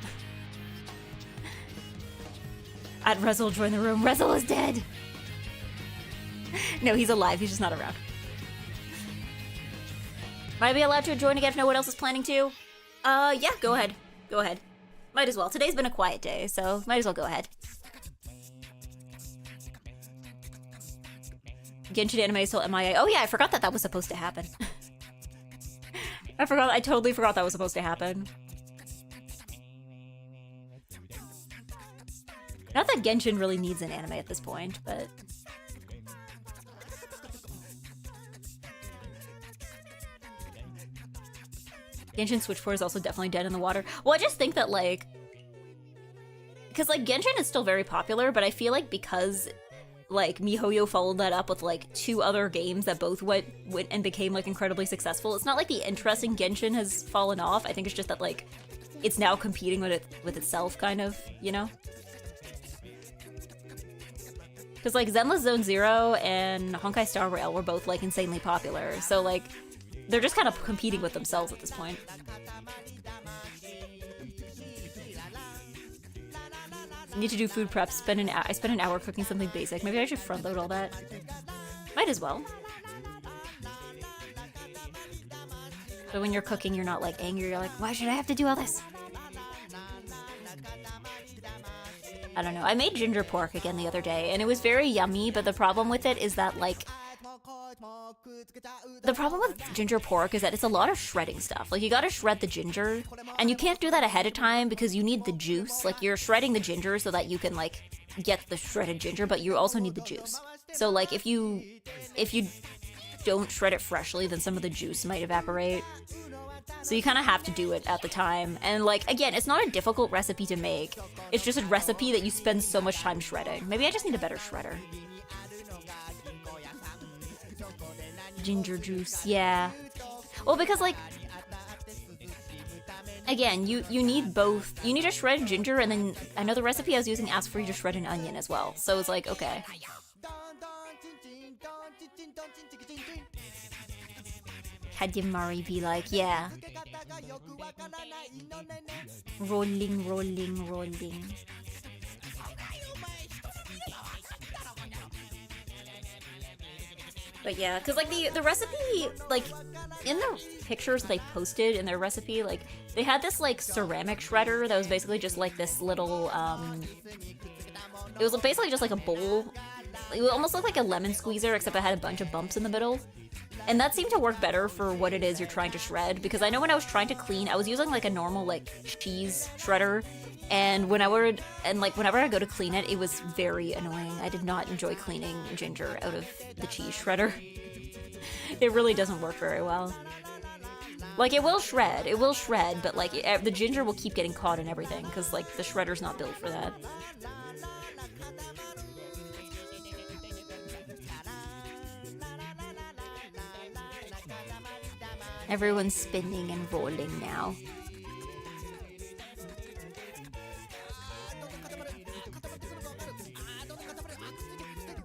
Add Rezzle, join the room. Rezzle is dead! No, he's alive. He's just not around. Might I be allowed to join again to know what else is planning to? Yeah, go ahead. Go ahead. Might as well. Today's been a quiet day, so might as well go ahead. Genshin anime is still MIA. Oh yeah, I forgot that that was supposed to happen. I totally forgot that was supposed to happen. Not that Genshin really needs an anime at this point, but... Genshin Switch 4 is also definitely dead in the water. Well, I just think that, like... Because, like, Genshin is still very popular, but I feel like because, like, MiHoYo followed that up with, like, 2 other games that both went and became, like, incredibly successful, it's not like the interest in Genshin has fallen off. I think it's just that, like, it's now competing with itself, kind of, you know? Because, like, Zenless Zone Zero and Honkai Star Rail were both, like, insanely popular, so, like... They're just kind of competing with themselves at this point. I need to do food prep. I spent an hour cooking something basic. Maybe I should front load all that. Might as well. But when you're cooking, you're not like angry. You're like, why should I have to do all this? I don't know. I made ginger pork again the other day, and it was very yummy, but the problem with it is that, like, the problem with ginger pork is that it's a lot of shredding stuff. Like, you gotta shred the ginger, and you can't do that ahead of time because you need the juice. Like, you're shredding the ginger so that you can, like, get the shredded ginger, but you also need the juice. So, like, if you don't shred it freshly, then some of the juice might evaporate. So you kind of have to do it at the time. And, like, again, it's not a difficult recipe to make. It's just a recipe that you spend so much time shredding. Maybe I just need a better shredder. Ginger juice, yeah. Well, because, like, again, you need both. You need to shred ginger, and then I know the recipe I was using asked for you to shred an onion as well. So it's like, okay. Kadimari be like, yeah. Rolling, rolling, rolling. But yeah, because, like, the recipe, like, in the pictures they posted in their recipe, like, they had this, like, ceramic shredder that was basically just, like, this little, it was basically just, like, a bowl. It would almost look like a lemon squeezer, except it had a bunch of bumps in the middle. And that seemed to work better for what it is you're trying to shred, because I know when I was trying to clean, I was using, like, a normal, like, cheese shredder, and whenever I go to clean it, it was very annoying. I did not enjoy cleaning ginger out of the cheese shredder. It really doesn't work very well. Like, it will shred, but, like, the ginger will keep getting caught in everything, because, like, the shredder's not built for that. Everyone's spinning and rolling now.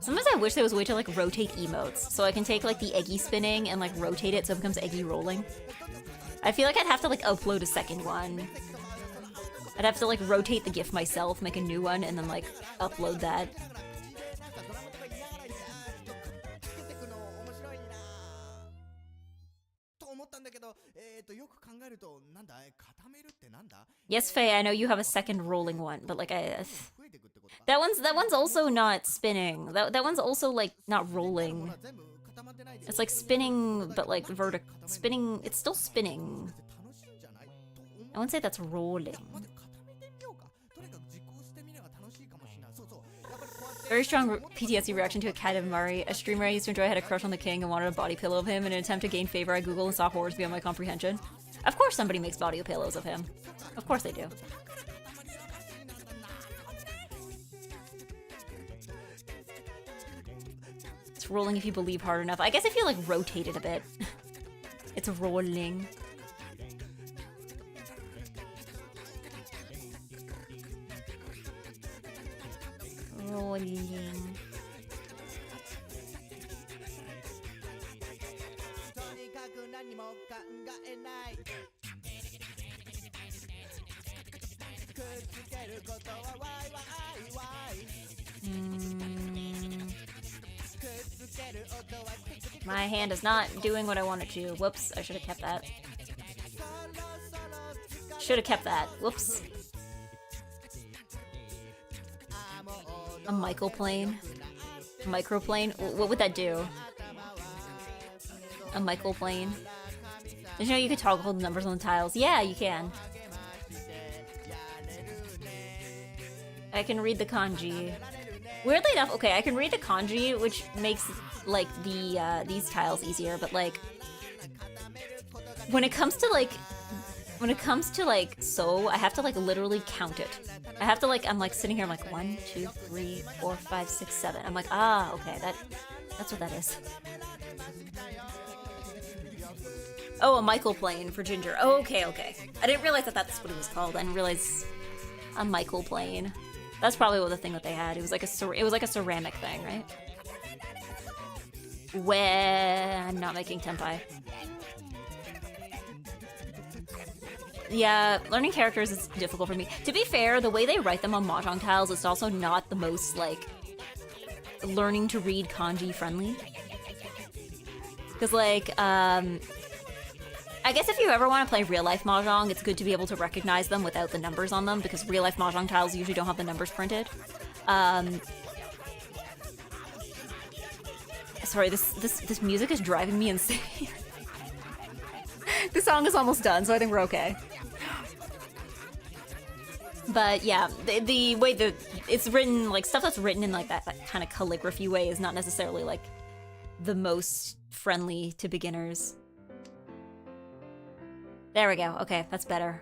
Sometimes I wish there was a way to, like, rotate emotes, so I can take, like, the eggy spinning and, like, rotate it so it becomes eggy rolling. I feel like I'd have to, like, upload a second one. I'd have to, like, rotate the GIF myself, make a new one, and then, like, upload that. Yes, Faye, I know you have a second rolling one, but, like, that one's also not spinning. That one's also, like, not rolling. It's like spinning, but, like, spinning. It's still spinning. I wouldn't say that's rolling. Very strong PTSD reaction to a Katamari. A streamer I used to enjoy had a crush on the king and wanted a body pillow of him. In an attempt to gain favor, I Googled and saw horrors beyond my comprehension. Of course somebody makes body pillows of him. Of course they do. It's rolling if you believe hard enough. I guess if you, like, rotate it a bit. It's rolling. Rolling. My hand is not doing what I want it to. Whoops, I should have kept that. Should have kept that. Whoops. A microplane? Microplane? What would that do? A microplane? Did you know you could toggle the numbers on the tiles? Yeah, you can. I can read the kanji. Weirdly enough, okay, I can read the kanji, which makes, like, the, these tiles easier, but, like, when it comes to, like, so, I have to, like, literally count it. I have to, like, I'm, like, sitting here, I'm like, 1, 2, 3, 4, 5, 6, 7. I'm like, ah, okay, that's what that is. Oh, a microplane for ginger. Oh, okay, okay. I didn't realize that that's what it was called. I didn't realize a microplane. That's probably what the thing that they had. It was like a ceramic thing, right? Where I'm not making tenpai. Yeah, learning characters is difficult for me. To be fair, the way they write them on Mahjong tiles is also not the most, like, learning to read kanji friendly. Because, like, I I guess if you ever want to play real-life Mahjong, it's good to be able to recognize them without the numbers on them, because real-life Mahjong tiles usually don't have the numbers printed. Sorry, this music is driving me insane. The song is almost done, so I think we're okay. But yeah, the way that it's written, like stuff that's written in like that kind of calligraphy way is not necessarily like the most friendly to beginners. There we go. Okay, that's better.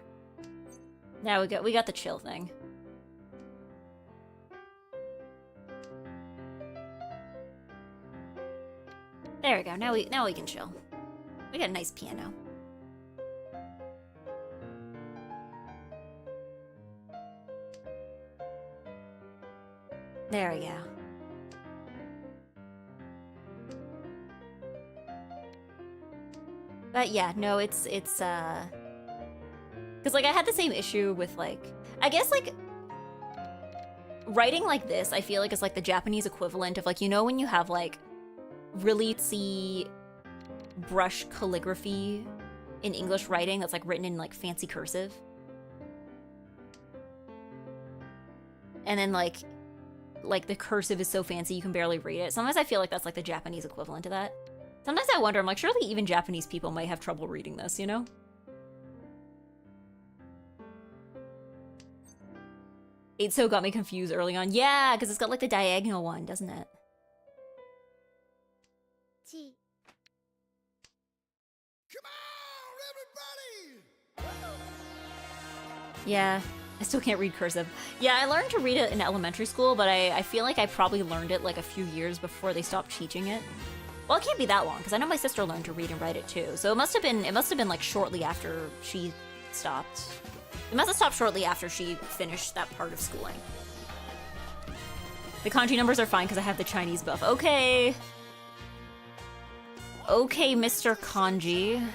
Now we got the chill thing. There we go. Now we can chill. We got a nice piano. There we go. But yeah, no, it's because like I had the same issue with like, I guess like writing like this, I feel like is like the Japanese equivalent of like, you know, when you have like really see brush calligraphy in English writing that's like written in like fancy cursive. And then like the cursive is so fancy you can barely read it. Sometimes I feel like that's like the Japanese equivalent to that. Sometimes I wonder, I'm like, surely even Japanese people might have trouble reading this, you know? Eitso got me confused early on. Yeah, because it's got like the diagonal one, doesn't it? Come on, everybody! Yeah, I still can't read cursive. Yeah, I learned to read it in elementary school, but I feel like I probably learned it like a few years before they stopped teaching it. Well, it can't be that long, because I know my sister learned to read and write it too. So it must have been like shortly after she stopped. It must have stopped shortly after she finished that part of schooling. The kanji numbers are fine because I have the Chinese buff. Okay. Okay, Mr. Kanji.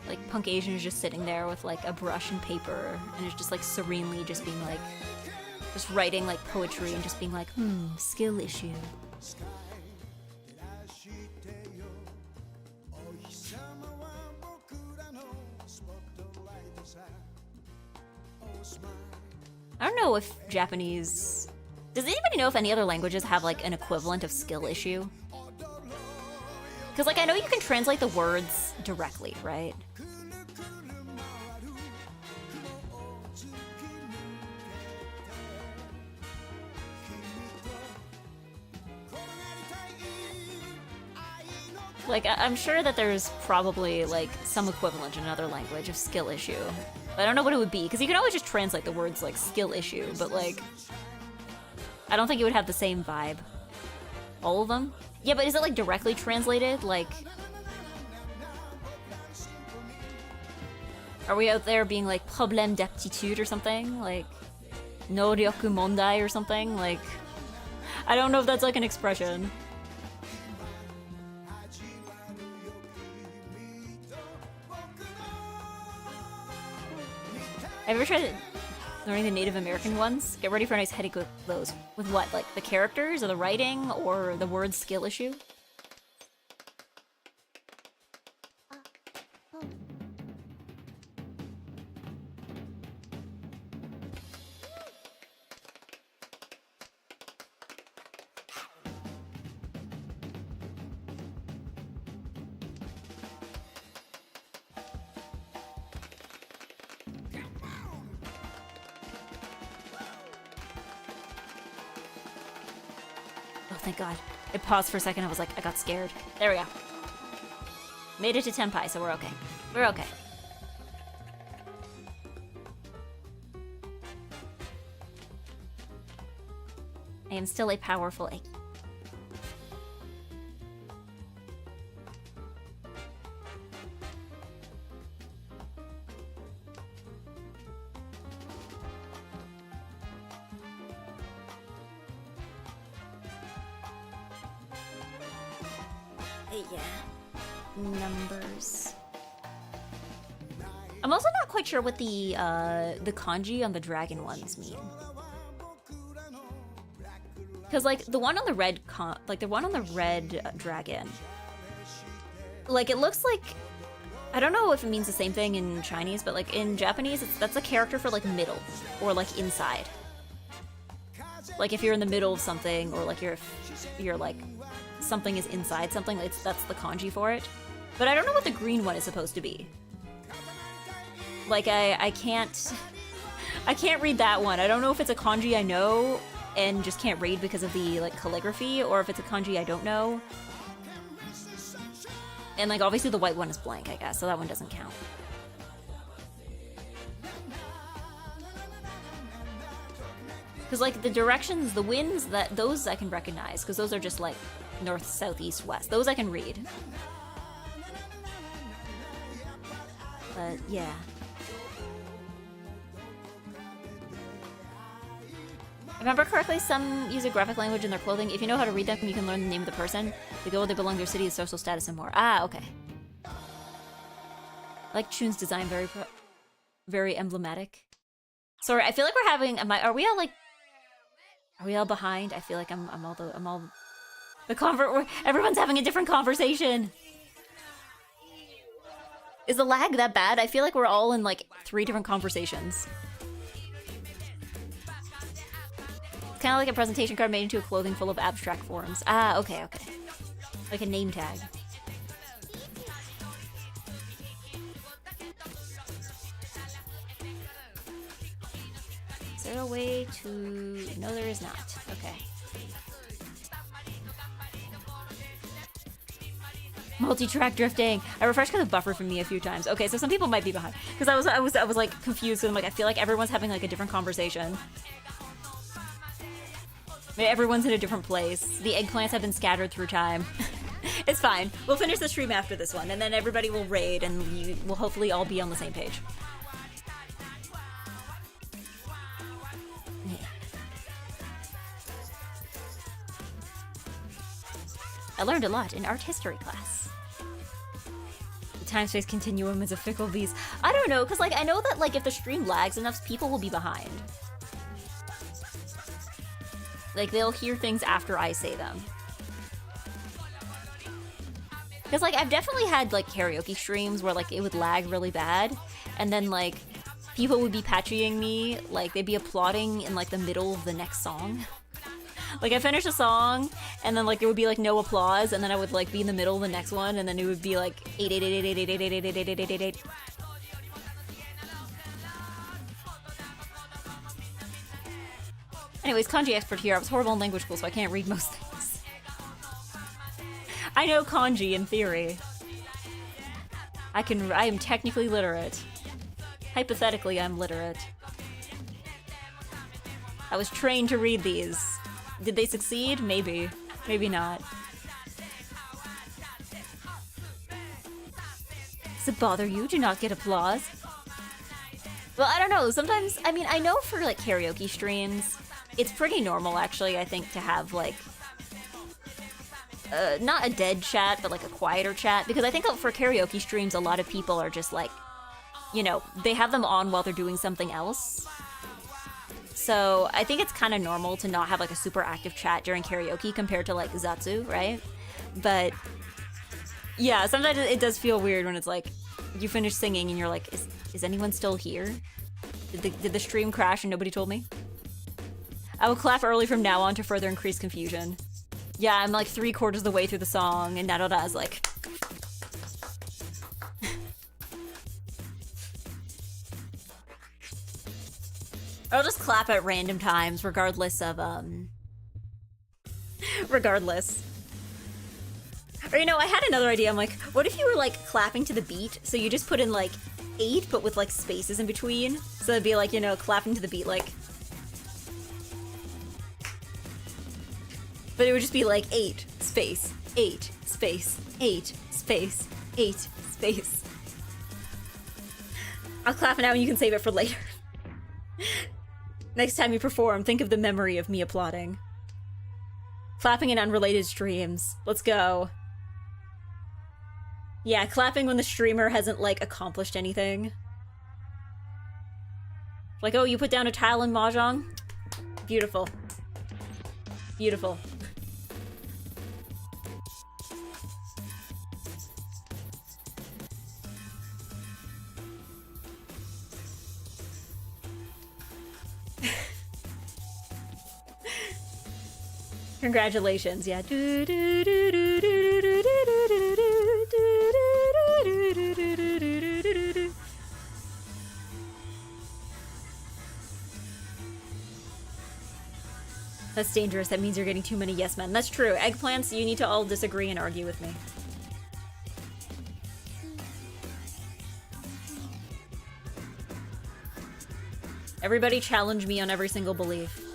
Like, Punk Asian is just sitting there with, like, a brush and paper, and it's just, like, serenely just being, like, just writing, like, poetry and just being like, skill issue. I don't know if Japanese... Does anybody know if any other languages have, like, an equivalent of skill issue? Because, like, I know you can translate the words directly, right? Like, I'm sure that there's probably, like, some equivalent in another language of skill issue. But I don't know what it would be, because you can always just translate the words, like, skill issue, but, like... I don't think it would have the same vibe. All of them? Yeah, but is it, like, directly translated? Like... Are we out there being, like, problème d'aptitude or something? Like, no ryoku mondai or something? Like... I don't know if that's, like, an expression. Have you ever tried learning the Native American ones? Get ready for a nice headache with those. With what? Like the characters or the writing or the word skill issue? Thank God. It paused for a second. I was like, I got scared. There we go. Made it to Tenpai, so we're okay. We're okay. I am still a powerful egg. Yeah. Numbers. I'm also not quite sure what the kanji on the dragon ones mean. Cause like the one on the red dragon, like it looks like, I don't know if it means the same thing in Chinese, but like in Japanese, that's a character for like middle or like inside. Like if you're in the middle of something, or like you're like something is inside something, that's the kanji for it. But I don't know what the green one is supposed to be. Like I can't read that one. I don't know if it's a kanji I know and just can't read because of the like calligraphy, or if it's a kanji I don't know. And like obviously the white one is blank, I guess, so that one doesn't count. Because like the directions, the winds, those I can recognize, because those are just like north, south, east, west. Those I can read. But yeah. If I remember correctly, some use a graphic language in their clothing. If you know how to read them, you can learn the name of the person, the goal they belong, their city, social status, and more. Ah, okay. I like Chun's design, very emblematic. Sorry, I feel like we're having. Are we all behind? I feel like everyone's having a different conversation. Is the lag that bad? I feel like we're all in like 3 different conversations. Kind of like a presentation card made into a clothing full of abstract forms. Ah, okay. Like a name tag. Is there a way to... No, there is not. Okay. Multi-track drifting. I refreshed because it buffered for me a few times. Okay, so some people might be behind. Because I was like confused. I'm like, I feel like everyone's having like a different conversation. Everyone's in a different place. The eggplants have been scattered through time. It's fine. We'll finish the stream after this one, and then everybody will raid, and we'll hopefully all be on the same page. Yeah. I learned a lot in art history class. The time-space continuum is a fickle beast. I don't know, because like I know that like if the stream lags enough, people will be behind. Like, they'll hear things after I say them. Because, like, I've definitely had, like, karaoke streams where, like, it would lag really bad. And then, like, people would be patchying me. Like, they'd be applauding in, like, the middle of the next song. Like, I finish a song, and then, like, there would be, like, no applause. And then I would, like, be in the middle of the next one. And then it would be, like, 888888888888888. Anyways, kanji expert here. I was horrible in language school, so I can't read most things. I know kanji in theory. I am technically literate. Hypothetically, I'm literate. I was trained to read these. Did they succeed? Maybe. Maybe not. Does it bother you to not get applause? Well, I don't know. Sometimes, I mean, I know for, like, karaoke streams, it's pretty normal, actually, I think, to have, like, not a dead chat, but, like, a quieter chat. Because I think for karaoke streams, a lot of people are just, like, you know, they have them on while they're doing something else. So I think it's kind of normal to not have, like, a super active chat during karaoke compared to, like, Zatsu, right? But, yeah, sometimes it does feel weird when it's, like, you finish singing and you're like, is anyone still here? Did the stream crash and nobody told me? I will clap early from now on to further increase confusion. Yeah, I'm like 3/4 of the way through the song, and Nadoda is like... I'll just clap at random times, regardless of, regardless. Or, you know, I had another idea. I'm like, what if you were, like, clapping to the beat? So you just put in, like, 8, but with, like, spaces in between. So it'd be, like, you know, clapping to the beat, like... But it would just be like 8, space, 8, space, 8, space, 8, space. I'll clap it now and you can save it for later. Next time you perform, think of the memory of me applauding. Clapping in unrelated streams. Let's go. Yeah, clapping when the streamer hasn't, like, accomplished anything. Like, oh, you put down a tile in Mahjong? Beautiful. Beautiful. Congratulations, yeah. That's dangerous. That means you're getting too many yes men. That's true. Eggplants, you need to all disagree and argue with me. Everybody challenge me on every single belief.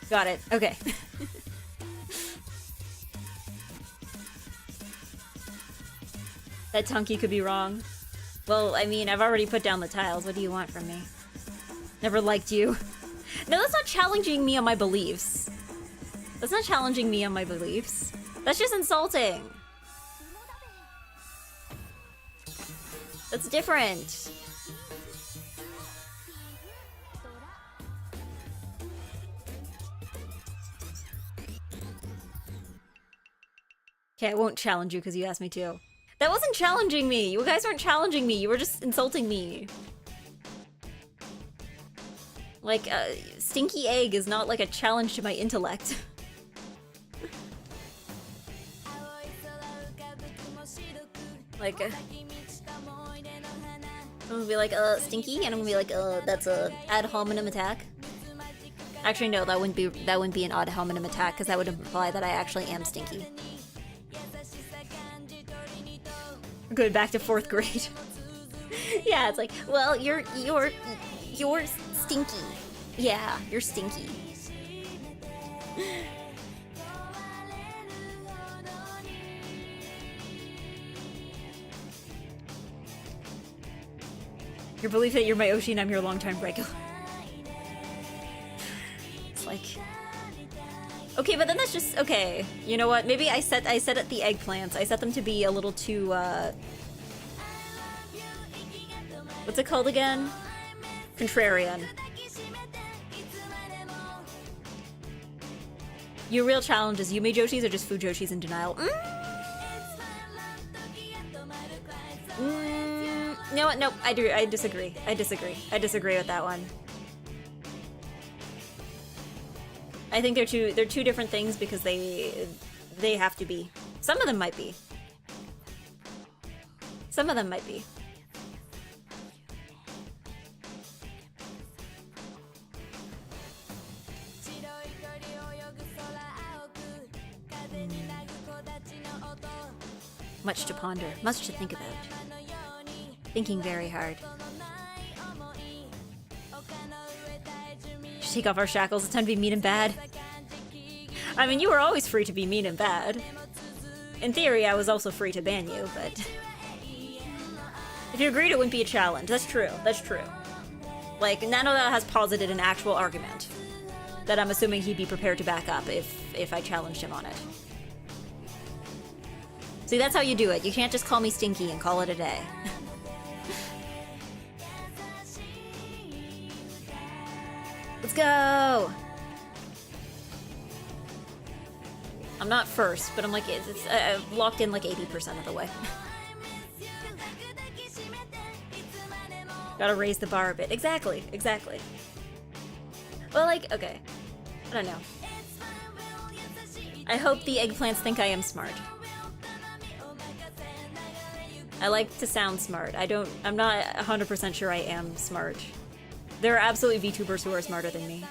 Got it. Okay. That Tunky could be wrong. Well, I mean, I've already put down the tiles. What do you want from me? Never liked you. No, that's not challenging me on my beliefs. That's not challenging me on my beliefs. That's just insulting. That's different. Okay, I won't challenge you because you asked me to. That wasn't challenging me. You guys weren't challenging me. You were just insulting me. Like, stinky egg is not like a challenge to my intellect. Like, I'm gonna be like, stinky, and I'm gonna be like, that's a ad hominem attack. Actually, no, that wouldn't be an ad hominem attack because that would imply that I actually am stinky. Going back to 4th grade. Yeah, it's like, well, you're stinky. Yeah, you're stinky. Your belief that you're my Oshi and I'm your longtime regular. It's like, okay, but then that's just okay. You know what? Maybe I set it the eggplants. I set them to be a little too what's it called again? Contrarian. Your real challenge is Yume Joshis or just food Joshis in denial? You know what? Nope. I disagree. I disagree with that one. I think they're two different things because they have to be. Some of them might be. Some of them might be. Much to ponder, much to think about. Thinking very hard. Should take off our shackles. It's time to be mean and bad. I mean, you were always free to be mean and bad. In theory, I was also free to ban you, but if you agreed, it wouldn't be a challenge. That's true. That's true. Like, Nanoda has posited an actual argument that I'm assuming he'd be prepared to back up if I challenged him on it. See, that's how you do it. You can't just call me stinky and call it a day. Let's go! I'm not first, but I'm like, I've locked in like 80% of the way. Gotta raise the bar a bit. Exactly, exactly. Well, like, okay. I don't know. I hope the eggplants think I am smart. I like to sound smart. I'm not 100% sure I am smart. There are absolutely VTubers who are smarter than me.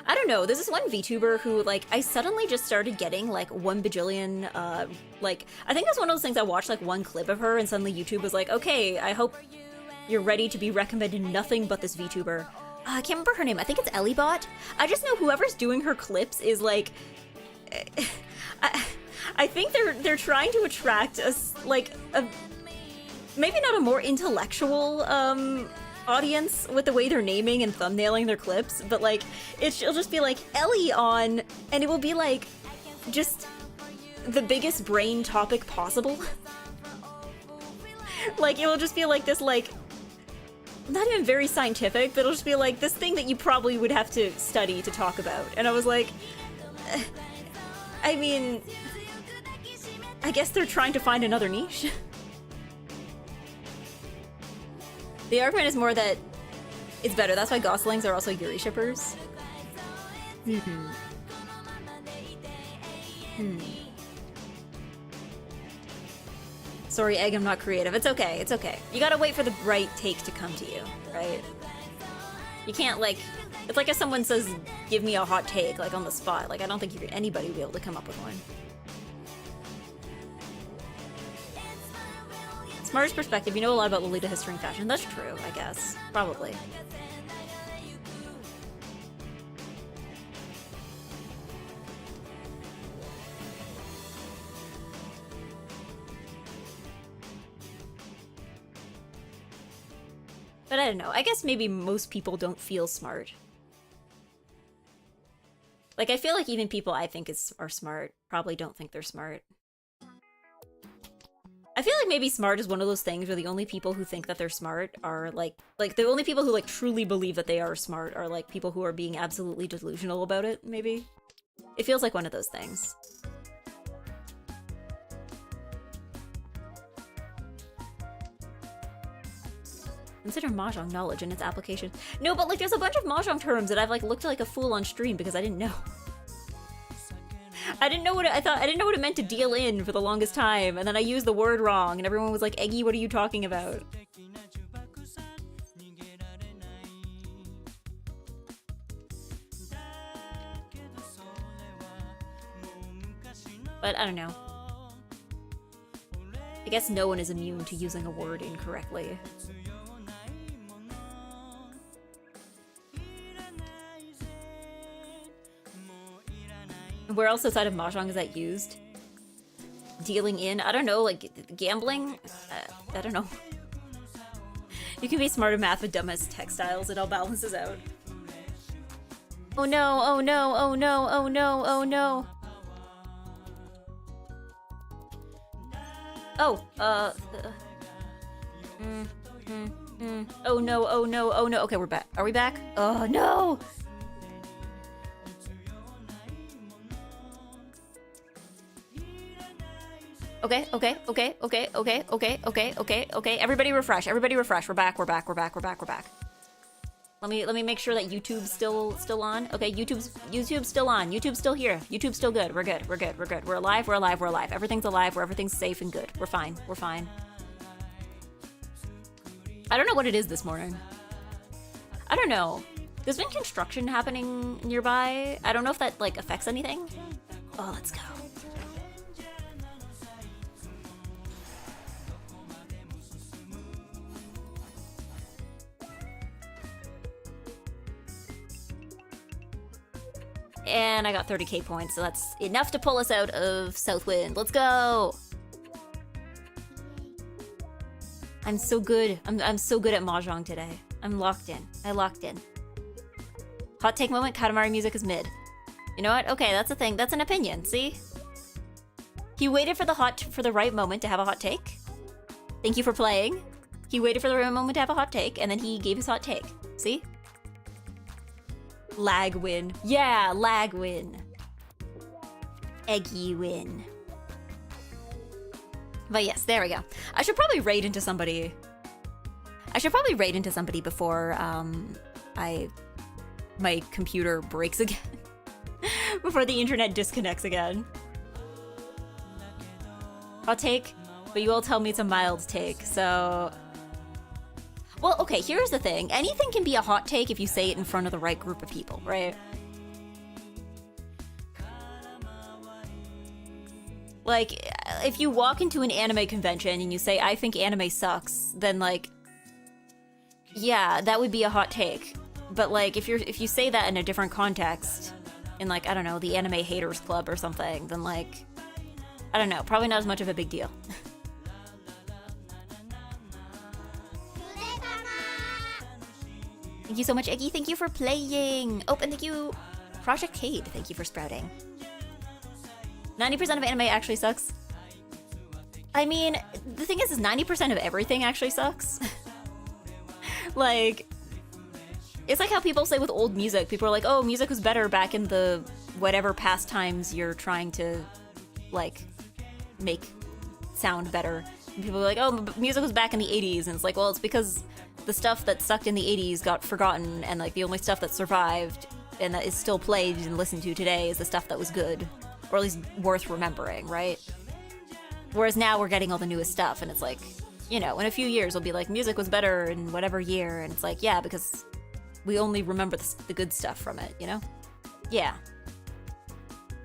I don't know, there's this one VTuber who, like, I suddenly just started getting, like, 1 bajillion, like, I think that's one of those things I watched, like, one clip of her, and suddenly YouTube was like, okay, I hope you're ready to be recommended nothing but this VTuber. I can't remember her name, I think it's Ellybot. I just know whoever's doing her clips is, like... I think they're trying to attract maybe not a more intellectual audience with the way they're naming and thumbnailing their clips, but like it'll just be like Ellie on, and it will be like just the biggest brain topic possible. Like, it'll just be like this, like, not even very scientific, but it'll just be like this thing that you probably would have to study to talk about. And I was like, I mean, I guess they're trying to find another niche. The argument is more that it's better. That's why Goslings are also Yuri shippers. Sorry, Egg, I'm not creative. It's okay, it's okay. You gotta wait for the right take to come to you, right? You can't, like... It's like if someone says, give me a hot take, like, on the spot. Like, I don't think anybody would be able to come up with one. Smartest perspective, you know a lot about Lolita history and fashion. That's true, I guess. Probably. But I don't know. I guess maybe most people don't feel smart. Like, I feel like even people I think are smart probably don't think they're smart. I feel like maybe smart is one of those things where the only people who think that they're smart are like the only people who like truly believe that they are smart are like people who are being absolutely delusional about it, maybe. It feels like one of those things. Consider Mahjong knowledge and its application. No, but like there's a bunch of Mahjong terms that I've like looked like a fool on stream because I didn't know. I didn't know what I didn't know what it meant to deal in for the longest time, and then I used the word wrong, and everyone was like, "Eggy, what are you talking about?" But I don't know. I guess no one is immune to using a word incorrectly. Where else outside of Mahjong is that used? Dealing in? I don't know, like gambling? I don't know. You can be smart at math but dumb as textiles. It all balances out. Oh no, oh no, oh no, oh no, oh no. Oh, oh no, oh no, oh no. Okay, we're back. Are we back? Oh no! Okay. Everybody refresh. Everybody refresh. We're back. We're back. We're back. We're back. We're back. Let me make sure that YouTube's still on. Okay, YouTube's still on. YouTube's still here. YouTube's still good. We're good. We're good. We're good. We're alive. We're alive. We're alive. Everything's alive. Everything's safe and good. We're fine. We're fine. I don't know what it is this morning. I don't know. There's been construction happening nearby. I don't know if that like affects anything. Oh, let's go. And I got 30k points, so that's enough to pull us out of Southwind. Let's go! I'm so good. I'm so good at Mahjong today. I'm locked in. I locked in. Hot take moment, Katamari music is mid. You know what? Okay, that's a thing. That's an opinion, see? He waited for the right moment to have a hot take. Thank you for playing. He waited for the right moment to have a hot take, and then he gave his hot take. See? Lag win. Yeah, lag win. Eggy win. But yes, there we go. I should probably raid into somebody. Before my computer breaks again. Before the internet disconnects again. Hot take, but you all tell me it's a mild take, so... Well, okay, here's the thing. Anything can be a hot take if you say it in front of the right group of people, right? Like, if you walk into an anime convention and you say, I think anime sucks, then, like, yeah, that would be a hot take. But, like, if you say that in a different context, in, like, I don't know, the Anime Haters Club or something, then, like, I don't know, probably not as much of a big deal. Thank you so much, Eggy. Thank you for playing. Oh, and thank you, Project Cade. Thank you for sprouting. 90% of anime actually sucks. I mean, the thing is 90% of everything actually sucks. Like, it's like how people say with old music. People are like, oh, music was better back in the whatever pastimes you're trying to, like, make sound better. And people are like, oh, music was back in the 80s. And it's like, well, it's because the stuff that sucked in the 80s got forgotten, and, like, the only stuff that survived and that is still played and listened to today is the stuff that was good. Or at least worth remembering, right? Whereas now we're getting all the newest stuff, and it's like, you know, in a few years we'll be like, music was better in whatever year, and it's like, yeah, because we only remember the good stuff from it, you know? Yeah.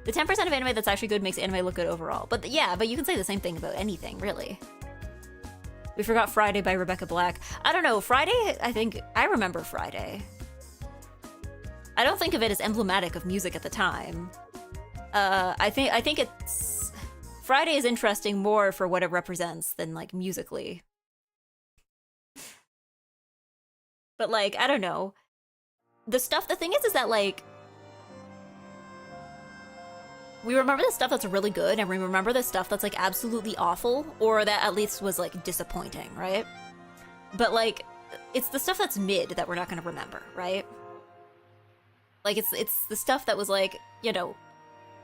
The 10% of anime that's actually good makes anime look good overall. But yeah, but you can say the same thing about anything, really. We forgot Friday by Rebecca Black. I don't know, Friday, I remember Friday. I don't think of it as emblematic of music at the time. I think it's... Friday is interesting more for what it represents than, like, musically. But, like, I don't know. The thing is that, like, we remember the stuff that's really good, and we remember the stuff that's, like, absolutely awful, or that at least was, like, disappointing, right? But, like, it's the stuff that's mid that we're not gonna remember, right? Like, it's the stuff that was, like, you know,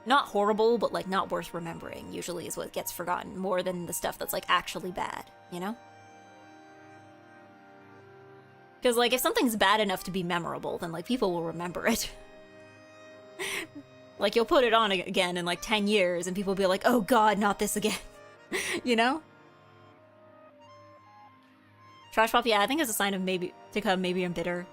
not horrible, but, like, not worth remembering, usually is what gets forgotten, more than the stuff that's, like, actually bad, you know? Because, like, if something's bad enough to be memorable, then, like, people will remember it. Like, you'll put it on again in, like, 10 years, and people will be like, oh god, not this again. You know? Trash pop, yeah, I think it's a sign of maybe I'm bitter.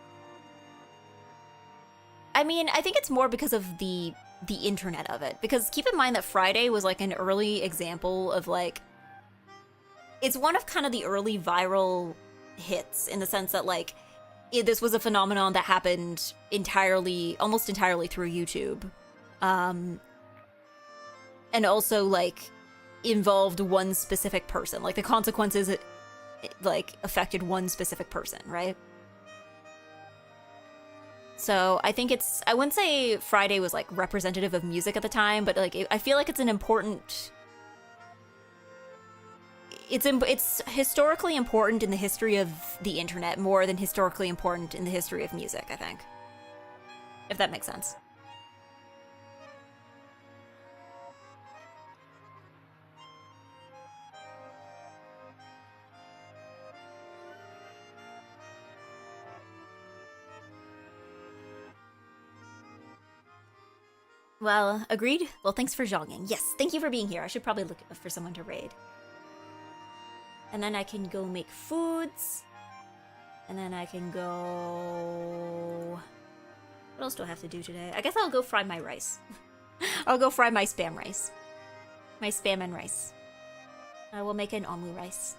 I mean, I think it's more because of the internet of it. Because keep in mind that Friday was, like, an early example of, like... It's one of kind of the early viral hits, in the sense that, like, this was a phenomenon that happened almost entirely through YouTube. And also, like, involved one specific person. Like, the consequences, like, affected one specific person, right? So I think I wouldn't say Friday was, like, representative of music at the time, but, like, I feel like it's an important... It's historically important in the history of the internet more than historically important in the history of music, I think. If that makes sense. Well, agreed. Well, thanks for jogging. Yes, thank you for being here. I should probably look for someone to raid. And then I can go make foods. And then I can go... What else do I have to do today? I guess I'll go fry my rice. I'll go fry my spam rice. My spam and rice. I will make an omu rice.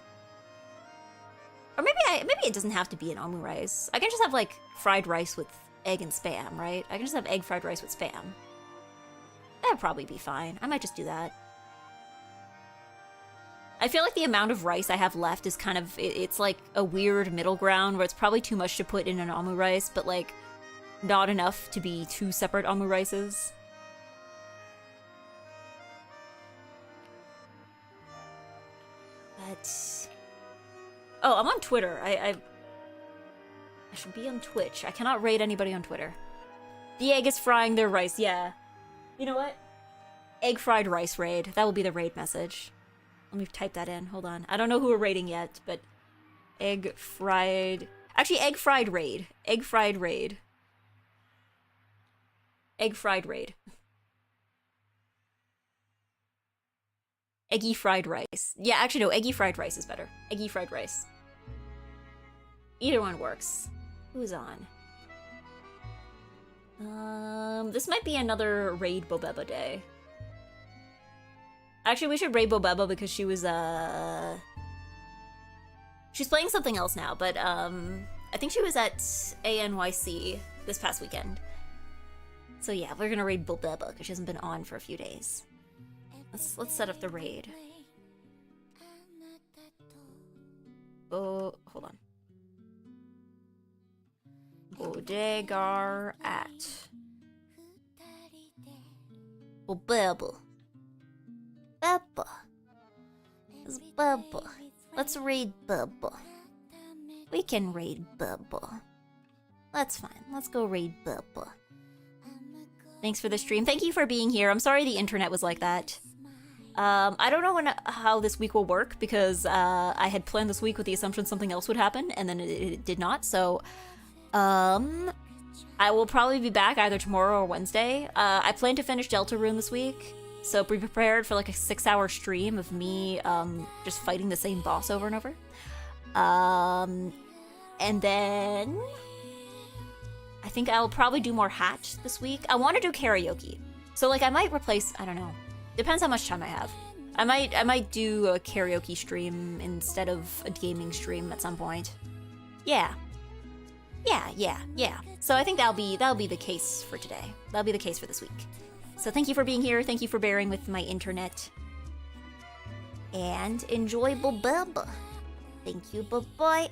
Or maybe it doesn't have to be an omu rice. I can just have, like, fried rice with egg and spam, right? I can just have egg fried rice with spam. That'd probably be fine. I might just do that. I feel like the amount of rice I have left is kind of... It's like a weird middle ground where it's probably too much to put in an omu rice, but, like, not enough to be two separate omu rices. But... Oh, I'm on Twitter. I should be on Twitch. I cannot raid anybody on Twitter. The egg is frying their rice, yeah. You know what? Egg fried rice raid. That will be the raid message. Let me type that in. Hold on. I don't know who we're raiding yet, but... Egg fried... Actually, egg fried raid. Egg fried raid. Egg fried raid. Eggy fried rice. Yeah, actually, no. Eggy fried rice is better. Eggy fried rice. Either one works. Who's on? This might be another raid Bobeba day. Actually, we should raid Bobeba because she was, she's playing something else now, but, I think she was at ANYC this past weekend. So yeah, we're gonna raid Bobeba because she hasn't been on for a few days. Let's set up the raid. Oh, hold on. Bodegar at Bobeba. Bubba. Let's raid Bubba. We can raid Bubba. That's fine. Let's go raid Bubba. Thanks for the stream. Thank you for being here. I'm sorry the internet was like that. I don't know how this week will work because I had planned this week with the assumption something else would happen, and then it did not. So, I will probably be back either tomorrow or Wednesday. I plan to finish Deltarune this week, so be prepared for like a 6-hour stream of me just fighting the same boss over and over. And then I think I'll probably do more Hatch this week. I want to do karaoke, so like I might replace. I don't know. Depends how much time I have. I might do a karaoke stream instead of a gaming stream at some point. Yeah. So I think that'll be the case for today. That'll be the case for this week. So thank you for being here. Thank you for bearing with my internet. And enjoy Bubba. Thank you, bye-bye.